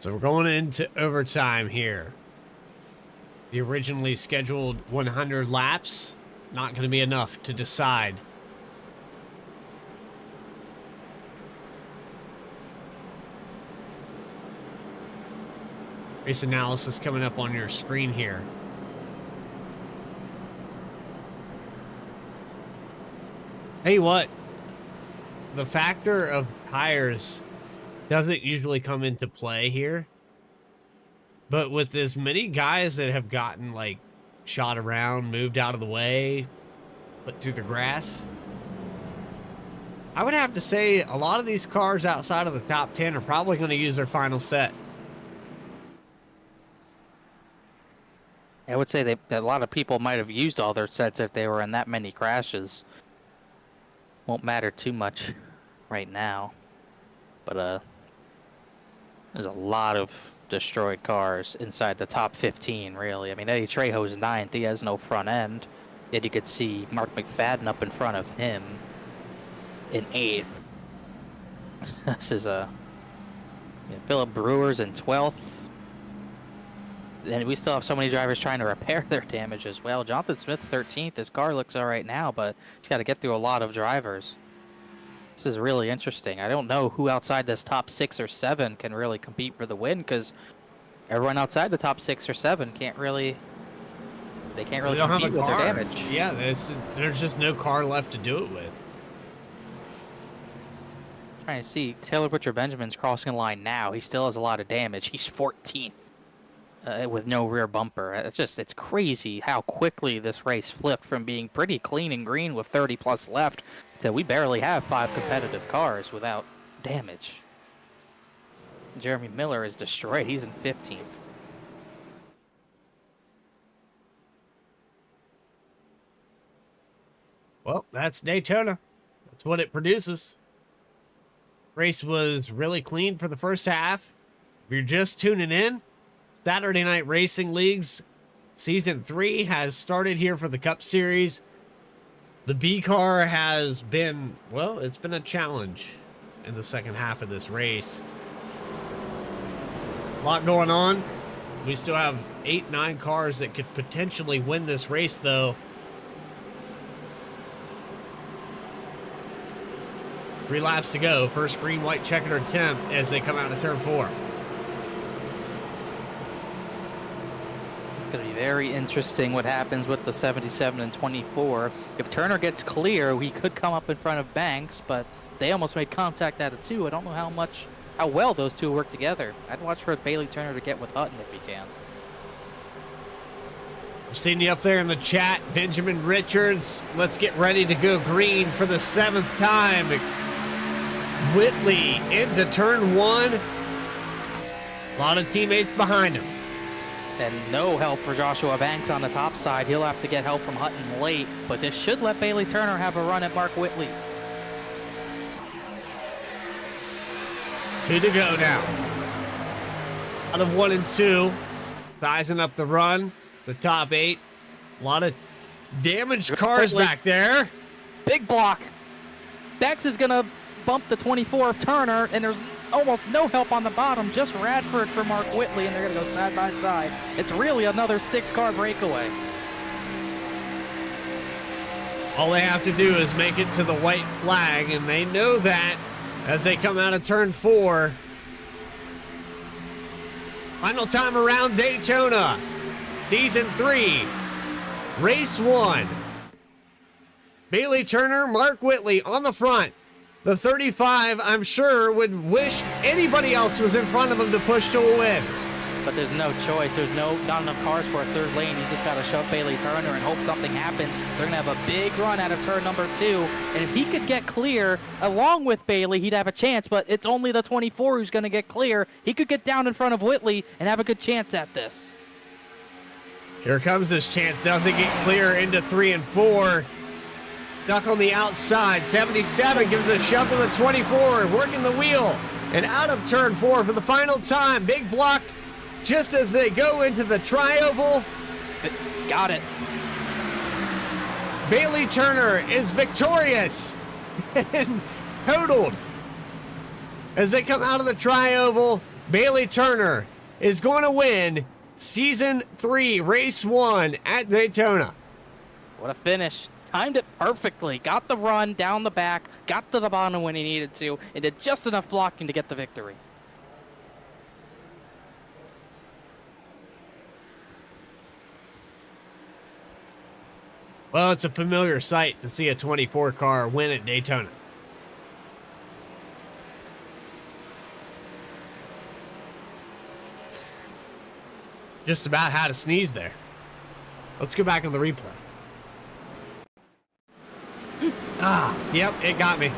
S8: So we're going into overtime here. The originally scheduled 100 laps, not going to be enough to decide. Race analysis coming up on your screen here. Hey, what? The factor of tires doesn't usually come into play here, but with as many guys that have gotten like shot around, moved out of the way, put through the grass, I would have to say a lot of these cars outside of the top 10 are probably going to use their final set.
S5: I would say that a lot of people might have used all their sets if they were in that many crashes. Won't matter too much right now, but there's a lot of destroyed cars inside the top 15, really. I mean, Eddie Trejo's 9th. He has no front end. Yet you could see Mark McFadden up in front of him in 8th. This is Philip Brewer's in 12th. And we still have so many drivers trying to repair their damage as well. Jonathan Smith, 13th. His car looks all right now, but he's got to get through a lot of drivers. This is really interesting. I don't know who outside this top 6 or 7 can really compete for the win, because everyone outside the top 6 or 7 can't really. They can't really compete with their damage.
S8: Yeah, there's just no car left to do it with.
S5: Trying to see Taylor Butcher Benjamin's crossing the line now. He still has a lot of damage. He's 14th with no rear bumper. It's crazy how quickly this race flipped from being pretty clean and green with 30 plus left to we barely have 5 competitive cars without damage. Jeremy Miller is destroyed. He's in 15th.
S8: Well, that's Daytona. That's what it produces. Race was really clean for the first half. If you're just tuning in, Saturday Night Racing Leagues Season 3 has started here for the Cup Series. The B car has been, well, it's been a challenge in the second half of this race. A lot going on. We still have 8-9 cars that could potentially win this race, though. 3 laps to go. First green, white checkered attempt as they come out of turn 4.
S5: It's going to be very interesting what happens with the 77 and 24. If Turner gets clear, he could come up in front of Banks, but they almost made contact at it too. I don't know how well those two work together. I'd watch for Bailey Turner to get with Hutton if he can.
S8: I've seen you up there in the chat, Benjamin Richards. Let's get ready to go green for the 7th time. Whitley into turn 1. A lot of teammates behind him.
S5: And no help for Joshua Banks on the top side. He'll have to get help from Hutton late, but this should let Bailey Turner have a run at Mark Whitley.
S8: 2 to go now. Out of 1 and 2. Sizing up the run. The top 8. A lot of damaged cars back there.
S5: Big block. Banks is going to bump the 24 of Turner, and there's almost no help on the bottom. Just Radford for Mark Whitley, and they're going to go side by side. It's really another 6-car breakaway.
S8: All they have to do is make it to the white flag, and they know that as they come out of turn 4. Final time around Daytona. Season 3. Race 1. Bailey Turner, Mark Whitley on the front. The 35, I'm sure, would wish anybody else was in front of him to push to a win.
S5: But there's no choice. There's not enough cars for a third lane. He's just got to shove Bailey Turner and hope something happens. They're going to have a big run out of turn number 2. And if he could get clear along with Bailey, he'd have a chance. But it's only the 24 who's going to get clear. He could get down in front of Whitley and have a good chance at this.
S8: Here comes his chance now to get clear into 3 and 4. Stuck on the outside. 77 gives a shove to the 24, working the wheel. And out of turn 4 for the final time. Big block just as they go into the tri-oval.
S5: Got it.
S8: Bailey Turner is victorious and totaled. As they come out of the tri-oval, Bailey Turner is going to win Season 3, Race 1 at Daytona.
S5: What a finish. Timed it perfectly. Got the run down the back, got to the bottom when he needed to, and did just enough blocking to get the victory.
S8: Well, it's a familiar sight to see a 24 car win at Daytona. Just about had to sneeze there. Let's go back on the replay. Yep, it got me.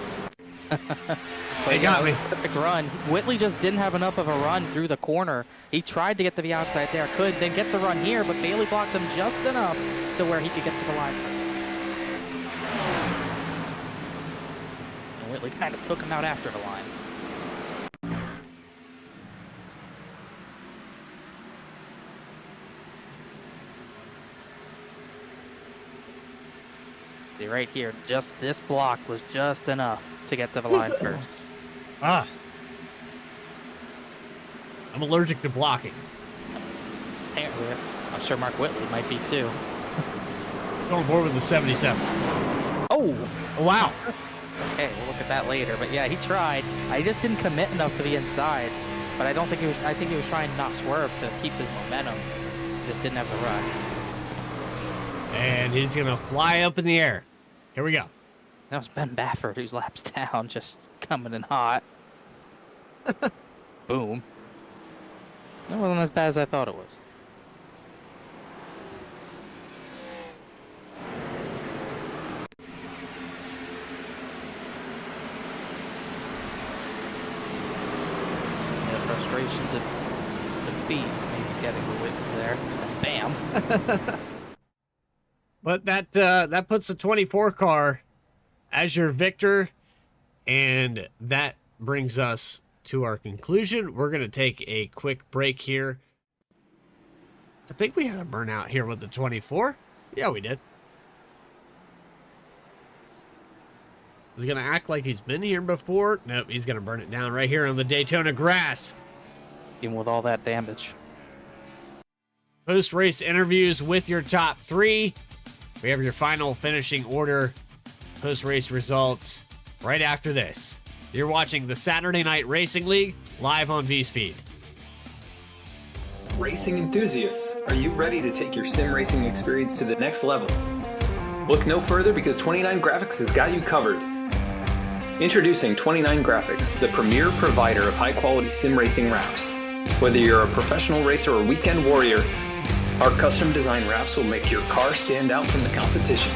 S8: It got me.
S5: Perfect run. Whitley just didn't have enough of a run through the corner. He tried to get to the outside there, then gets a run here, but Bailey blocked him just enough to where he could get to the line first. And Whitley kind of took him out after the line. See right here, just this block was just enough to get to the line first.
S8: I'm allergic to blocking.
S5: Apparently, I'm sure Mark Whitley might be too.
S8: Going forward with the 77.
S5: Oh,
S8: wow.
S5: Okay, we'll look at that later. But yeah, he tried. He just didn't commit enough to the inside. But I don't think he was. I think he was trying to not swerve to keep his momentum. Just didn't have the run.
S8: And he's gonna fly up in the air. Here we go.
S5: That was Ben Baffert who's laps down, just coming in hot. Boom. That wasn't as bad as I thought it was. The frustrations of defeat maybe getting with there. And bam.
S8: But that puts the 24 car as your victor, and that brings us to our conclusion. We're going to take a quick break here. I think we had a burnout here with the 24. Yeah, we did. He's going to act like he's been here before. Nope, he's going to burn it down right here on the Daytona grass.
S5: Even with all that damage.
S8: Post-race interviews with your top three. We have your final finishing order, post-race results right after this. You're watching the Saturday Night Racing League live on V-Speed.
S4: Racing enthusiasts, are you ready to take your sim racing experience to the next level? Look no further because 29 Graphics has got you covered. Introducing 29 Graphics, the premier provider of high-quality sim racing wraps. Whether you're a professional racer or weekend warrior, our custom design wraps will make your car stand out from the competition.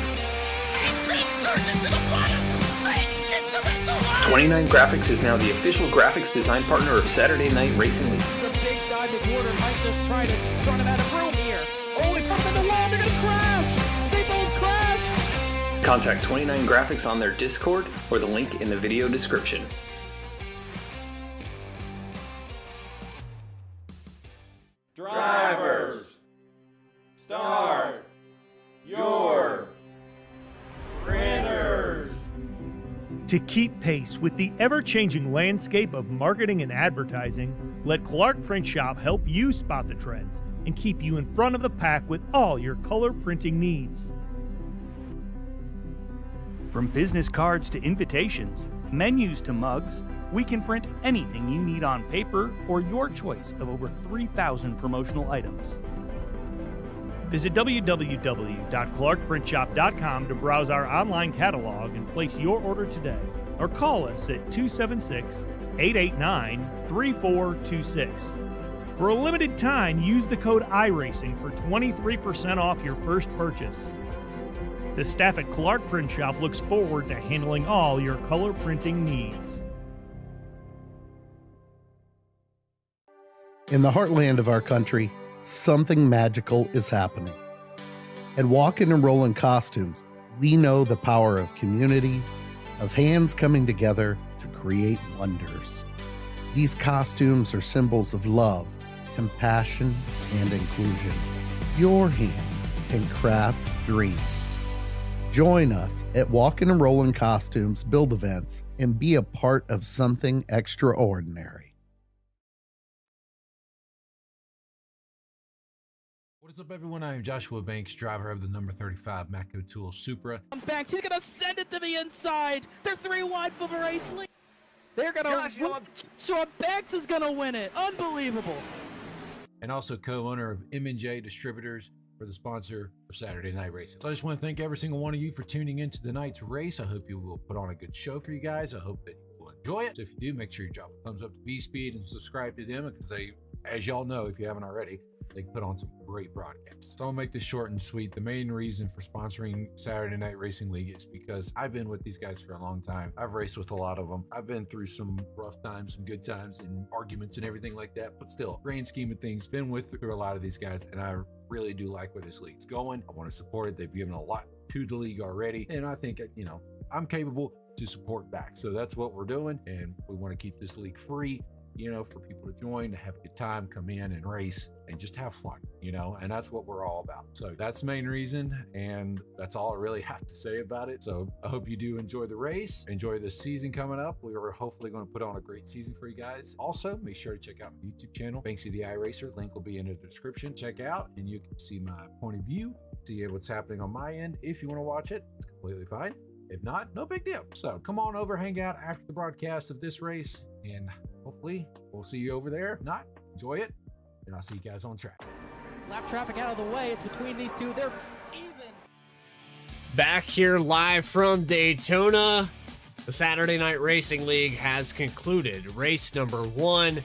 S4: 29 Graphics is now the official graphics design partner of Saturday Night Racing League.
S13: It's a big diamond water might just try to run him out of room here. Oh, he put him in the wall. They're going to crash. They both crash.
S4: Contact 29 Graphics on their Discord or the link in the video description.
S14: Drivers, start your printers.
S1: To keep pace with the ever-changing landscape of marketing and advertising, let Clark Print Shop help you spot the trends and keep you in front of the pack with all your color printing needs. From business cards to invitations, menus to mugs, we can print anything you need on paper or your choice of over 3,000 promotional items. Visit www.clarkprintshop.com to browse our online catalog and place your order today, or call us at 276-889-3426. For a limited time, use the code iRacing for 23% off your first purchase. The staff at Clark Print Shop looks forward to handling all your color printing needs.
S2: In the heartland of our country, something magical is happening. At Walkin' and Rollin' Costumes, we know the power of community, of hands coming together to create wonders. These costumes are symbols of love, compassion, and inclusion. Your hands can craft dreams. Join us at Walkin' and Rollin' Costumes build events and be a part of something extraordinary.
S6: What is up, everyone? I am Joshua Banks, driver of the number 35 Matco Tool Supra.
S13: Comes back. He's going to send it to the inside. They're 3 wide for the race lead. They're going to Joshua Banks is going to win it. Unbelievable.
S6: And also co-owner of M&J Distributors for the sponsor of Saturday Night Racing. So I just want to thank every single one of you for tuning into tonight's race. I hope you will put on a good show for you guys. I hope that you will enjoy it. So if you do, make sure you drop a thumbs up to V-Speed and subscribe to them, because they, as y'all know, if you haven't already, they put on some great broadcasts. So I'll make this short and sweet. The main reason for sponsoring Saturday Night Racing League is because I've been with these guys for a long time. I've raced with a lot of them. I've been through some rough times, some good times, and arguments and everything like that. But still, grand scheme of things, been through a lot of these guys, and I really do like where this league's going. I want to support it. They've given a lot to the league already, and I think, you know, I'm capable to support back. So that's what we're doing, and we want to keep this league free, you know, for people to join, to have a good time, come in and race and just have fun, you know, and that's what we're all about. So that's the main reason, and that's all I really have to say about it. So I hope you do enjoy the race, enjoy the season coming up. We are hopefully going to put on a great season for you guys. Also, make sure to check out my YouTube channel, Banksy the iRacer. Link will be in the description. Check out, and you can see my point of view, see what's happening on my end. If you want to watch it, it's completely fine. If not, no big deal. So come on over, hang out after the broadcast of this race, and hopefully we'll see you over there. If not, enjoy it, and I'll see you guys on track.
S13: Lap traffic out of the way. It's between these two. They're even.
S8: Back here live from Daytona. The Saturday Night Racing League has concluded race number 1.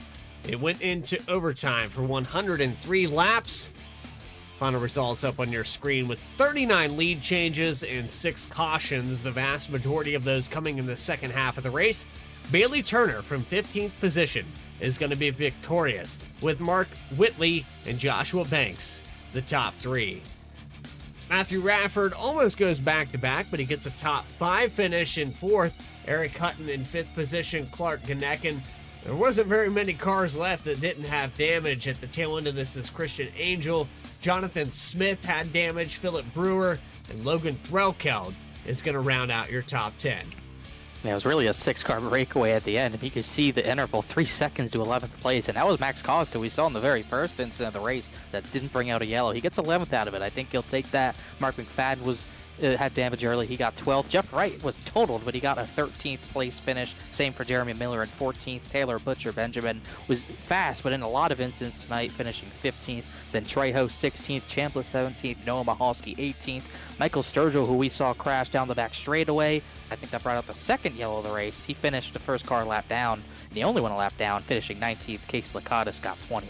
S8: It went into overtime for 103 laps. Final results up on your screen with 39 lead changes and 6 cautions, the vast majority of those coming in the second half of the race. Bailey Turner from 15th position is going to be victorious, with Mark Whitley and Joshua Banks the top 3. Matthew Rafford almost goes back-to-back, but he gets a top 5 finish in 4th. Eric Hutton in 5th position. Clark Ganeckin. There wasn't very many cars left that didn't have damage. At the tail end of this is Christian Angel. Jonathan Smith had damage. Philip Brewer and Logan Threlkeld is going to round out your top 10.
S5: Yeah, it was really a 6-car breakaway at the end. And you could see the interval, 3 seconds to 11th place. And that was Max Costa we saw in the very first incident of the race that didn't bring out a yellow. He gets 11th out of it. I think he'll take that. Mark McFadden had damage early. He got 12th. Jeff Wright was totaled, but he got a 13th place finish. Same for Jeremy Miller in 14th. Taylor Butcher Benjamin was fast, but in a lot of instances tonight, finishing 15th. Then Trejo 16th, Chambliss 17th, Noah Mahalski 18th. Michael Sturgill, who we saw crash down the back straightaway, I think that brought out the second yellow of the race. He finished the first car lap down, and he only went a lap down, finishing 19th. Case Lakatos got 20th.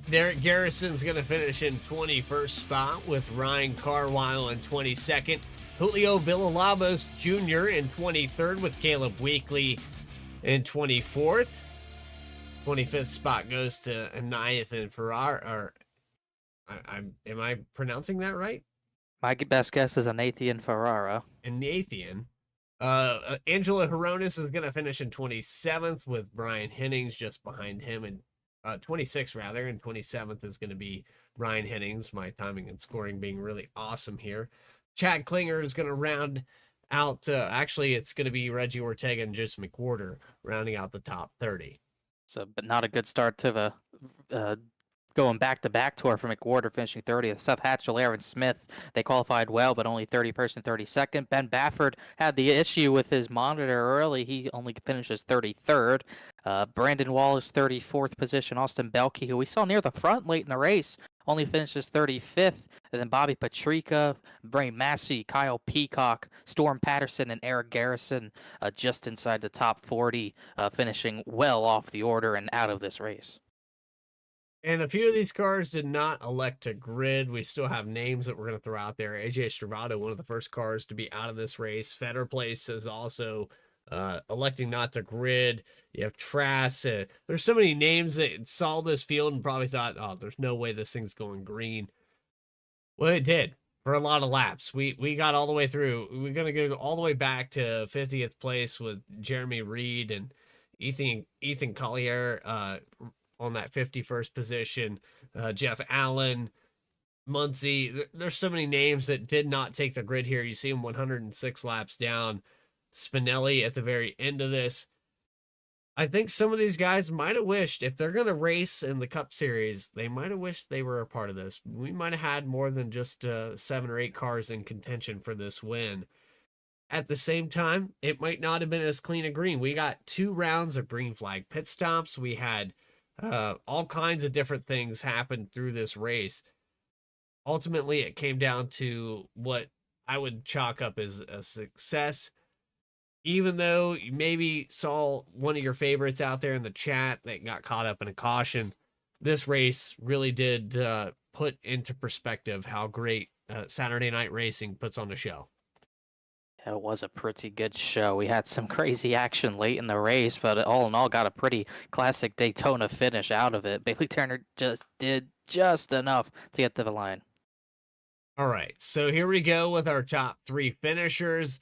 S8: Derek Garrison's going to finish in 21st spot with Ryan Carwile in 22nd. Julio Villalobos Jr. in 23rd with Caleb Weekly in 24th. 25th spot goes to Anayathan Ferrara. Am I pronouncing that right?
S5: My best guess is Anathian Ferrara.
S8: Anathian. Angela Heronis is going to finish in 27th with Brian Hennings just behind him, and 26th rather, and 27th is going to be Ryan Hennings. My timing and scoring being really awesome here. Chad Klinger is going to round out, actually it's going to be Reggie Ortega and Just McWhorter rounding out the top 30.
S5: So, but not a good start to the going back-to-back tour for McWhorter, finishing 30th. Seth Hatchell, Aaron Smith, they qualified well, but only 31st and 32nd. Ben Bafford had the issue with his monitor early. He only finishes 33rd. Brandon Wallace, 34th position. Austin Belkey, who we saw near the front late in the race, only finishes 35th. And then Bobby Patrica, Bray Massey, Kyle Peacock, Storm Patterson, and Eric Garrison just inside the top 40, finishing well off the order and out of this race.
S8: And a few of these cars did not elect to grid. We still have names that we're going to throw out there. AJ Stravato, one of the first cars to be out of this race. Fetter Place is also electing not to grid. You have Trass. There's so many names that saw this field and probably thought, oh, there's no way this thing's going green. Well, it did for a lot of laps. We got all the way through. We're going to go all the way back to 50th place with Jeremy Reed and Ethan Collier on that 51st position. Jeff Allen, Muncie. There's so many names that did not take the grid here. You see them 106 laps down. Spinelli at the very end of this. I think some of these guys might have wished, if they're going to race in the Cup Series, they might have wished they were a part of this. We might have had more than just 7 or 8 cars in contention for this win. At the same time, it might not have been as clean a green. We got 2 rounds of green flag pit stops. We had all kinds of different things happened through this race. Ultimately, it came down to what I would chalk up as a success. Even though you maybe saw one of your favorites out there in the chat that got caught up in a caution, this race really did put into perspective how great Saturday Night Racing puts on the show.
S5: It was a pretty good show. We had some crazy action late in the race, but all in all, got a pretty classic Daytona finish out of it. Bailey Turner just did just enough to get to the line.
S8: All right, so here we go with our top 3 finishers.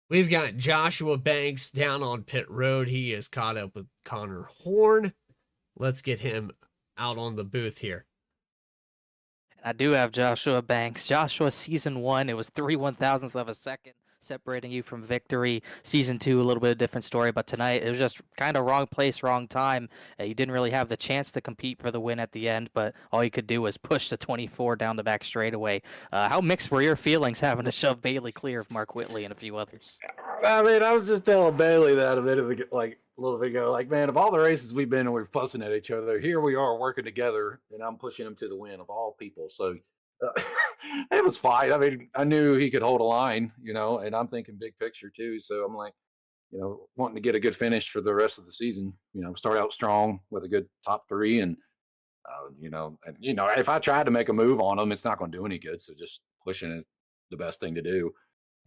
S8: We've got Joshua Banks down on pit road. He is caught up with Connor Horn. Let's get him out on the booth here.
S5: I do have Joshua Banks. Joshua, season 1, it was 3/1000ths of a second separating you from victory. Season 2, a little bit of different story, but tonight it was just kind of wrong place, wrong time. You didn't really have the chance to compete for the win at the end, but all you could do was push the 24 down the back straightaway. How mixed were your feelings having to shove Bailey clear of Mark Whitley and a few others?
S15: I mean, I was just telling Bailey that a little bit ago. Like, man, of all the races we've been and we're fussing at each other, here we are working together, and I'm pushing him to the win of all people. So it was fine. I mean, I knew he could hold a line, and I'm thinking big picture too. So I'm like, wanting to get a good finish for the rest of the season. Start out strong with a good top 3, and if I tried to make a move on him, it's not going to do any good. So just pushing is the best thing to do.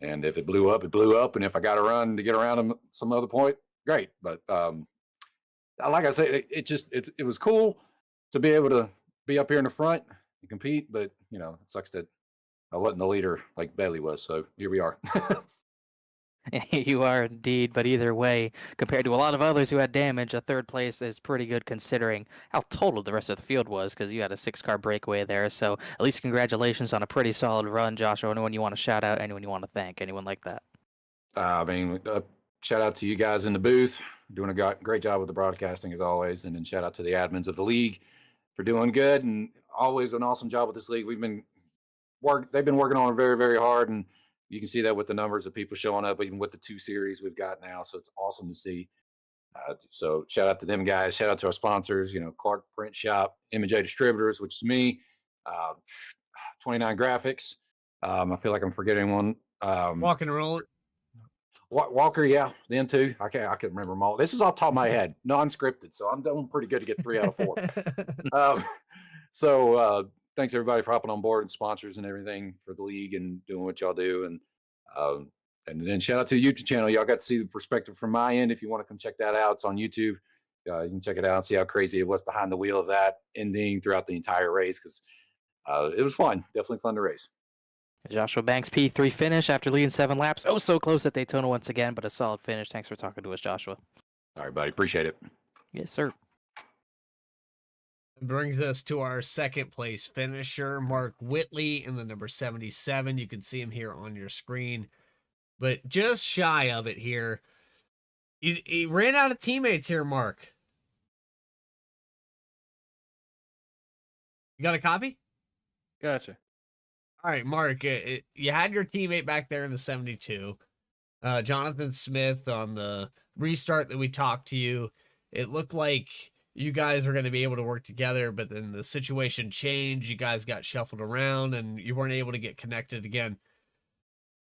S15: And if it blew up, it blew up. And if I got to run to get around him some other point, great. But like I said, it was cool to be able to be up here in the front and compete. But you know, it sucks that I wasn't the leader like Bailey was. So here we are.
S5: You are indeed, but either way, compared to a lot of others who had damage, a third place is pretty good considering how total the rest of the field was, because you had a 6-car breakaway there. So at least congratulations on a pretty solid run, Joshua. Anyone you want to shout out? Anyone you want to thank? Anyone like that?
S15: I mean, shout out to you guys in the booth, doing a great job with the broadcasting as always, and then shout out to the admins of the league for doing good and always an awesome job with this league. They've been working on it very, very hard, and you can see that with the numbers of people showing up, even with the 2 series we've got now. So it's awesome to see. So shout out to them guys. Shout out to our sponsors, Clark Print Shop, M&J Distributors, which is me, 29 Graphics. I feel like I'm forgetting one.
S8: Walking and rolling.
S15: Walker, yeah, them too. I can't remember them all. This is off the top of my head, non-scripted, so I'm doing pretty good to get 3 out of 4. So thanks everybody for hopping on board and sponsors and everything for the league and doing what y'all do. And then shout out to the YouTube channel. Y'all got to see the perspective from my end. If you want to come check that out, it's on YouTube. You can check it out and see how crazy it was behind the wheel of that ending throughout the entire race, because it was fun. Definitely fun to race.
S5: Joshua Banks, P3 finish after leading 7 laps. Oh, so close at Daytona once again, but a solid finish. Thanks for talking to us, Joshua.
S15: All right, buddy. Appreciate it.
S5: Yes, sir.
S8: Brings us to our second place finisher, Mark Whitley, in the number 77. You can see him here on your screen, but just shy of it here. He ran out of teammates here, Mark. You got a copy?
S12: Gotcha.
S8: All right, Mark, you had your teammate back there in the 72. Jonathan Smith, on the restart that we talked to you, it looked like you guys were going to be able to work together, but then the situation changed. You guys got shuffled around and you weren't able to get connected again.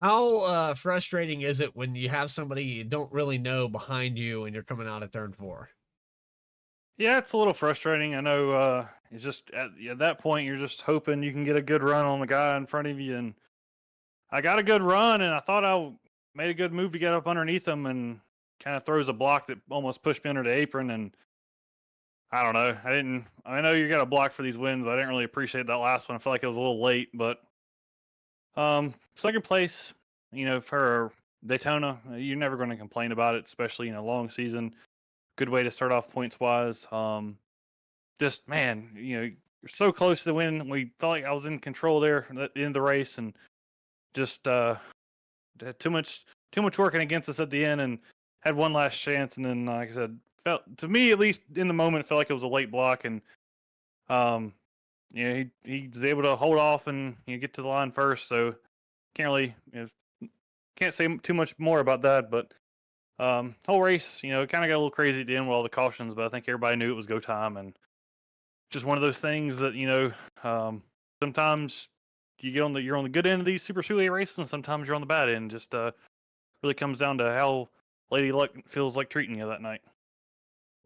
S8: How frustrating is it when you have somebody you don't really know behind you and you're coming out of turn 4?
S12: Yeah, it's a little frustrating. I know it's just at that point, you're just hoping you can get a good run on the guy in front of you. And I got a good run, and I thought I made a good move to get up underneath him, and kind of throws a block that almost pushed me under the apron. And I don't know. I know you got a block for these wins. I didn't really appreciate that last one. I felt like it was a little late, but second place, for Daytona, you're never going to complain about it, especially in a long season. Good way to start off points wise. Just man, you're so close to the win. We felt like I was in control there at the end of the race, and just had too much working against us at the end, and had one last chance. And then, like I said, to me at least in the moment, it felt like it was a late block, and he was able to hold off and get to the line first. So can't say too much more about that, but. Whole race, it kind of got a little crazy at the end with all the cautions, but I think everybody knew it was go time, and just one of those things that sometimes you're on the good end of these super speedway races, and sometimes you're on the bad end. Just really comes down to how Lady Luck feels like treating you that night.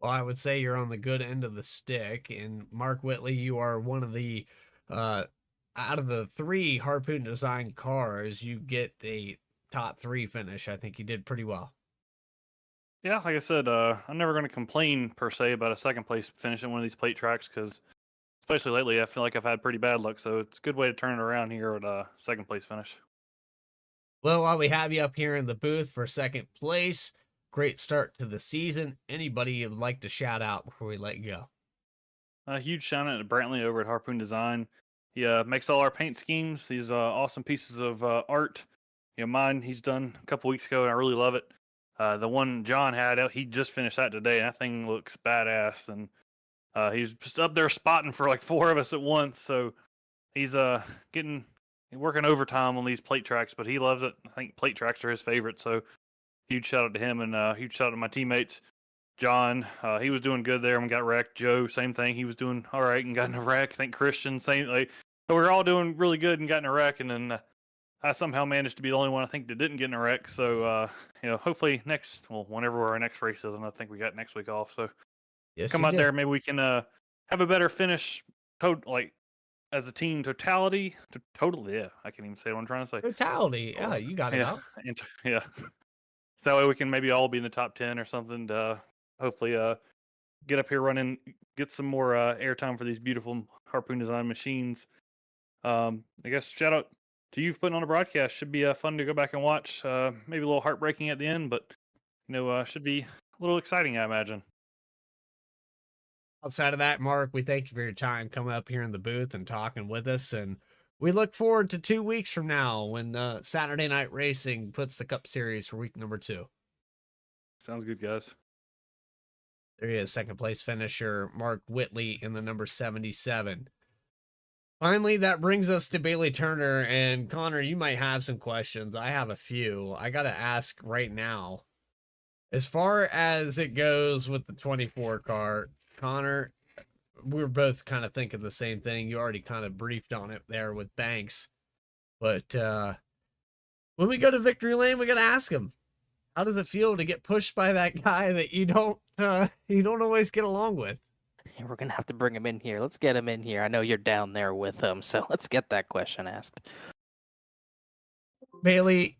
S8: Well, I would say you're on the good end of the stick, and Mark Whitley, you are one of the out of the 3 Harpoon design cars, you get a top 3 finish. I think you did pretty well.
S12: Yeah, like I said, I'm never going to complain per se about a second place finish at one of these plate tracks, because especially lately, I feel like I've had pretty bad luck. So it's a good way to turn it around here at a second place finish.
S8: Well, while we have you up here in the booth for second place, great start to the season. Anybody you'd like to shout out before we let you go?
S12: A huge shout out to Brantley over at Harpoon Design. He makes all our paint schemes, these awesome pieces of art. Mine he's done a couple weeks ago, and I really love it. The one John had, he just finished that today, and that thing looks badass. And he's just up there spotting for like 4 of us at once. So he's working overtime on these plate tracks, but he loves it. I think plate tracks are his favorite. So huge shout out to him, and huge shout out to my teammates. John, he was doing good there and got wrecked. Joe, same thing. He was doing all right and got in a wreck. I think Christian, same. So we were all doing really good and got in a wreck, and then I somehow managed to be the only one I think that didn't get in a wreck. So hopefully whenever our next race is, and I think we got next week off. So
S8: yes,
S12: come out there, maybe we can have a better finish. As a team totality. Yeah, I can't even say what I'm trying to say.
S8: Totality. Yeah, you got it out.
S12: Yeah. So that way we can maybe all be in the top 10 or something to hopefully get up here running, get some more airtime for these beautiful Harpoon Design machines. I guess shout out to you for putting on a broadcast. Should be fun to go back and watch. Maybe a little heartbreaking at the end, but should be a little exciting, I imagine.
S8: Outside of that, Mark, we thank you for your time coming up here in the booth and talking with us. And we look forward to 2 weeks from now when Saturday Night Racing puts the Cup Series for week number 2.
S12: Sounds good, guys.
S8: There he is, second place finisher, Mark Whitley in the number 77. Finally, that brings us to Bailey Turner. And Connor, you might have some questions. I have a few. I got to ask right now. As far as it goes with the 24 car, Connor, we were both kind of thinking the same thing. You already kind of briefed on it there with Banks. But when we go to Victory Lane, we got to ask him, how does it feel to get pushed by that guy that you don't always get along with?
S5: Yeah, we're going to have to bring him in here. Let's get him in here. I know you're down there with him, so let's get that question asked.
S8: Bailey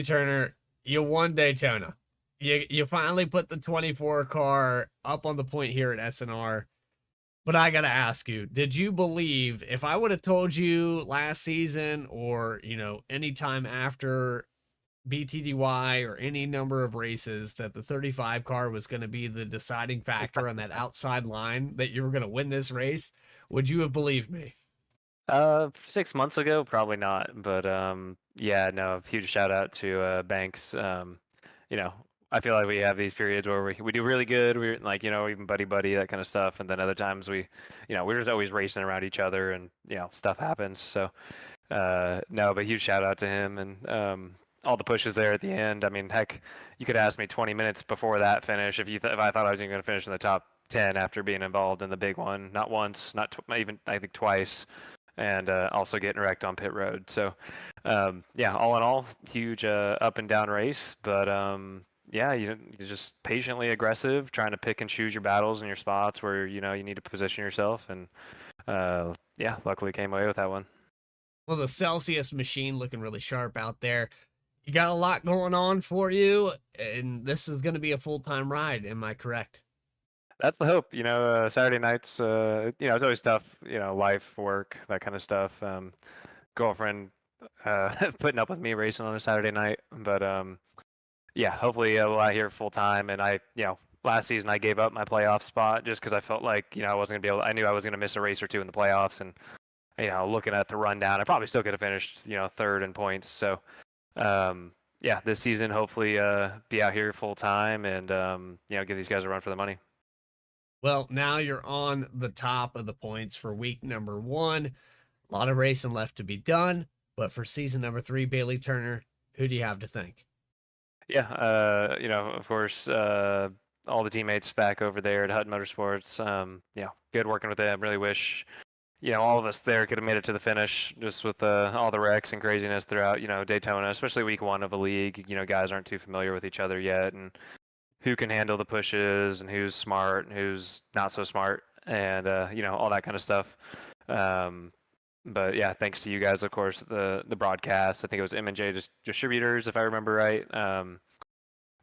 S8: Turner, you won Daytona. You finally put the 24 car up on the point here at SNR. But I got to ask you, did you believe, if I would have told you last season or, any time after BTDY or any number of races that the 35 car was going to be the deciding factor on that outside line, that you were going to win this race, would you have believed me?
S16: 6 months ago, probably not. But yeah, no, huge shout out to Banks. I feel like we have these periods where we do really good. We're like, even buddy, that kind of stuff. And then other times we're just always racing around each other and, stuff happens. So, no, but huge shout out to him and all the pushes there at the end. I mean, heck, you could ask me 20 minutes before that finish if I thought I was even going to finish in the top 10 after being involved in the big one. Not once, not even, I think twice. And also getting wrecked on pit road. So, yeah, all in all, huge up and down race. But, yeah, you're just patiently aggressive, trying to pick and choose your battles and your spots where, you need to position yourself. And, yeah, luckily came away with that one.
S8: Well, the Celsius machine looking really sharp out there. You got a lot going on for you, and this is going to be a full-time ride. Am I correct?
S16: That's the hope. Saturday nights, it's always tough, life, work, that kind of stuff. Girlfriend putting up with me racing on a Saturday night. But, yeah, hopefully we'll out here full time. And last season I gave up my playoff spot just because I felt like, I wasn't going to I knew I was going to miss a race or two in the playoffs. And, looking at the rundown, I probably still could have finished, third in points. So, yeah, this season, hopefully be out here full time and, give these guys a run for the money.
S8: Well, now you're on the top of the points for week number 1. A lot of racing left to be done. But for season number 3, Bailey Turner, who do you have to thank?
S16: Yeah, of course, all the teammates back over there at Hutton Motorsports. Good working with them. Really wish, all of us there could have made it to the finish just with all the wrecks and craziness throughout, Daytona, especially week 1 of a league. Guys aren't too familiar with each other yet and who can handle the pushes and who's smart and who's not so smart and, all that kind of stuff. But yeah, thanks to you guys, of course, the broadcast. I think it was M&J Distributors, if I remember right.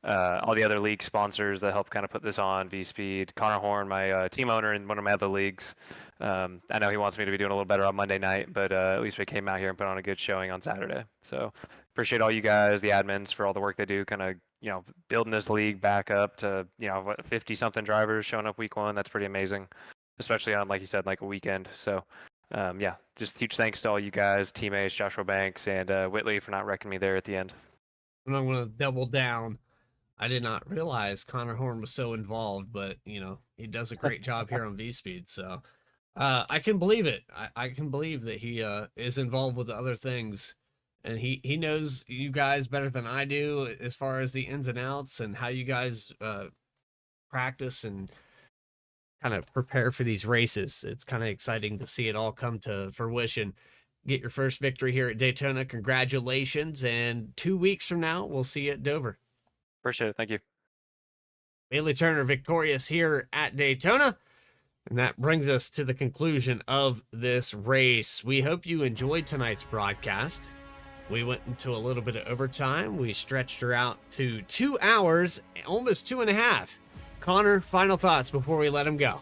S16: All the other league sponsors that helped kind of put this on, V-Speed, Connor Horn, my team owner in one of my other leagues. I know he wants me to be doing a little better on Monday night, but at least we came out here and put on a good showing on Saturday. So appreciate all you guys, the admins, for all the work they do, kind of, building this league back up to, 50-something drivers showing up week 1. That's pretty amazing, especially on, like you said, like a weekend. So yeah, just huge thanks to all you guys, teammates, Joshua Banks, and Whitley for not wrecking me there at the end.
S8: And I'm going to double down. I did not realize Connor Horn was so involved, but, he does a great job here on V-Speed. So I can believe it. I can believe that he is involved with other things. And he knows you guys better than I do as far as the ins and outs and how you guys practice and kind of prepare for these races. It's kind of exciting to see it all come to fruition. Get your first victory here at Daytona. Congratulations. And 2 weeks from now, we'll see you at Dover.
S16: Appreciate it. Thank you.
S8: Bailey Turner victorious here at Daytona. And that brings us to the conclusion of this race. We hope you enjoyed tonight's broadcast. We went into a little bit of overtime. We stretched her out to 2 hours, almost 2.5. Connor, final thoughts before we let him go.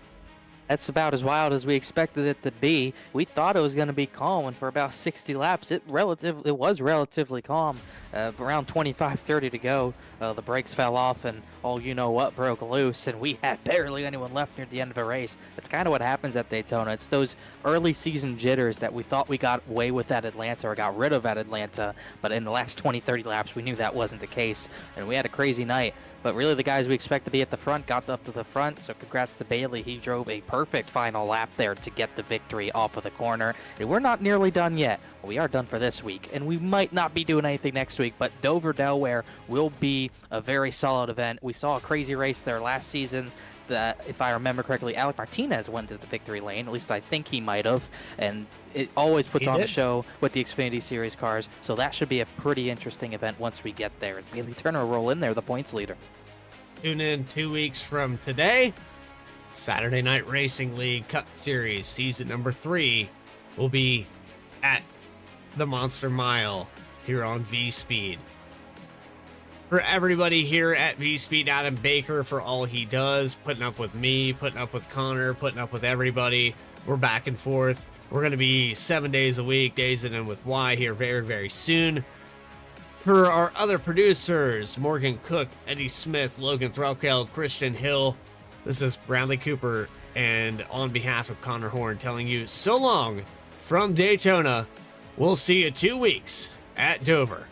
S5: That's about as wild as we expected it to be. We thought it was going to be calm, and for about 60 laps, it was relatively calm. Around 25-30 to go, the brakes fell off, and you-know-what broke loose, and we had barely anyone left near the end of a race. That's kind of what happens at Daytona. It's those early season jitters that we thought we got away with at Atlanta or got rid of at Atlanta, but in the last 20-30 laps, we knew that wasn't the case, and we had a crazy night. But really, the guys we expect to be at the front got up to the front, so congrats to Bailey. He drove a perfect final lap there to get the victory off of the corner. And we're not nearly done yet. We are done for this week, and we might not be doing anything next week, but Dover Delaware will be a very solid event. We saw a crazy race there last season that, if I remember correctly, Alec Martinez went to the victory lane. At least I think he might have. And it always puts on a show with the Xfinity Series cars, so that should be a pretty interesting event once we get there. As Bailey Turner will roll in there, the points leader.
S8: Tune in 2 weeks from today. Saturday Night Racing League Cup Series Season number 3 will be at the Monster Mile here on V-Speed. For everybody here at V-Speed, Adam Baker for all he does, putting up with me, putting up with Connor, putting up with everybody. We're back and forth. We're going to be 7 days a week, Days In and with Y here very, very soon. For our other producers, Morgan Cook, Eddie Smith, Logan Threlkeld, Christian Hill, this is Bradley Cooper, and on behalf of Connor Horn telling you so long from Daytona. We'll see you 2 weeks at Dover.